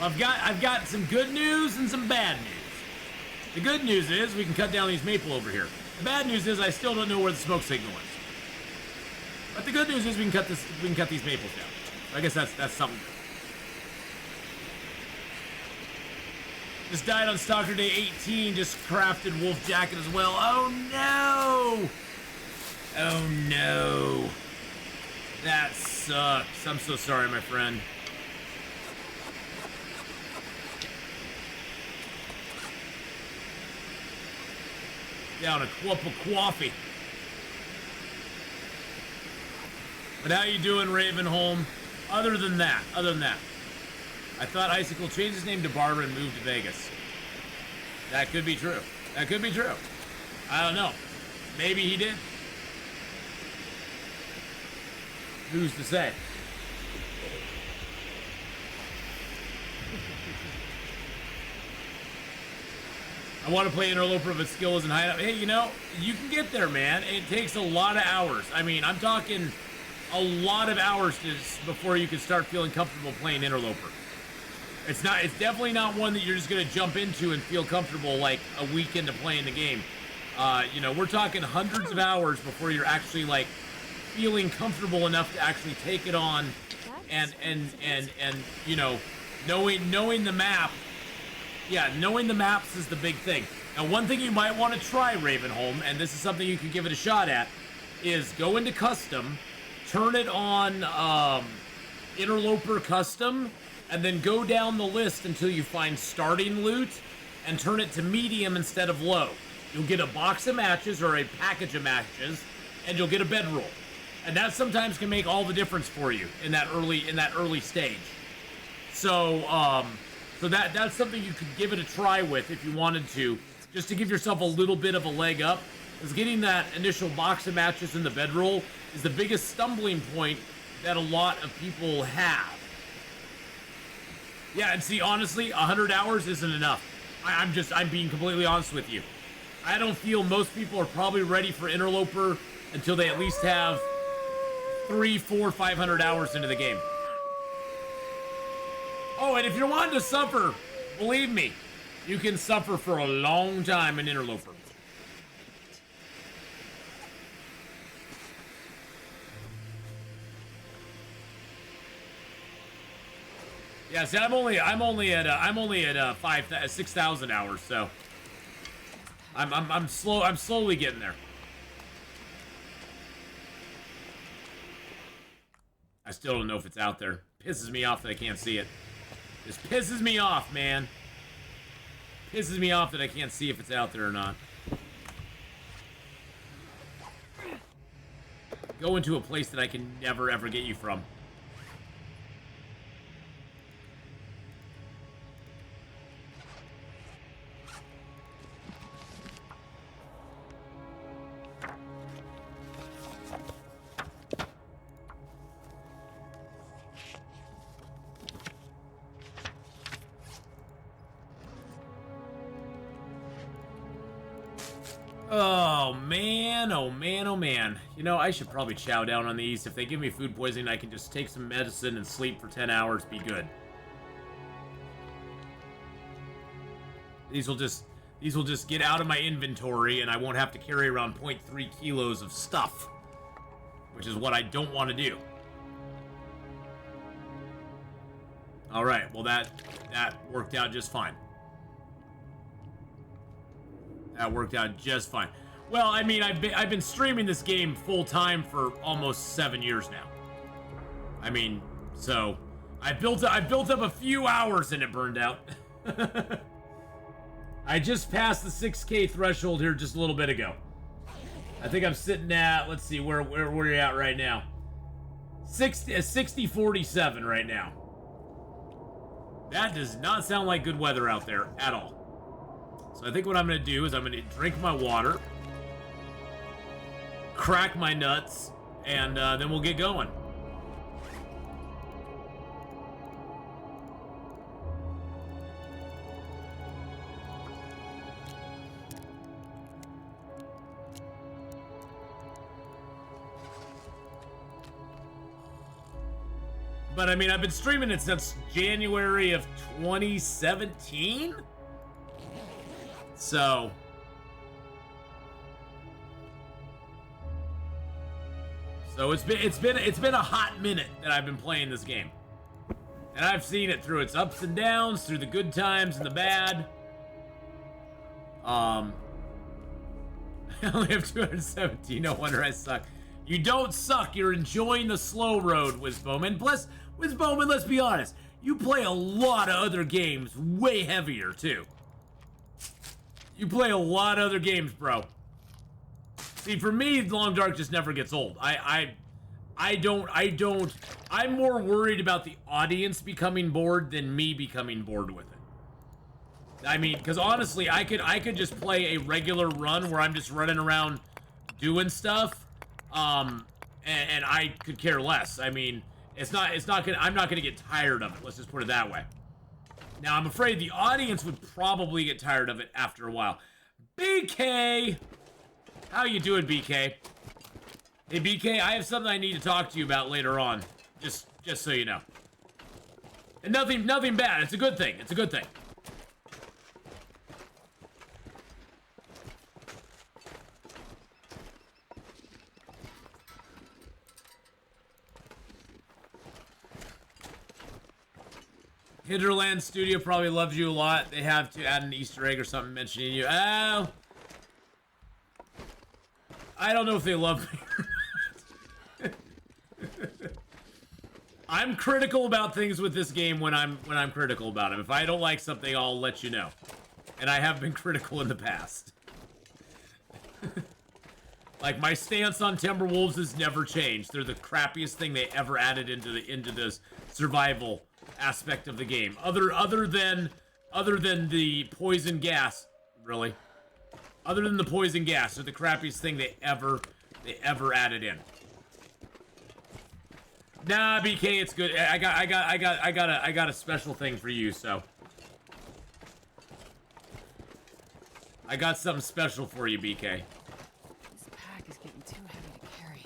I've got some good news and some bad news. The good news is we can cut down these maple over here. The bad news is I still don't know where the smoke signal is. But the good news is we can cut these maples down. I guess that's something. Just died on Stalker Day 18, just crafted Wolf Jacket as well. Oh no! Oh no. That sucks. I'm so sorry, my friend. Down a cup of coffee. But how you doing, Ravenholm? Other than that, I thought Icicle changed his name to Barbara and moved to Vegas. That could be true. That could be true. I don't know. Maybe he did. Who's to say? I want to play Interloper, but skill isn't high enough. Hey, you know, you can get there, man. It takes a lot of hours. I mean, I'm talking a lot of hours before you can start feeling comfortable playing Interloper. It's definitely not one that you're just going to jump into and feel comfortable like a week into playing the game. You know, we're talking hundreds of hours before you're actually like feeling comfortable enough to actually take it on and you know, knowing the map. Yeah, knowing the maps is the big thing. Now, one thing you might want to try, Ravenholm, and this is something you can give it a shot at, is go into custom, turn it on Interloper custom, and then go down the list until you find starting loot and turn it to medium instead of low. You'll get a box of matches or a package of matches, and you'll get a bedroll. And that sometimes can make all the difference for you in that early stage. So, so that's something you could give it a try with if you wanted to, just to give yourself a little bit of a leg up. Because getting that initial box of matches in the bedroll is the biggest stumbling point that a lot of people have. Yeah, and see, honestly, 100 hours isn't enough. I'm being completely honest with you. I don't feel most people are probably ready for Interloper until they at least have 300, 400, 500 hours into the game. Oh, and if you're wanting to suffer, believe me, you can suffer for a long time in Interloper. Yeah, see, I'm only at 6,000 hours, so I'm slowly getting there. I still don't know if it's out there. Pisses me off that I can't see it. Just pisses me off, man. Pisses me off that I can't see if it's out there or not. Go into a place that I can never ever get you from. Oh man, oh man, oh man. You know, I should probably chow down on these. If they give me food poisoning, I can just take some medicine and sleep for 10 hours, be good. These will just get out of my inventory and I won't have to carry around 0.3 kilos of stuff. Which is what I don't want to do. Alright, well that worked out just fine. That worked out just fine. Well, I mean, I've been streaming this game full time for almost 7 years now. I mean, so I built up a few hours and it burned out. I just passed the 6K threshold here just a little bit ago. I think I'm sitting at, let's see, where are you at right now? 60-47 right now. That does not sound like good weather out there at all. So I think what I'm going to do is I'm going to drink my water, crack my nuts, and then we'll get going. But I mean, I've been streaming it since January of 2017. So it's been a hot minute that I've been playing this game. And I've seen it through its ups and downs, through the good times and the bad. I only have 217, no wonder I suck. You don't suck. You're enjoying the slow road, Wizbowman. Plus, Wizbowman, let's be honest, you play a lot of other games way heavier, too. You play a lot of other games, bro. See, for me, Long Dark just never gets old. I'm more worried about the audience becoming bored than me becoming bored with it. I mean, because honestly, I could just play a regular run where I'm just running around doing stuff, and I could care less. I mean, I'm not gonna get tired of it. Let's just put it that way. Now, I'm afraid the audience would probably get tired of it after a while. BK, how you doing, BK? Hey, BK, I have something I need to talk to you about later on. Just so you know. And nothing bad. It's a good thing. It's a good thing. Hinterland Studio probably loves you a lot. They have to add an Easter egg or something mentioning you. Oh. I don't know if they love me or not. I'm critical about things with this game when I'm critical about them. If I don't like something, I'll let you know. And I have been critical in the past. Like, my stance on Timberwolves has never changed. They're the crappiest thing they ever added into the survival aspect of the game. Other than the poison gas, really. Other than the poison gas, they're the crappiest thing they ever added in. Nah, BK, it's good. I got a special thing for you, so. I got something special for you, BK. This pack is getting too heavy to carry.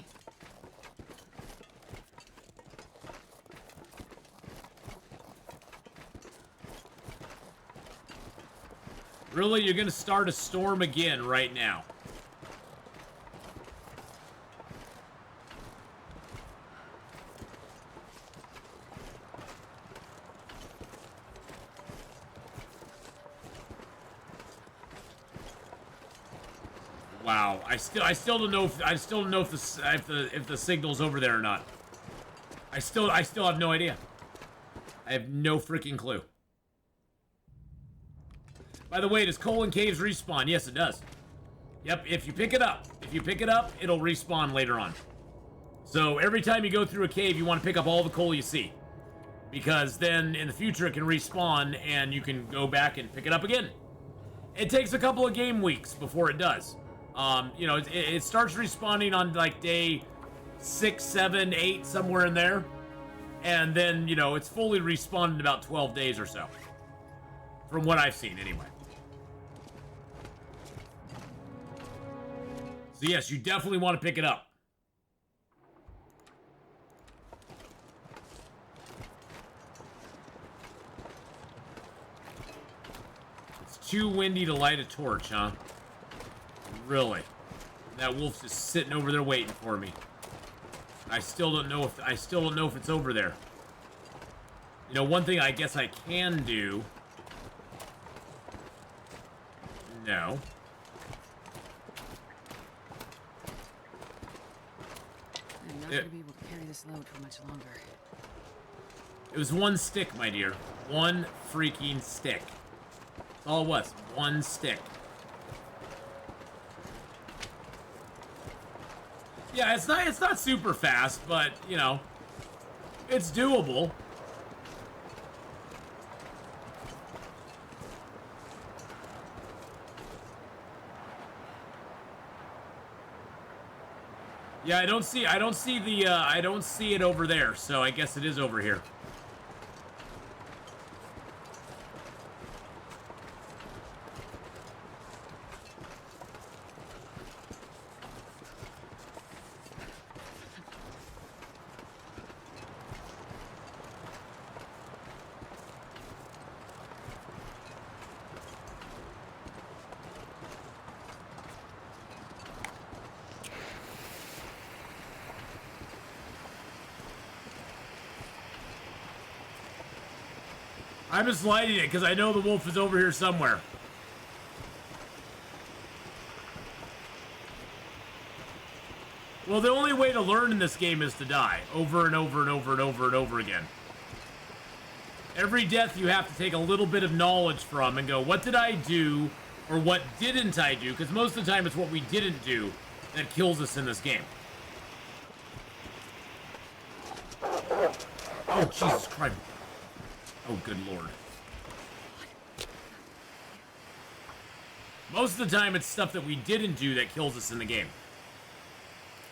Really, you're gonna start a storm again right now. Wow, I still don't know if the signal's over there or not. I still have no idea. I have no freaking clue. By the way, does Colon Caves respawn? Yes, it does. Yep, if you pick it up, it'll respawn later on. So every time you go through a cave, you want to pick up all the coal you see, because then in the future it can respawn and you can go back and pick it up again. It takes a couple of game weeks before it does. You know, it starts respawning on like day 6, 7, 8, somewhere in there. And then, you know, it's fully respawned in about 12 days or so. From what I've seen, anyway. So yes, you definitely want to pick it up. It's too windy to light a torch, huh? Really? That wolf's just sitting over there waiting for me. I still don't know if it's over there. You know, one thing I guess I can do. No. I'm not gonna be able to carry this load for much longer. It was one stick, my dear. One freaking stick. That's all it was. One stick. Yeah, it's not super fast, but, you know, it's doable. Yeah, I don't see it over there, so I guess it is over here. I'm just lighting it because I know the wolf is over here somewhere. Well, the only way to learn in this game is to die over and over and over and over and over again. Every death you have to take a little bit of knowledge from and go, what did I do or what didn't I do? Because most of the time it's what we didn't do that kills us in this game. Oh, Jesus Christ. Oh, good Lord. Most of the time it's stuff that we didn't do that kills us in the game.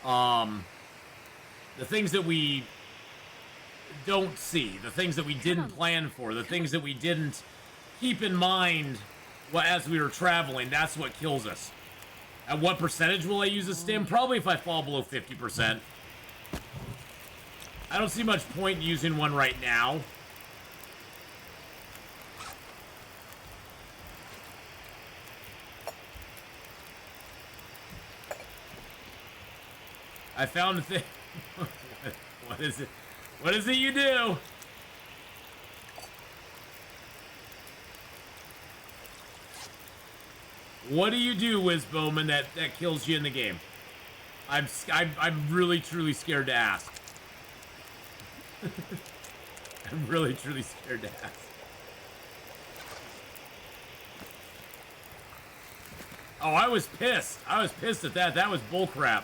The things that we don't see, the things that we didn't plan for, the things that we didn't keep in mind as we were traveling, that's what kills us. At what percentage will I use a stim? Probably if I fall below 50%. I don't see much point in using one right now. I found a thing. What is it? What is it you do? What do you do, Wiz Bowman, that kills you in the game? I'm really truly scared to ask. I'm really truly scared to ask. Oh, I was pissed. I was pissed at that. That was bullcrap.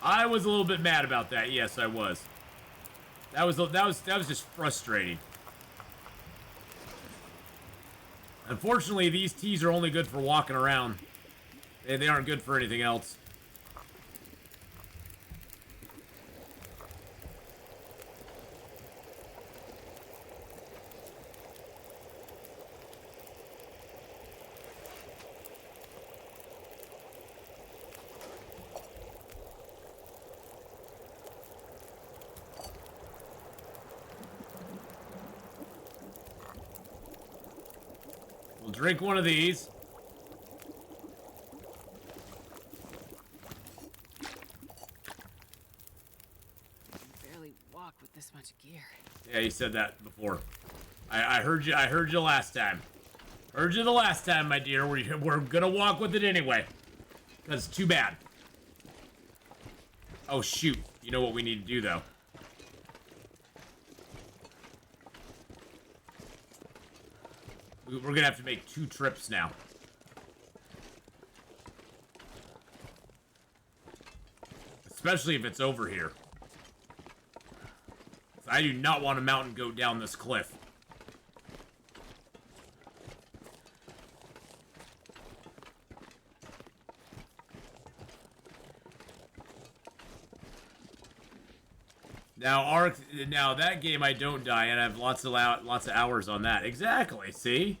I was a little bit mad about that. Yes, I was. That was just frustrating. Unfortunately, these teas are only good for walking around. They aren't good for anything else. Drink one of these. Barely walk with this much gear. Yeah, you said that before. I heard you. I heard you last time. Heard you the last time, my dear. We're gonna walk with it anyway. Cause it's too bad. Oh shoot! You know what we need to do though. We're gonna have to make 2 trips now. Especially if it's over here. I do not want a mountain goat down this cliff. Now that game I don't die, and I have lots of hours on that. Exactly. See.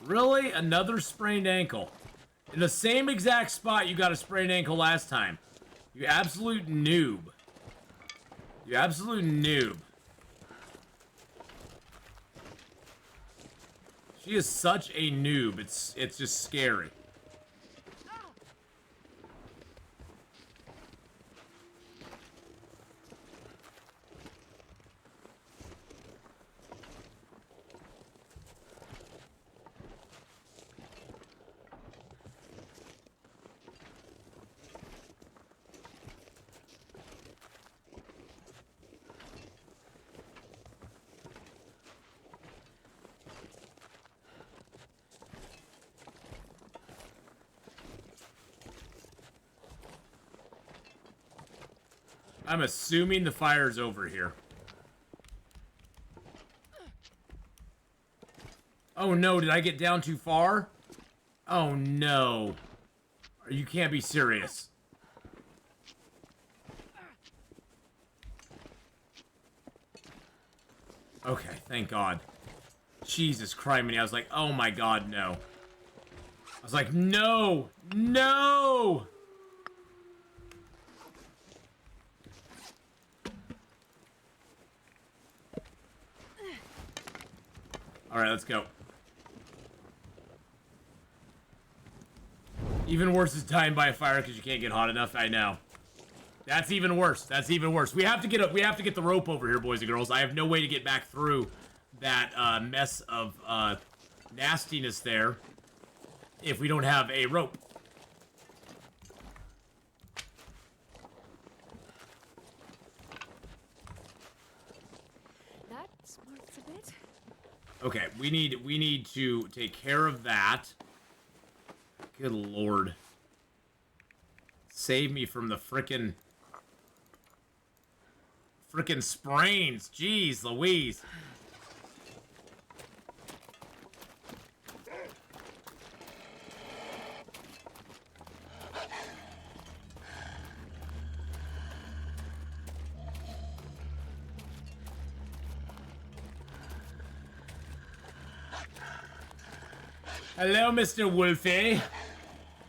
Really? Another sprained ankle. In the same exact spot you got a sprained ankle last time. You absolute noob. You absolute noob. She is such a noob. It's just scary. I'm assuming the fire's over here. Oh no, did I get down too far? Oh no. You can't be serious. Okay, thank God. Jesus Christ, I was like, oh my God, no. was like, no, no. All right, let's go. Even worse is dying by a fire because you can't get hot enough. I know. That's even worse. That's even worse. We have to get the rope over here, boys and girls. I have no way to get back through that mess of nastiness there if we don't have a rope. That smarts a bit. Okay, we need to take care of that. Good lord. Save me from the frickin' sprains. Jeez Louise. Hello, Mr. Wolfie.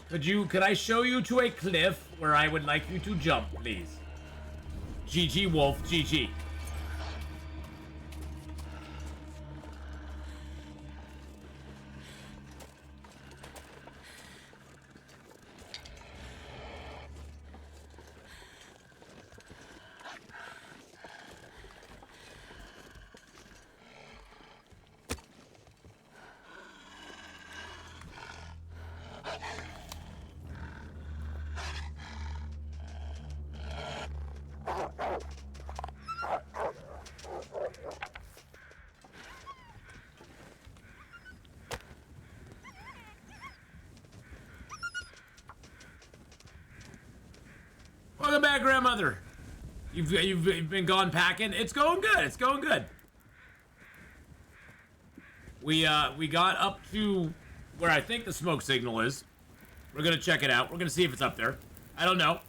Could I show you to a cliff where I would like you to jump, please? GG Wolf, GG. Welcome back, grandmother. You've been gone packing. It's going good. It's going good. We got up to where I think the smoke signal is. We're gonna check it out. We're gonna see if it's up there. I don't know.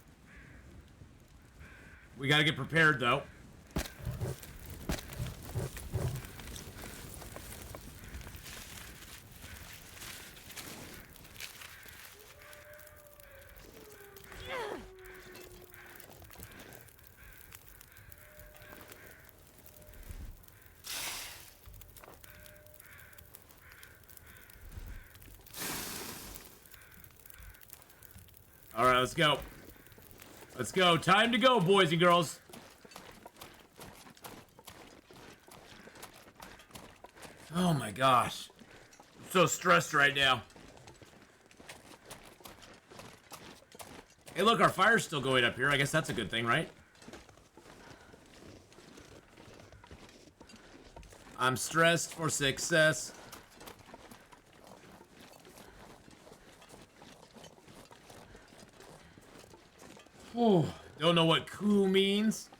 We gotta get prepared though. All right, let's go. Let's go. Time to go, boys and girls. Oh my gosh. I'm so stressed right now. Hey, look, our fire's still going up here. I guess that's a good thing, right? I'm stressed for success. Whew. Don't know what cool means.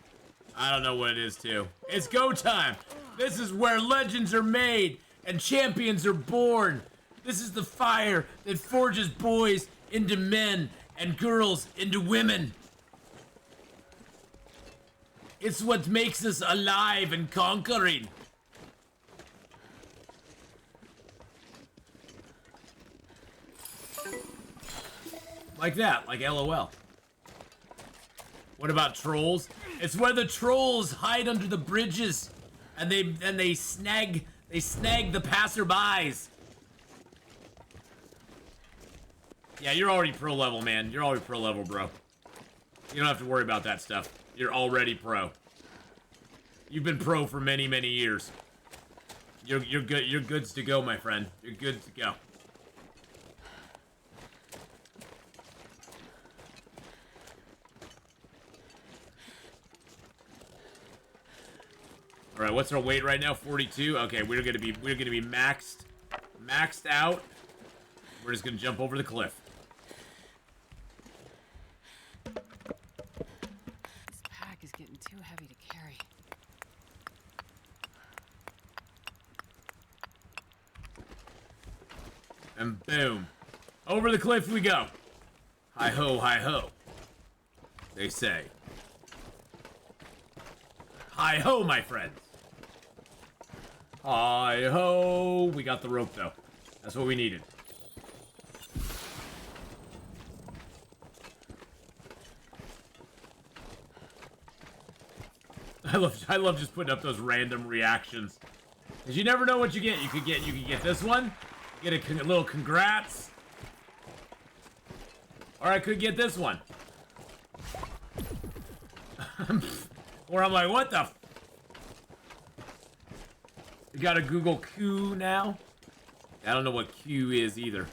I don't know what it is too. It's go time. This is where legends are made and champions are born. This is the fire that forges boys into men and girls into women. It's what makes us alive and conquering. Like that, like LOL. What about trolls? It's where the trolls hide under the bridges, and they snag the passerbys. Yeah, you're already pro level, man. You're already pro level, bro. You don't have to worry about that stuff. You're already pro. You've been pro for many, many years. You're good. You're goods to go, my friend. You're good to go. All right, what's our weight right now? 42. Okay, we're gonna be maxed out. We're just gonna jump over the cliff. This pack is getting too heavy to carry. And boom, over the cliff we go. Hi ho, hi ho. They say. Hi ho, my friends. Hi ho. We got the rope though. That's what we needed. I love just putting up those random reactions. Cause you never know what you get. You could get this one, get a little congrats, or I could get this one, where I'm like, what the? You gotta Google Q now. I don't know what Q is either.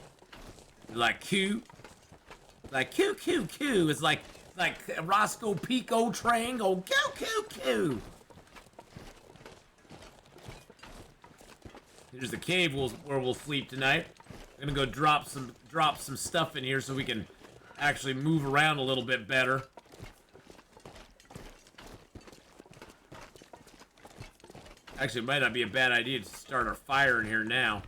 Like Q, like Q. It's like Roscoe Pico Triangle. Q. Here's the cave where we'll sleep tonight. I'm gonna go drop some stuff in here so we can actually move around a little bit better. Actually, it might not be a bad idea to start our fire in here now.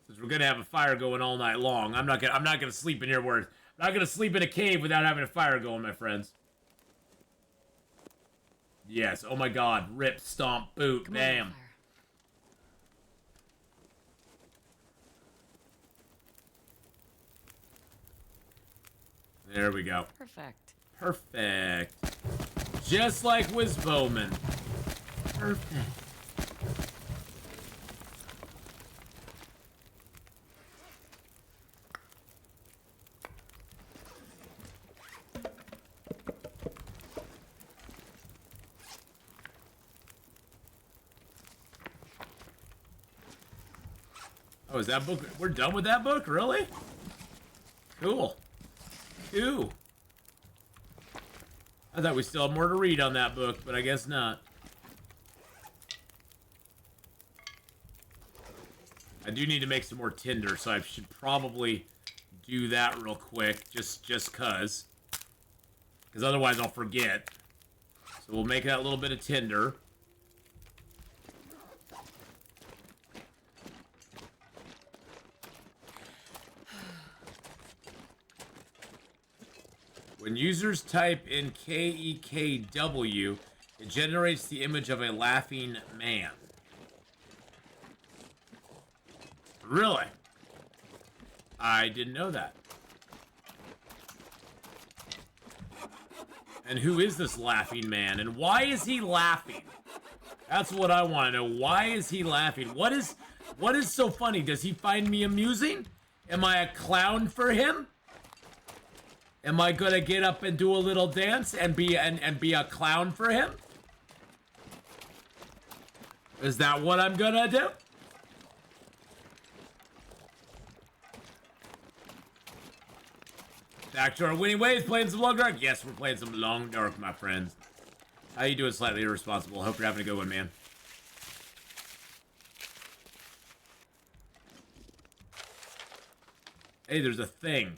Since we're gonna have a fire going all night long, I'm not gonna sleep in here where I'm not gonna sleep in a cave without having a fire going, my friends. Yes. Oh my God. Rip, stomp, boot. Come on, Damn. fire. There we go. Perfect. Perfect. Just like Wiz Bowman. Perfect. Oh, is that book? We're done with that book? Really? Cool. Cool. I thought we still had more to read on that book, but I guess not. I do need to make some more tinder, so I should probably do that real quick, just cause. Because otherwise I'll forget. So we'll make that little bit of tinder. When users type in KEKW, it generates the image of a laughing man. Really? I didn't know that. And who is this laughing man? And why is he laughing? That's what I want to know. Why is he laughing? What is so funny? Does he find me amusing? Am I a clown for him? Am I gonna get up and do a little dance and be a clown for him? Is that what I'm gonna do? Back to our winning ways, playing some Long Dark. Yes, we're playing some Long Dark, my friends. How you doing, Slightly Irresponsible? Hope you're having a good one, man. Hey, there's a thing.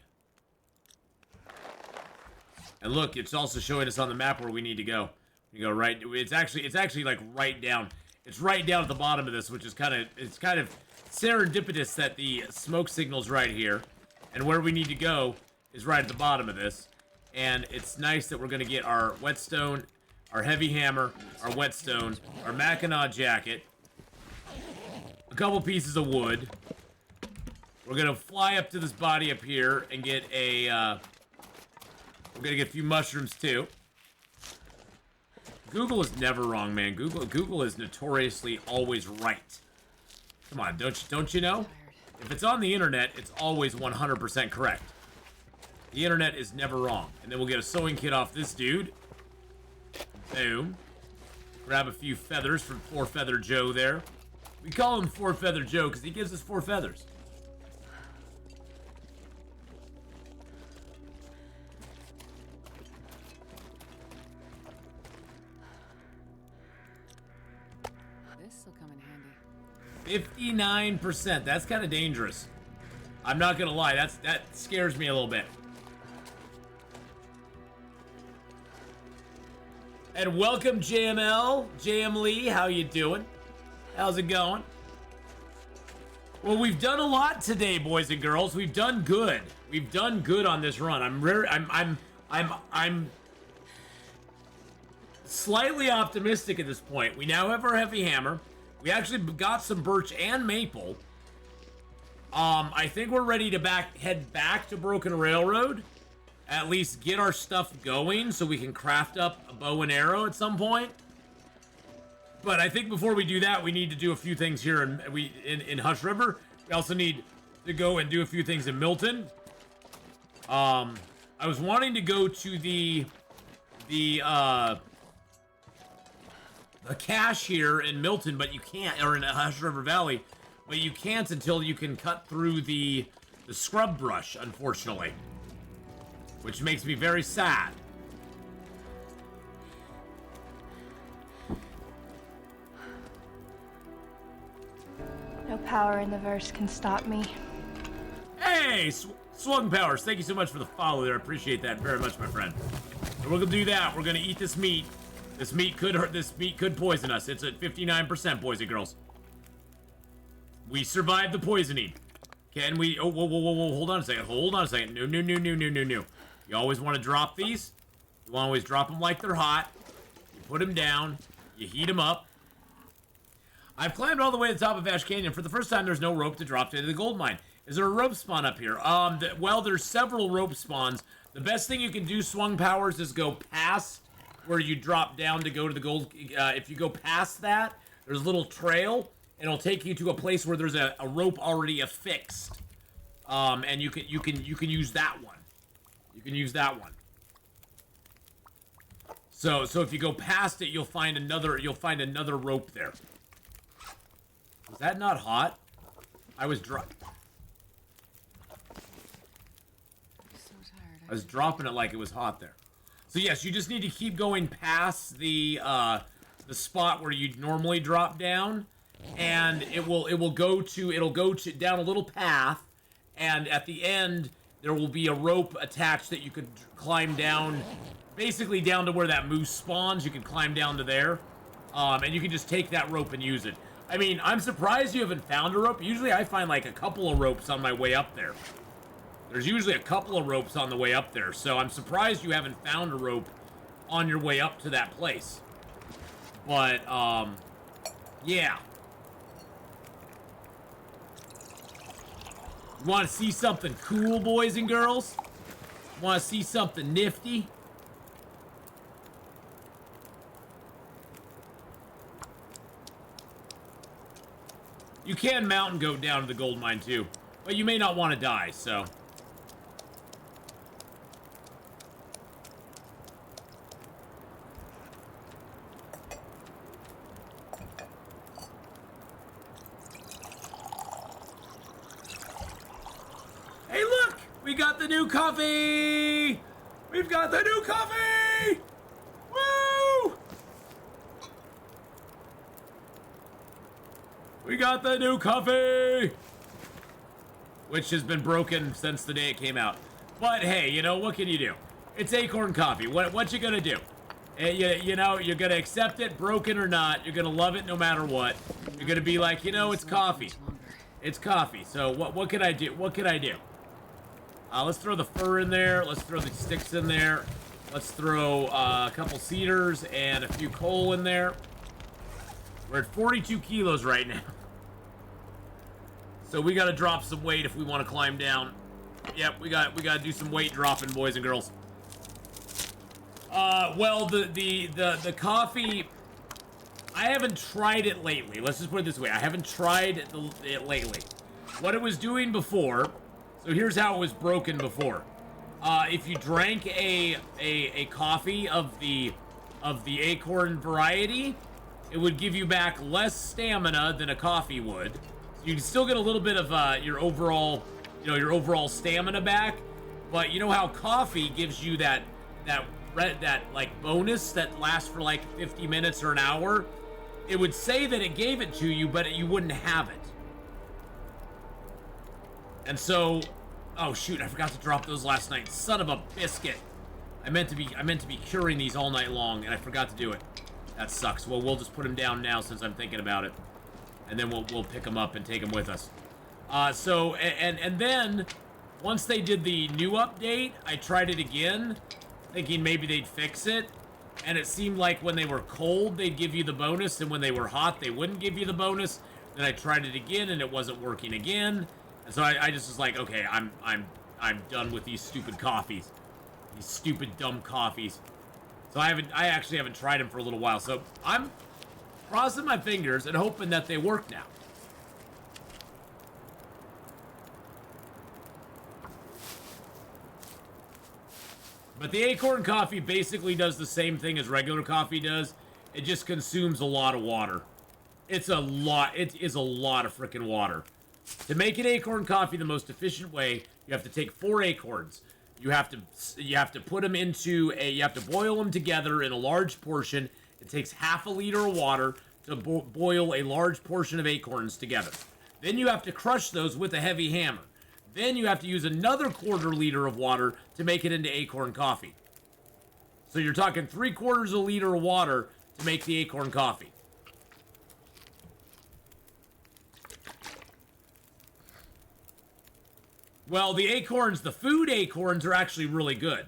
And look, it's also showing us on the map where we need to go. You go right. It's actually like right down. It's right down at the bottom of this, which is kind of serendipitous that the smoke signal's right here, and where we need to go is right at the bottom of this. And it's nice that we're gonna get our whetstone, our heavy hammer, our whetstone, our Mackinac jacket, a couple pieces of wood. We're gonna fly up to this body up here and get a. We're gonna get a few mushrooms too. Google is never wrong, man. Google is notoriously always right. Come on, don't you know? If it's on the internet, it's always 100% correct. The internet is never wrong. And then we'll get a sewing kit off this dude. Boom. Grab a few feathers from Four Feather Joe there. We call him Four Feather Joe because he gives us 4 feathers. This'll come in handy. 59%. That's kind of dangerous. I'm not gonna lie. That scares me a little bit. And welcome, JML, JM Lee. How you doing? How's it going? Well, we've done a lot today, boys and girls. We've done good. We've done good on this run. I'm slightly optimistic at this point. We now have our heavy hammer. We actually got some birch and maple. I think we're ready to head back to Broken Railroad. At least get our stuff going so we can craft up a bow and arrow at some point. But I think before we do that, we need to do a few things here in Hush River. We also need to go and do a few things in Milton. I was wanting to go to the cache here in Milton, but you can't, or in Hush River Valley, but you can't until you can cut through the scrub brush, unfortunately. Which makes me very sad. No power in the verse can stop me. Hey, Swung Powers, thank you so much for the follow there. I appreciate that very much, my friend. So we're gonna do that. We're gonna eat this meat. This meat could hurt. This meat could poison us. It's at 59%, boys and girls. We survived the poisoning. Can we? Oh, whoa, whoa, whoa, whoa! Hold on a second. Hold on a second. No, no, no, no, no, no, no. You always want to drop these. You want to always drop them like they're hot. You put them down. You heat them up. I've climbed all the way to the top of Ash Canyon. For the first time, there's no rope to drop to the gold mine. Is there a rope spawn up here? Well, there's several rope spawns. The best thing you can do, Swung Powers, is go past where you drop down to go to the gold. If you go past that, there's a little trail, and it'll take you to a place where there's a rope already affixed. And you can use that one. You can use that one. So if you go past it, you'll find another rope there. Was that not hot? I was So tired. I was dropping it like it was hot there. So yes, you just need to keep going past the spot where you'd normally drop down, and it'll go down a little path, and at the end there will be a rope attached that you could climb down, basically down to where that moose spawns. You can climb down to there, and you can just take that rope and use it. I mean, I'm surprised you haven't found a rope. Usually I find like a couple of ropes on my way up there. There's usually a couple of ropes on the way up there, so I'm surprised you haven't found a rope on your way up to that place. But, yeah. You want to see something cool, boys and girls? Want to see something nifty? You can mountain goat down to the gold mine too, but you may not want to die, so. Hey, look! We got the new coffee! We've got the new coffee! Woo! We got the new coffee! Which has been broken since the day it came out. But hey, you know, what can you do? It's Acorn Coffee. What you gonna do? You know, you're gonna accept it, broken or not. You're gonna love it no matter what. You're gonna be like, you know, it's coffee. It's coffee. So what can I do? What can I do? Let's throw the fur in there. Let's throw the sticks in there. Let's throw a couple cedars and a few coal in there. We're at 42 kilos right now. So we gotta drop some weight if we want to climb down. Yep, we gotta do some weight dropping, boys and girls. Well, the coffee, I haven't tried it lately. Let's just put it this way. I haven't tried it lately. What it was doing before, so here's how it was broken before. If you drank a coffee of the acorn variety, it would give you back less stamina than a coffee would. You can still get a little bit of your overall stamina back, but you know how coffee gives you that like bonus that lasts for like 50 minutes or an hour? It would say that it gave it to you, but you wouldn't have it. And so, oh shoot, I forgot to drop those last night. Son of a biscuit. I meant to be curing these all night long, and I forgot to do it. That sucks. Well, we'll just put them down now since I'm thinking about it. And then we'll pick them up and take them with us. So, and then, once they did the new update, I tried it again, thinking maybe they'd fix it. And it seemed like when they were cold, they'd give you the bonus, and when they were hot, they wouldn't give you the bonus. Then I tried it again, and it wasn't working again. And so I just was like, okay, I'm done with these stupid coffees. These stupid, dumb coffees. So I actually haven't tried them for a little while. So I'm crossing my fingers and hoping that they work now. But the Acorn coffee basically does the same thing as regular coffee does. It just consumes a lot of water. It is a lot of freaking water. To make an Acorn coffee the most efficient way, you have to take 4 acorns. You have to put them into you have to boil them together in a large portion. It takes half a liter of water to boil a large portion of acorns together. Then you have to crush those with a heavy hammer. Then you have to use another 1/4 liter of water to make it into Acorn coffee. So you're talking 3/4 liter of water to make the Acorn coffee. Well, the acorns, the food acorns are actually really good.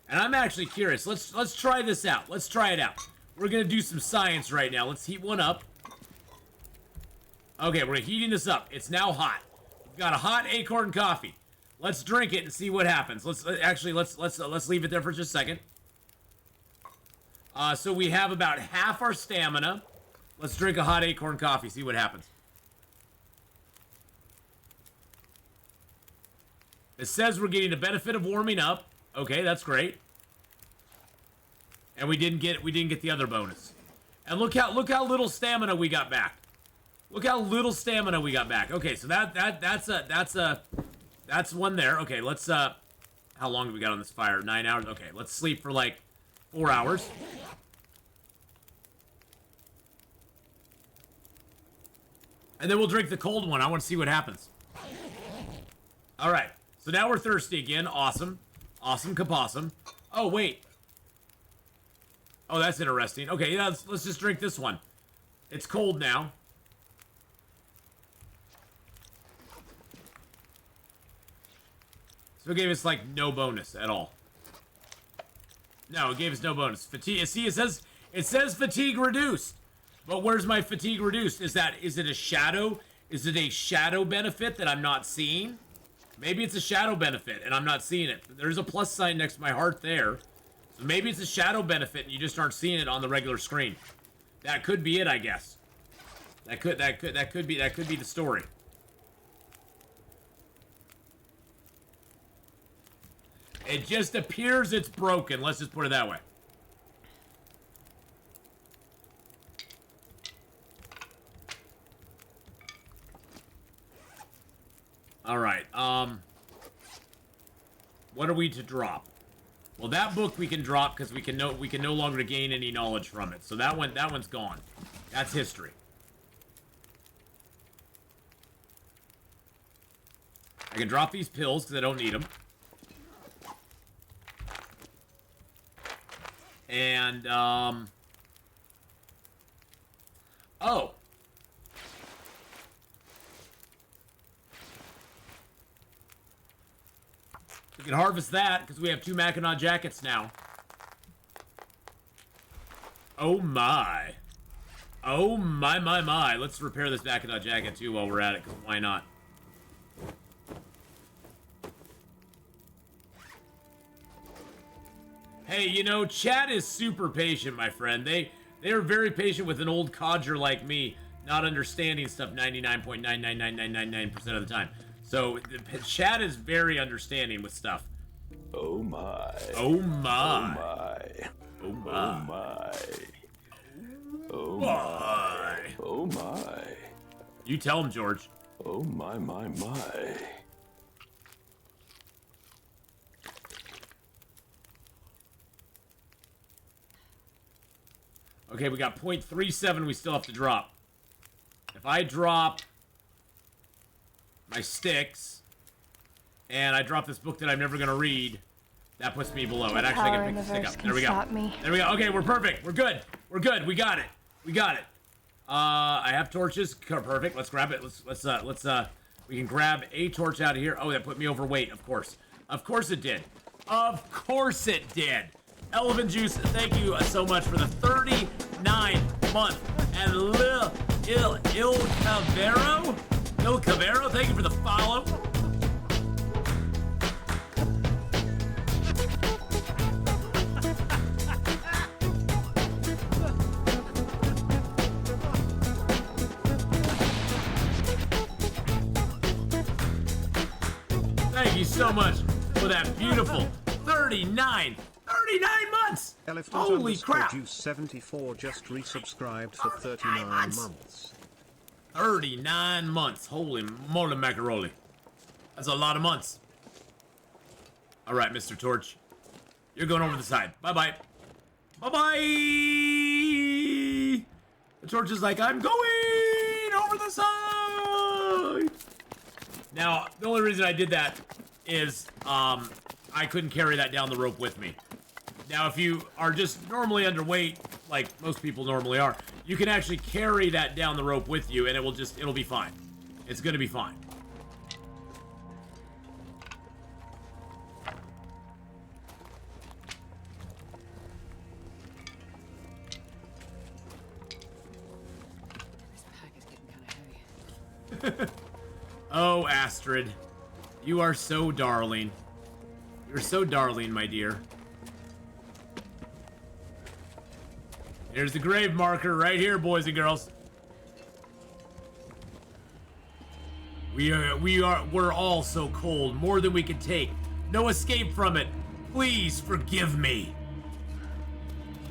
And I'm actually curious. Let's try this out. Let's try it out. We're going to do some science right now. Let's heat one up. Okay, we're heating this up. It's now hot. We've got a hot acorn coffee. Let's drink it and see what happens. Let's leave it there for just a second. So we have about half our stamina. Let's drink a hot acorn coffee, see what happens. It says we're getting the benefit of warming up. Okay, that's great. And we didn't get the other bonus. And look how little stamina we got back. Look how little stamina we got back. Okay, so that's one there. Okay, let's how long have we got on this fire? 9 hours. Okay, let's sleep for like 4 hours. And then we'll drink the cold one. I want to see what happens. All right. So now we're thirsty again. Awesome. Awesome kapossum. Oh, wait. Oh, that's interesting. Okay, yeah, let's just drink this one. It's cold now. So it gave us, like, no bonus at all. No, it gave us no bonus. Fatigue. See, it says fatigue reduced. But where's my fatigue reduced? Is it a shadow? Is it a shadow benefit that I'm not seeing? Maybe it's a shadow benefit, and I'm not seeing it. There's a plus sign next to my heart there. So maybe it's a shadow benefit, and you just aren't seeing it on the regular screen. That could be it, I guess. That could be the story. It just appears it's broken. Let's just put it that way. All right. What are we to drop? Well, that book we can drop because we can no longer gain any knowledge from it. So that one's gone. That's history. I can drop these pills because I don't need them. And oh. We can harvest that, because we have 2 Mackinac jackets now. Oh my. Oh my. Let's repair this Mackinac jacket too while we're at it, because why not? Hey, you know, chat is super patient, my friend. They are very patient with an old codger like me, not understanding stuff 99.99999% of the time. So, the chat is very understanding with stuff. Oh my. Oh my. Oh my. Oh my. Oh my. Oh my. Oh my. You tell him, George. Oh my. Okay, we got 0.37 we still have to drop. If I drop my sticks, and I drop this book that I'm never going to read, that puts me below. And actually, I can pick the stick up. There we go. There we go. Okay, we're perfect. We're good. We're good. We got it. We got it. I have torches. Perfect. Let's grab it. We can grab a torch out of here. Oh, that put me overweight, of course. Of course it did. Of course it did. Elephant Juice, thank you so much for the 39th month. And Il Cavero, Il Cabero, thank you for the follow. Thank you so much for that beautiful 39 months! Holy crap! Juice 74 just resubscribed for 39 months. 39 months. Holy moly macaroni. That's a lot of months. Alright, Mr. Torch. You're going over the side. Bye-bye. Bye-bye! The Torch is like, I'm going over the side! Now, the only reason I did that is, I couldn't carry that down the rope with me. Now, if you are just normally underweight, like most people normally are, you can actually carry that down the rope with you, and it'll be fine. It's gonna be fine. This pack is getting kind of heavy. Oh, Astrid. You are so darling. You're so darling, my dear. Here's the grave marker right here, boys and girls. We're all so cold, more than we can take. No escape from it. Please forgive me.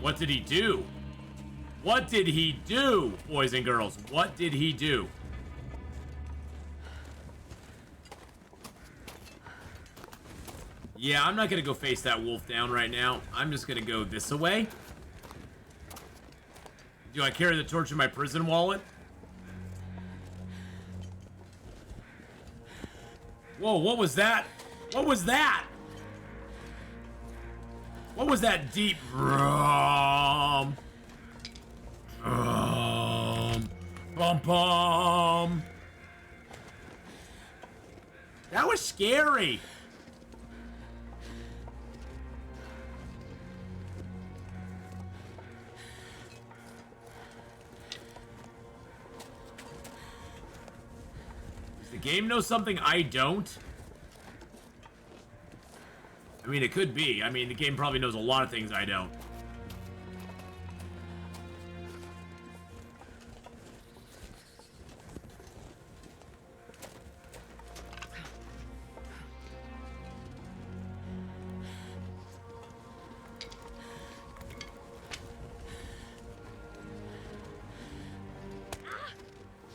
What did he do? What did he do, boys and girls? What did he do? Yeah, I'm not gonna go face that wolf down right now. I'm just gonna go this way. Do I carry the torch in my prison wallet? Whoa, what was that? What was that? What was that deep bum bum? That was scary. The game knows something I don't. I mean, it could be. I mean, the game probably knows a lot of things I don't.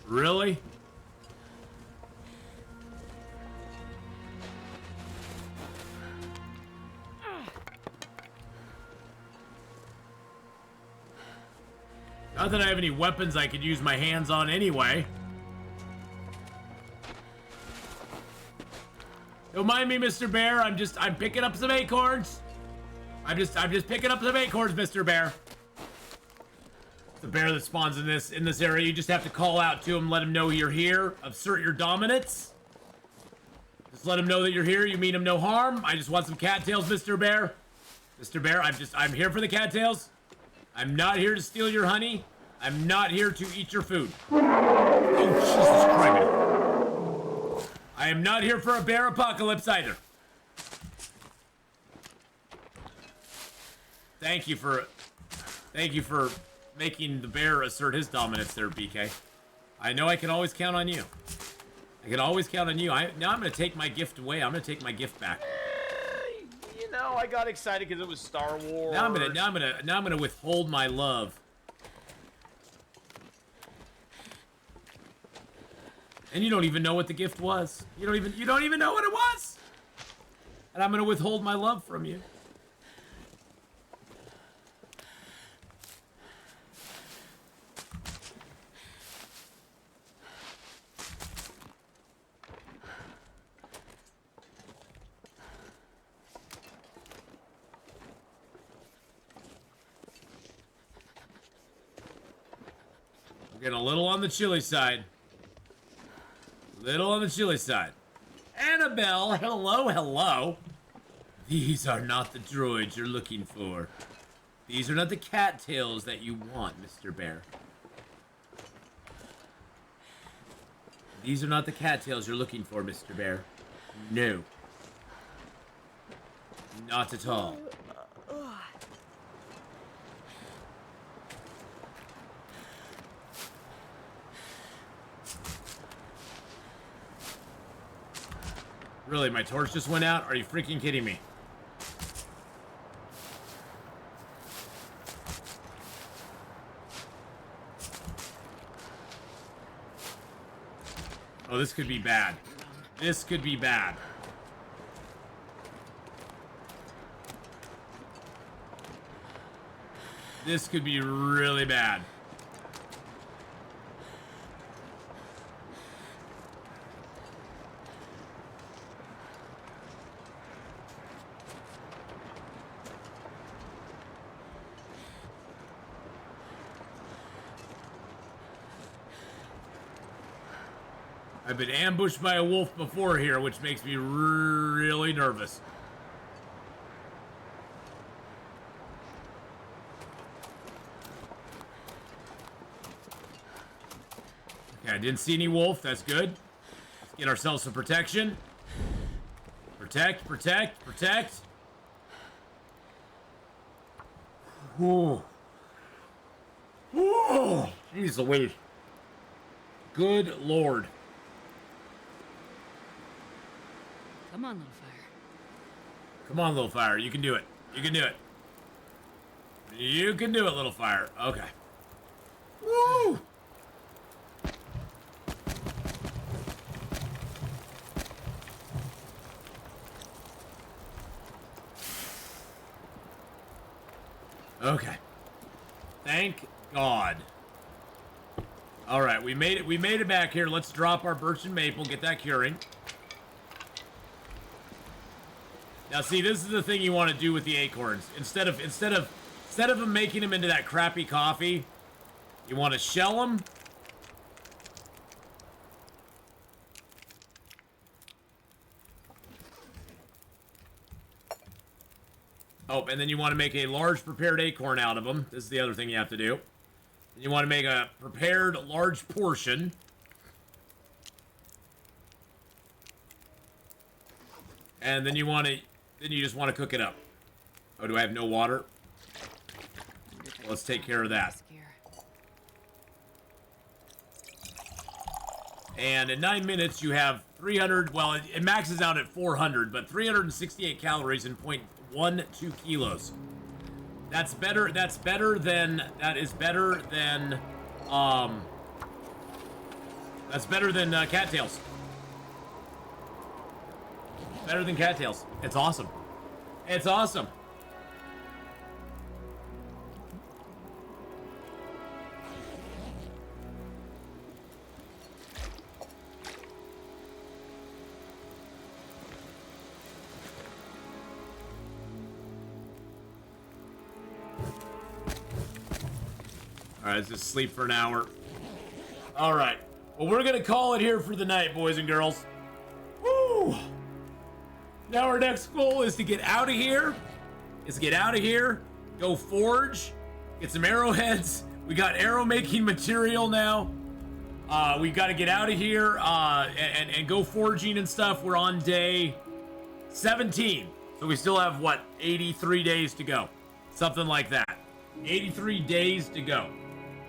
Really? Not that I have any weapons I could use my hands on anyway. Don't mind me, Mr. Bear. I'm picking up some acorns. I'm just picking up some acorns, Mr. Bear. The bear that spawns in this area, you just have to call out to him, let him know you're here, assert your dominance. Just let him know that you're here, you mean him no harm. I just want some cattails, Mr. Bear. Mr. Bear, I'm here for the cattails. I'm not here to steal your honey. I'm not here to eat your food. Oh, Jesus Christ. I am not here for a bear apocalypse either. Thank you for making the bear assert his dominance there, BK. I know I can always count on you. I can always count on you. Now I'm going to take my gift away. I'm going to take my gift back. You know, I got excited because it was Star Wars. Now I'm gonna withhold my love. And you don't even know what the gift was. You don't even know what it was. And I'm gonna withhold my love from you. Getting a little on the chilly side. Little on the chilly side. Annabelle, hello, hello. These are not the droids you're looking for. These are not the cattails that you want, Mr. Bear. These are not the cattails you're looking for, Mr. Bear. No. Not at all. Really, my torch just went out? Are you freaking kidding me? Oh, this could be bad. This could be bad. This could be really bad. I've been ambushed by a wolf before here, which makes me really nervous. Okay, I didn't see any wolf. That's good. Let's get ourselves some protection. Protect, protect, protect. Whoa. Whoa. Jeez Louise. Good Lord. Come on, little fire. Come on, little fire. You can do it. You can do it. You can do it, little fire. Okay. Woo! Okay. Thank God. All right, we made it. We made it back here. Let's drop our birch and maple. Get that curing. Now, see, this is the thing you want to do with the acorns. Instead of them making them into that crappy coffee, you want to shell them. Oh, and then you want to make a large prepared acorn out of them. This is the other thing you have to do. You want to make a prepared large portion. And then you want to... Then you just want to cook it up. Oh, do I have no water? Well, let's take care of that. And in 9 minutes, you have 300... Well, it maxes out at 400, but 368 calories and 0.12 kilos. That's better. That's better than... That is better than... That's better than cattails. Better than cattails. It's awesome. It's awesome. Alright, let's just sleep for an hour. Alright. Well, we're gonna call it here for the night, boys and girls. Woo! Now our next goal is to get out of here. Go forge. Get some arrowheads. We got arrow making material now. We've got to get out of here and go foraging and stuff. We're on day 17. So we still have, what, 83 days to go. Something like that. 83 days to go.